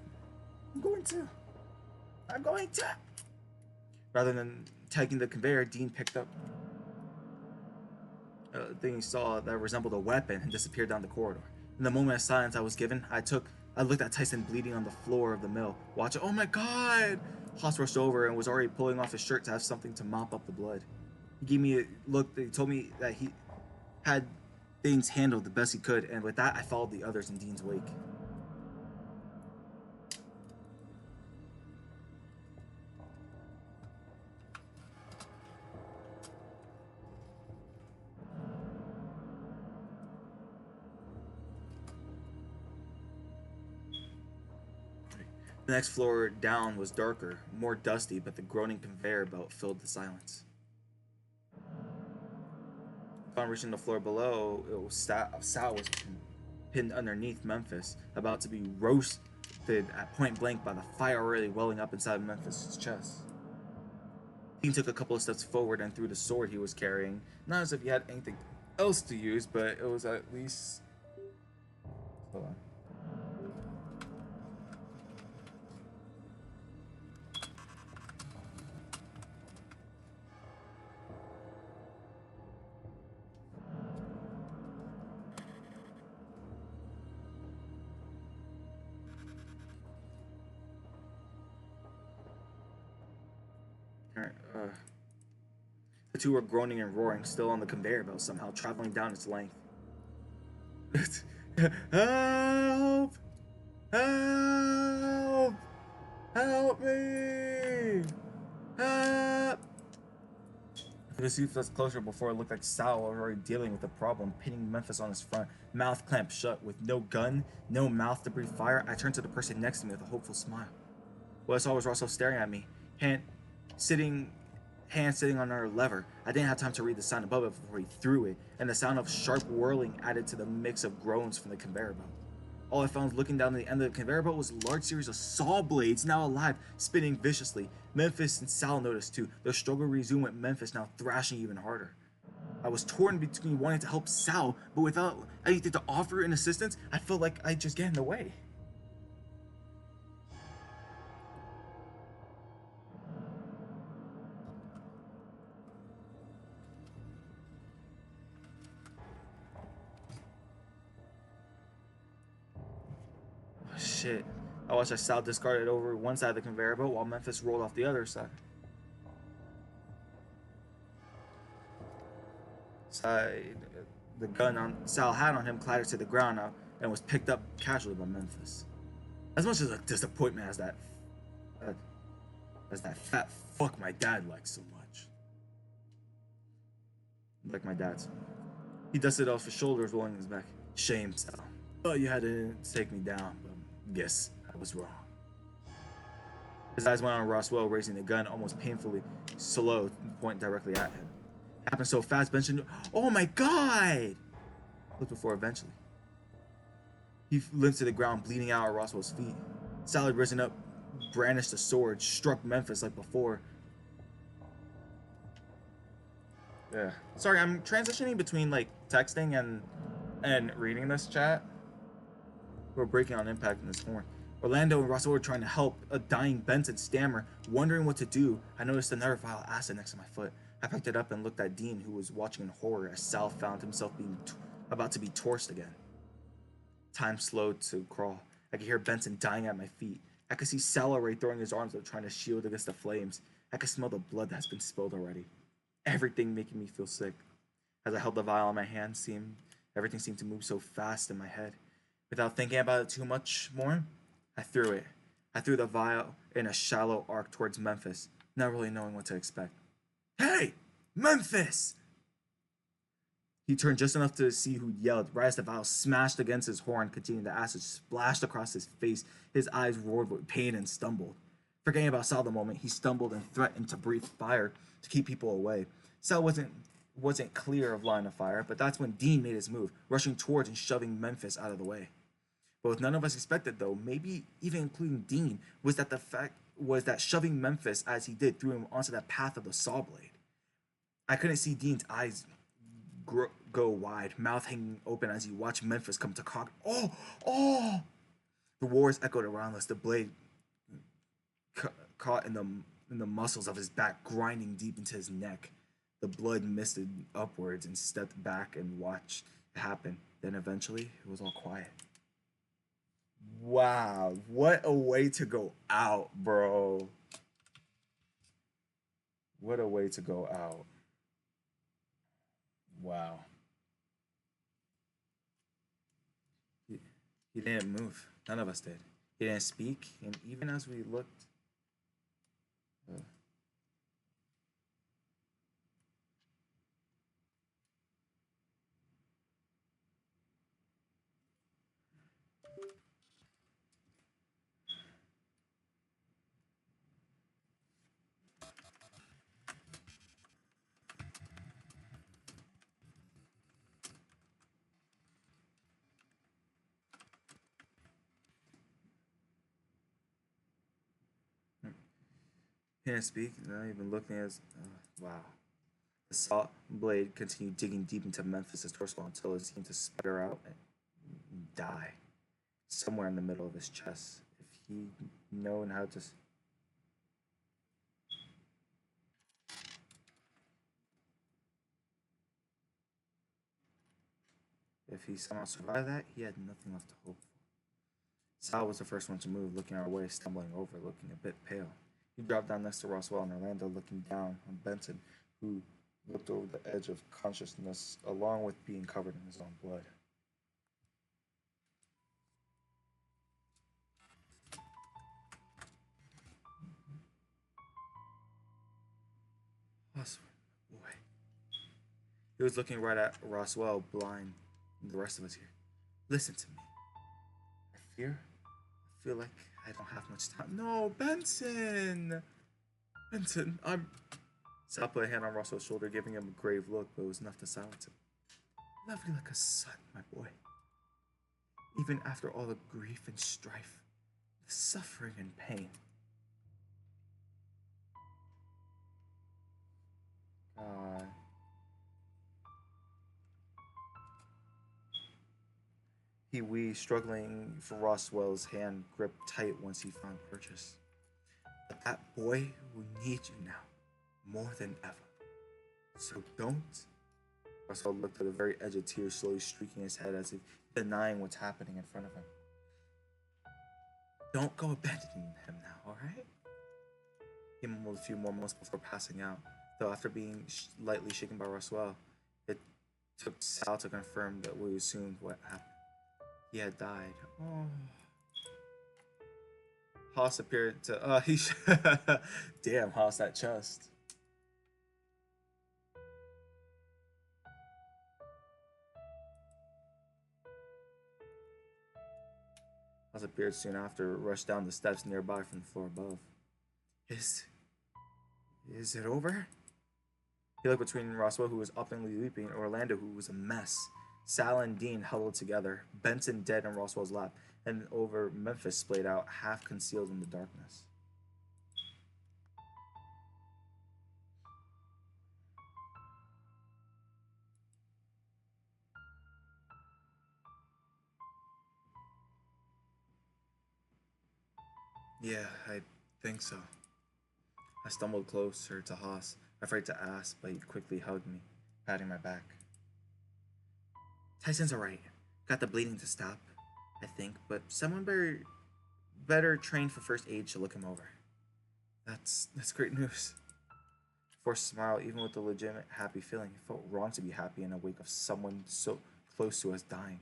S1: Rather than taking the conveyor, Dean picked up a thing he saw that resembled a weapon and disappeared down the corridor. In the moment of silence I was given, I looked at Tyson bleeding on the floor of the mill, watching. Oh my god! Haas rushed over and was already pulling off his shirt to have something to mop up the blood. He gave me a look. He told me that he had things handled the best he could, and with that, I followed the others in Dean's wake. The next floor down was darker, more dusty, but the groaning conveyor belt filled the silence. Upon reaching the floor below, Sal was pinned underneath Memphis, about to be roasted at point blank by the fire already welling up inside Memphis' chest. Dean took a couple of steps forward and threw the sword he was carrying, not as if he had anything else to use, but it was at least... Hold on. The two were groaning and roaring, still on the conveyor belt somehow, traveling down its length. Help! Help! Help me! Help! The suit was closer before it looked like Sal was already dealing with the problem, pinning Memphis on his front, mouth clamped shut. With no gun, no mouth to breathe fire, I turned to the person next to me with a hopeful smile. What I saw was Russell staring at me, hand sitting on her lever. I didn't have time to read the sign above it before he threw it, and the sound of sharp whirling added to the mix of groans from the conveyor belt. All I found looking down the end of the conveyor belt was a large series of saw blades, now alive, spinning viciously. Memphis and Sal noticed too. Their struggle resumed with Memphis now thrashing even harder. I was torn between wanting to help Sal, but without anything to offer in assistance, I felt like I'd just get in the way. Shit. I watched as Sal discarded over one side of the conveyor belt while Memphis rolled off the other side. The gun Sal had on him clattered to the ground now and was picked up casually by Memphis. As much as a disappointment as that fat fuck my dad likes so much. Like my dad so much. He dusted off his shoulders, rolling his back. Shame, Sal. Thought you had to take me down, but guess I was wrong. His eyes went on Roswell, raising the gun almost painfully slow to point directly at him. It happened so fast, Benson. Oh my god! Looked before eventually. He limped to the ground, bleeding out at Roswell's feet. Sal had risen up, brandished a sword, struck Memphis like before. Yeah. Sorry, I'm transitioning between like texting and reading this chat. We're breaking on impact in this horn. Orlando and Russell were trying to help a dying Benson stammer, wondering what to do. I noticed another vial of acid next to my foot. I picked it up and looked at Dean, who was watching in horror as Sal found himself being about to be torched again. Time slowed to crawl. I could hear Benson dying at my feet. I could see Sal already throwing his arms up, trying to shield against the flames. I could smell the blood that's been spilled already. Everything making me feel sick. As I held the vial in my hand, everything seemed to move so fast in my head. Without thinking about it too much more, I threw it. I threw the vial in a shallow arc towards Memphis, not really knowing what to expect. Hey! Memphis! He turned just enough to see who yelled, right as the vial smashed against his horn, containing the acid splashed across his face. His eyes roared with pain and stumbled. Forgetting about Sal the moment, he stumbled and threatened to breathe fire to keep people away. Sal wasn't clear of line of fire, but that's when Dean made his move, rushing towards and shoving Memphis out of the way. But what none of us expected, though, maybe even including Dean, was that shoving Memphis as he did threw him onto the path of the saw blade. I couldn't see Dean's eyes go wide, mouth hanging open as he watched Memphis come to cock. Oh, oh! The roars echoed around us. The blade caught in the muscles of his back, grinding deep into his neck. The blood misted upwards and stepped back and watched it happen. Then eventually, it was all quiet. Wow, what a way to go out, bro. What a way to go out. Wow. He didn't move. None of us did. He didn't speak, and even as we looked, uh, he didn't speak. Not even looking at us. Wow. The saw blade continued digging deep into Memphis' torso until it seemed to spider out and die somewhere in the middle of his chest. If he'd known how to. If he somehow survived that, he had nothing left to hope for. Sal was the first one to move, looking our way, stumbling over, looking a bit pale. He dropped down next to Roswell and Orlando, looking down on Benson, who looked over the edge of consciousness, along with being covered in his own blood. Roswell, boy. He was looking right at Roswell, blind, and the rest of us here. Listen to me. I feel like I don't have much time. No, Benson! Benson, I'm. Sal put a hand on Russell's shoulder, giving him a grave look, but it was enough to silence him. Love you like a son, my boy. Even after all the grief and strife, the suffering and pain. Uh, he wheezed, struggling for Roswell's hand gripped tight once he found purchase. But that boy will need you now, more than ever. So don't. Roswell looked at the very edge of tears, slowly streaking his head as if denying what's happening in front of him. Don't go abandoning him now, alright? He mumbled a few more moments before passing out, though after being lightly shaken by Roswell, it took Sal to confirm that we assumed what happened. He had died. Oh. Haas appeared to. He. Damn, Haas, that chest. Oz appeared soon after, rushed down the steps nearby from the floor above. Is is it over? He looked between Roswell, who was uppingly leaping, and Orlando, who was a mess. Sal and Dean huddled together, Benson dead in Roswell's lap, and over Memphis splayed out, half concealed in the darkness. Yeah, I think so. I stumbled closer to Haas, afraid to ask, but he quickly hugged me, patting my back. Tyson's alright. Got the bleeding to stop, I think, but someone better trained for first aid should look him over. That's great news. Forced to smile, even with the legitimate happy feeling. It felt wrong to be happy in the wake of someone so close to us dying.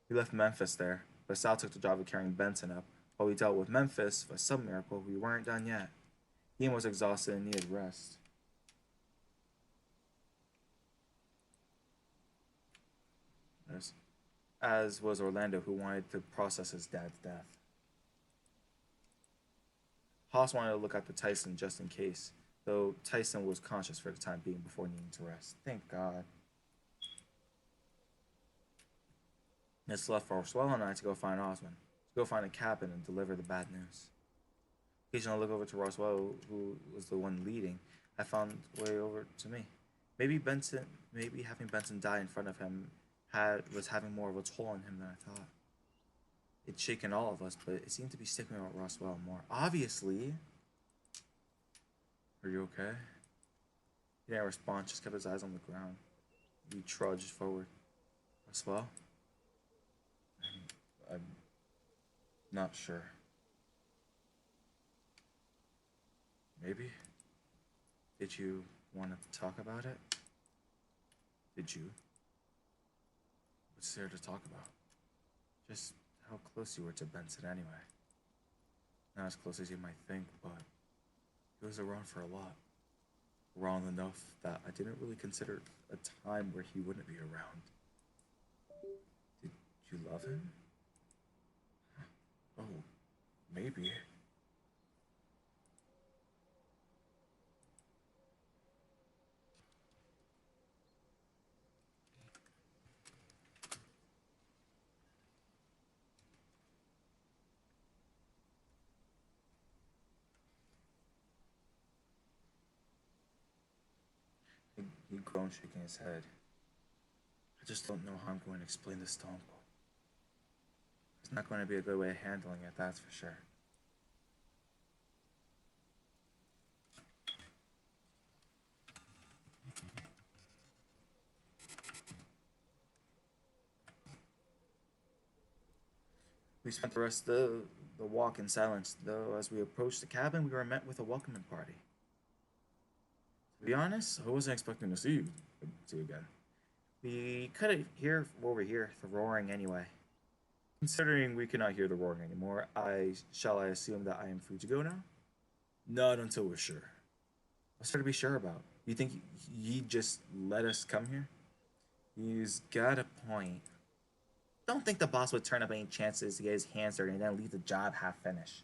S1: We left Memphis there, but Sal took the job of carrying Benson up. While we dealt with Memphis, for some miracle, we weren't done yet. Ian was exhausted and needed rest. As was Orlando, who wanted to process his dad's death. Haas wanted to look after Tyson just in case, though Tyson was conscious for the time being before needing to rest. Thank God. It's left for Swell and I to go find Osmond, to go find a cabin and deliver the bad news. Occasionally, I look over to Roswell, who was the one leading. I found way over to me. Maybe having Benson die in front of him was having more of a toll on him than I thought. It's shaken all of us, but it seemed to be sticking with Roswell more. Obviously. Are you okay? He didn't respond, just kept his eyes on the ground. We trudged forward. Roswell? I'm not sure. Maybe? Did you want to talk about it? Did you? What's there to talk about? Just how close you were to Benson anyway. Not as close as you might think, but he was around for a lot. Around enough that I didn't really consider a time where he wouldn't be around. Did you love him? Oh, maybe. He groaned, shaking his head. I just don't know how I'm going to explain this to Uncle. It's not going to be a good way of handling it, that's for sure. We spent the rest of the walk in silence, though as we approached the cabin, we were met with a welcoming party. To be honest, I wasn't expecting to see you again. We could hear over here the roaring anyway. Considering we cannot hear the roaring anymore, I assume that I am free to go now? Not until we're sure. What's there to be sure about? You think he just let us come here? He's got a point. Don't think the boss would turn up any chances to get his hands dirty and then leave the job half finished.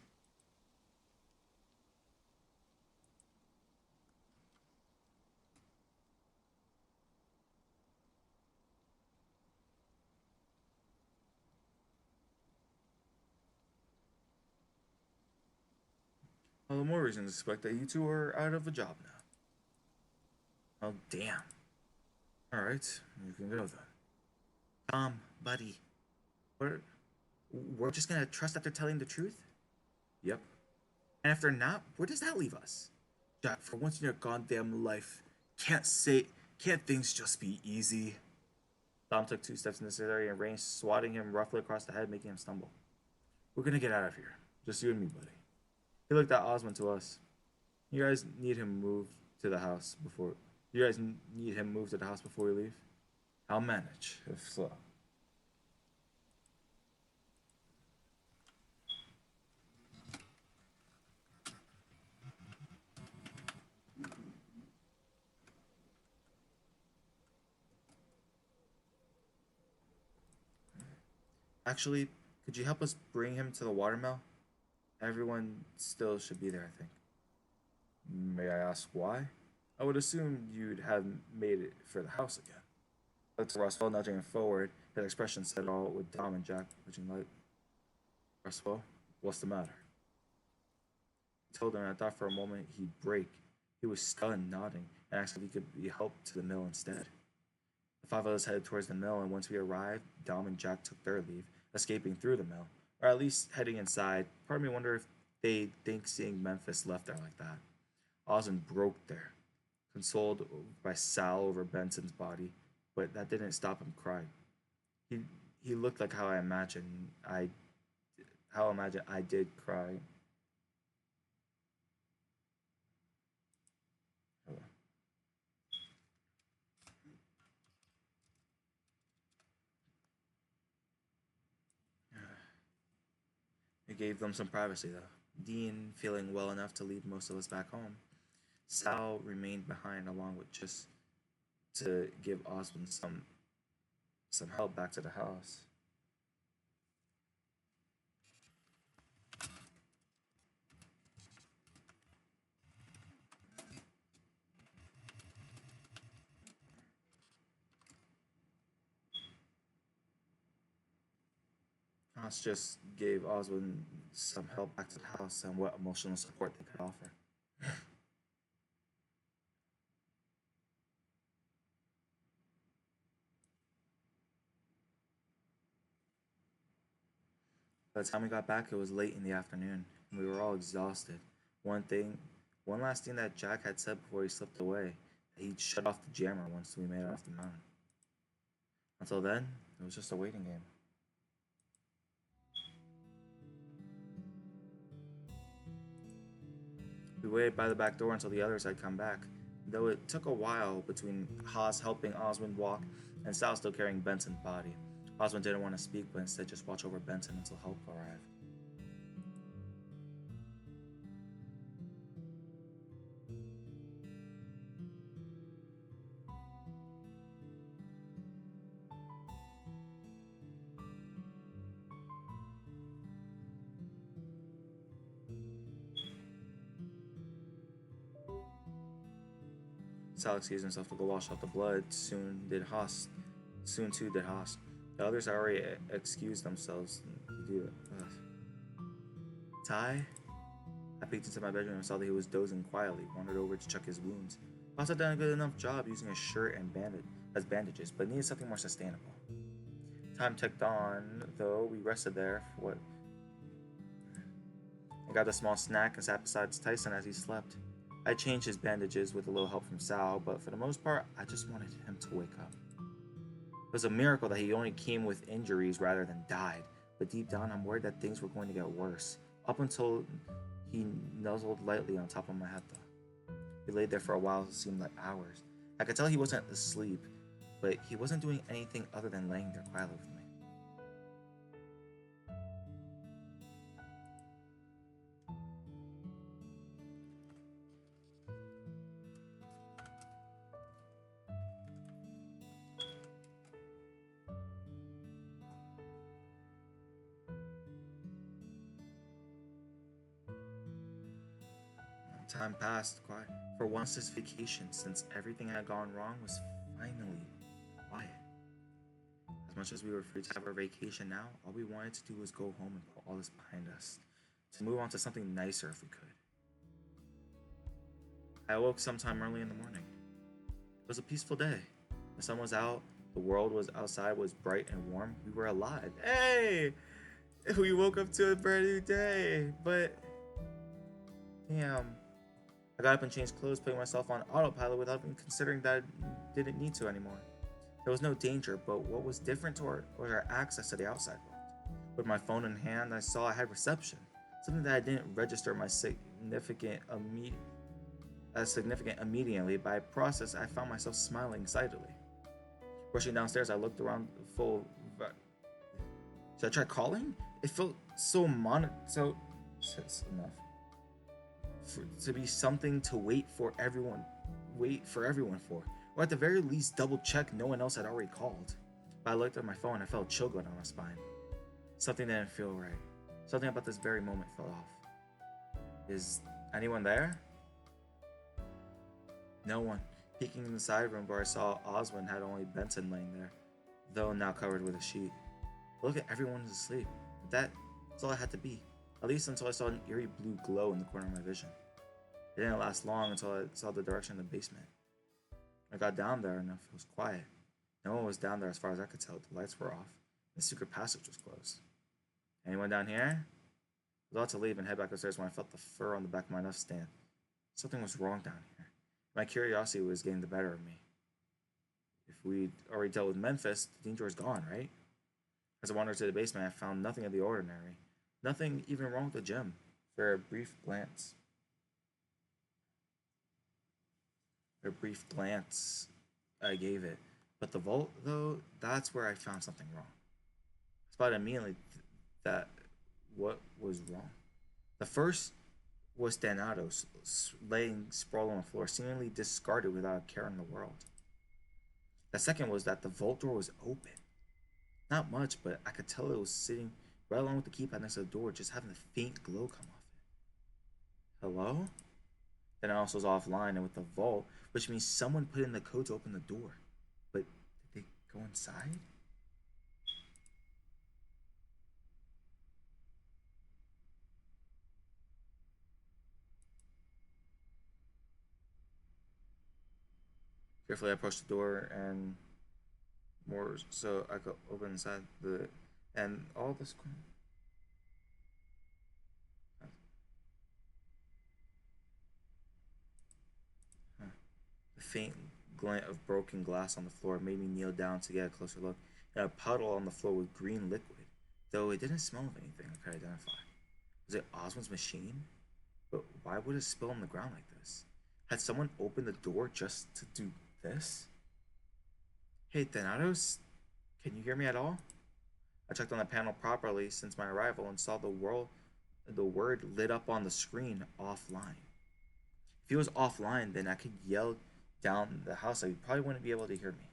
S1: All the more reason to suspect that you two are out of a job now. Oh, damn. Alright, you can go then. Buddy. We're, we're just gonna trust after telling the truth? Yep. And if they're not, where does that leave us? Jack, for once in your goddamn life, can't things just be easy? Dom took 2 steps in this area and ranged, swatting him roughly across the head, making him stumble. We're gonna get out of here. Just you and me, buddy. He looked at Osmond to us. You guys need him moved to the house before. You guys need him moved to the house before we leave? I'll manage, if so. Actually, Could you help us bring him to the watermill? Everyone still should be there, I think. May I ask why? I would assume you'd have made it for the house again. Looked to Roswell, nudging him forward. His expression said all with Dom and Jack twitching light. Roswell, what's the matter? I told him, and I thought for a moment he'd break. He was stunned, nodding, and asked if he could be helped to the mill instead. The five of us headed towards the mill, and once we arrived, Dom and Jack took their leave, escaping through the mill, or at least heading inside. Part of me wonder if they think seeing Memphis left there like that. Osmond broke there, consoled by Sal over Benson's body, but that didn't stop him crying. He he looked like how I imagine I did cry. It gave them some privacy though. Dean feeling well enough to leave most of us back home. Sal remained behind along with just to give Osmond some help back to the house. Us just gave Osmond some help back to the house and what emotional support they could offer. By the time we got back, it was late in the afternoon, and we were all exhausted. One thing, one last thing that Jack had said before he slipped away, that he'd shut off the jammer once we made it off the mountain. Until then, it was just a waiting game. We waited by the back door until the others had come back, though it took a while between Haas helping Osmond walk and Sal still carrying Benson's body. Osmond didn't want to speak, but instead just watch over Benson until help arrived. Sal excused himself to go wash off the blood. Soon too did Haas. The others had already excused themselves to do it. Ty? I peeked into my bedroom and saw that he was dozing quietly, wandered over to check his wounds. Haas had done a good enough job using his shirt and bandages, but needed something more sustainable. Time ticked on, though. We rested there for what? I got a small snack and sat beside Tyson as he slept. I changed his bandages with a little help from Sal, but for the most part, I just wanted him to wake up. It was a miracle that he only came with injuries rather than died, but deep down I'm worried that things were going to get worse, up until he nuzzled lightly on top of my head though. He laid there for a while, it seemed like hours. I could tell he wasn't asleep, but he wasn't doing anything other than laying there quietly with me. Time passed quiet. For once this vacation, since everything had gone wrong, was finally quiet. As much as we were free to have our vacation now, all we wanted to do was go home and put all this behind us. To move on to something nicer if we could. I awoke sometime early in the morning. It was a peaceful day. The sun was out, the world was outside was bright and warm. We were alive. Hey! We woke up to a brand new day. But damn. I got up and changed clothes, putting myself on autopilot without even considering that I didn't need to anymore. There was no danger, but what was different was our access to the outside world. With my phone in hand, I saw I had reception, something that I didn't register my significant immediately. By process, I found myself smiling excitedly. Rushing downstairs, I looked around full. Should I try calling? It felt so so. Enough. To be something to wait for everyone for, or at the very least double check no one else had already called. But I looked at my phone and I felt a chill go down my spine. Something didn't feel right. Something about this very moment fell off. Is anyone there? No one. Peeking in the side room where I saw Oswin had only Benson laying there, though now covered with a sheet. Look at everyone is asleep. That's all it had to be. At least until I saw an eerie blue glow in the corner of my vision. It didn't last long until I saw the direction of the basement. I got down there enough it was quiet. No one was down there as far as I could tell. The lights were off. The secret passage was closed. Anyone down here? I was about to leave and head back upstairs when I felt the fur on the back of my nightstand. Something was wrong down here. My curiosity was getting the better of me. If we'd already dealt with Memphis, the danger was gone, right? As I wandered to the basement, I found nothing of the ordinary. Nothing even wrong with the gym. For a brief glance, I gave it. But the vault, though, that's where I found something wrong. I spotted immediately that what was wrong. The first was Thanatos, laying sprawled on the floor, seemingly discarded without a care in the world. The second was that the vault door was open. Not much, but I could tell it was sitting right along with the keypad next to the door, just having a faint glow come off it. Hello? Thanatos was offline and with the vault, which means someone put in the code to open the door. But did they go inside? Carefully, I approached the door and more so I could open inside the and all this. Huh. The faint glint of broken glass on the floor made me kneel down to get a closer look. And a puddle on the floor with green liquid, though it didn't smell of anything I could identify. Was it Oswald's machine? But why would it spill on the ground like this? Had someone opened the door just to do this? Hey, Thanatos, can you hear me at all? I checked on the panel properly since my arrival and saw the word lit up on the screen offline. If he was offline, then I could yell down the house. He probably wouldn't be able to hear me.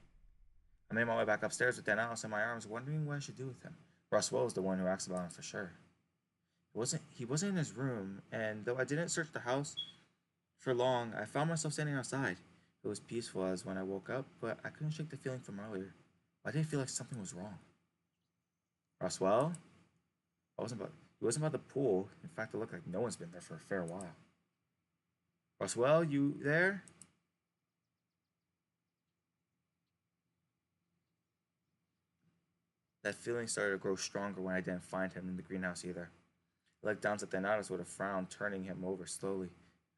S1: I made my way back upstairs with Thanatos in my arms, wondering what I should do with him. Roswell was the one who asked about him for sure. He wasn't in his room, and though I didn't search the house for long, I found myself standing outside. It was peaceful as when I woke up, but I couldn't shake the feeling from earlier. I didn't feel like something was wrong. Roswell? He wasn't about the pool. In fact, it looked like no one's been there for a fair while. Roswell, you there? That feeling started to grow stronger when I didn't find him in the greenhouse either. I looked down at Thanatos with a frown, turning him over slowly.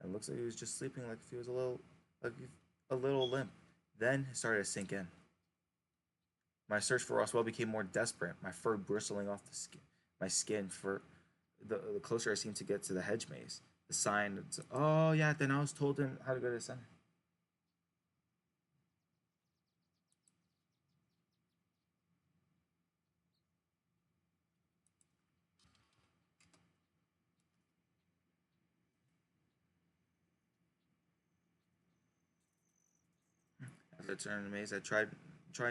S1: And it looks like he was just sleeping like if he was like a little limp. Then it started to sink in. My search for Roswell became more desperate, my fur bristling off my skin for the closer I seemed to get to the hedge maze. The sign, oh yeah, then I was told him how to go to the center. As I turned the maze, I tried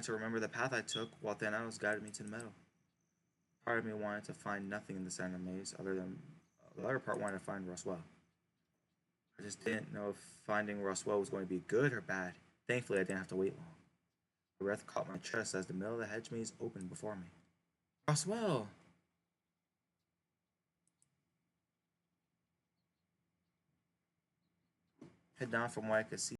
S1: to remember the path I took while Thanatos guided me to the meadow. Part of me wanted to find nothing in the center of the maze other than the other part wanted to find Roswell. I just didn't know if finding Roswell was going to be good or bad. Thankfully, I didn't have to wait long. My breath caught my chest as the middle of the hedge maze opened before me. Roswell! Head down from what I could see.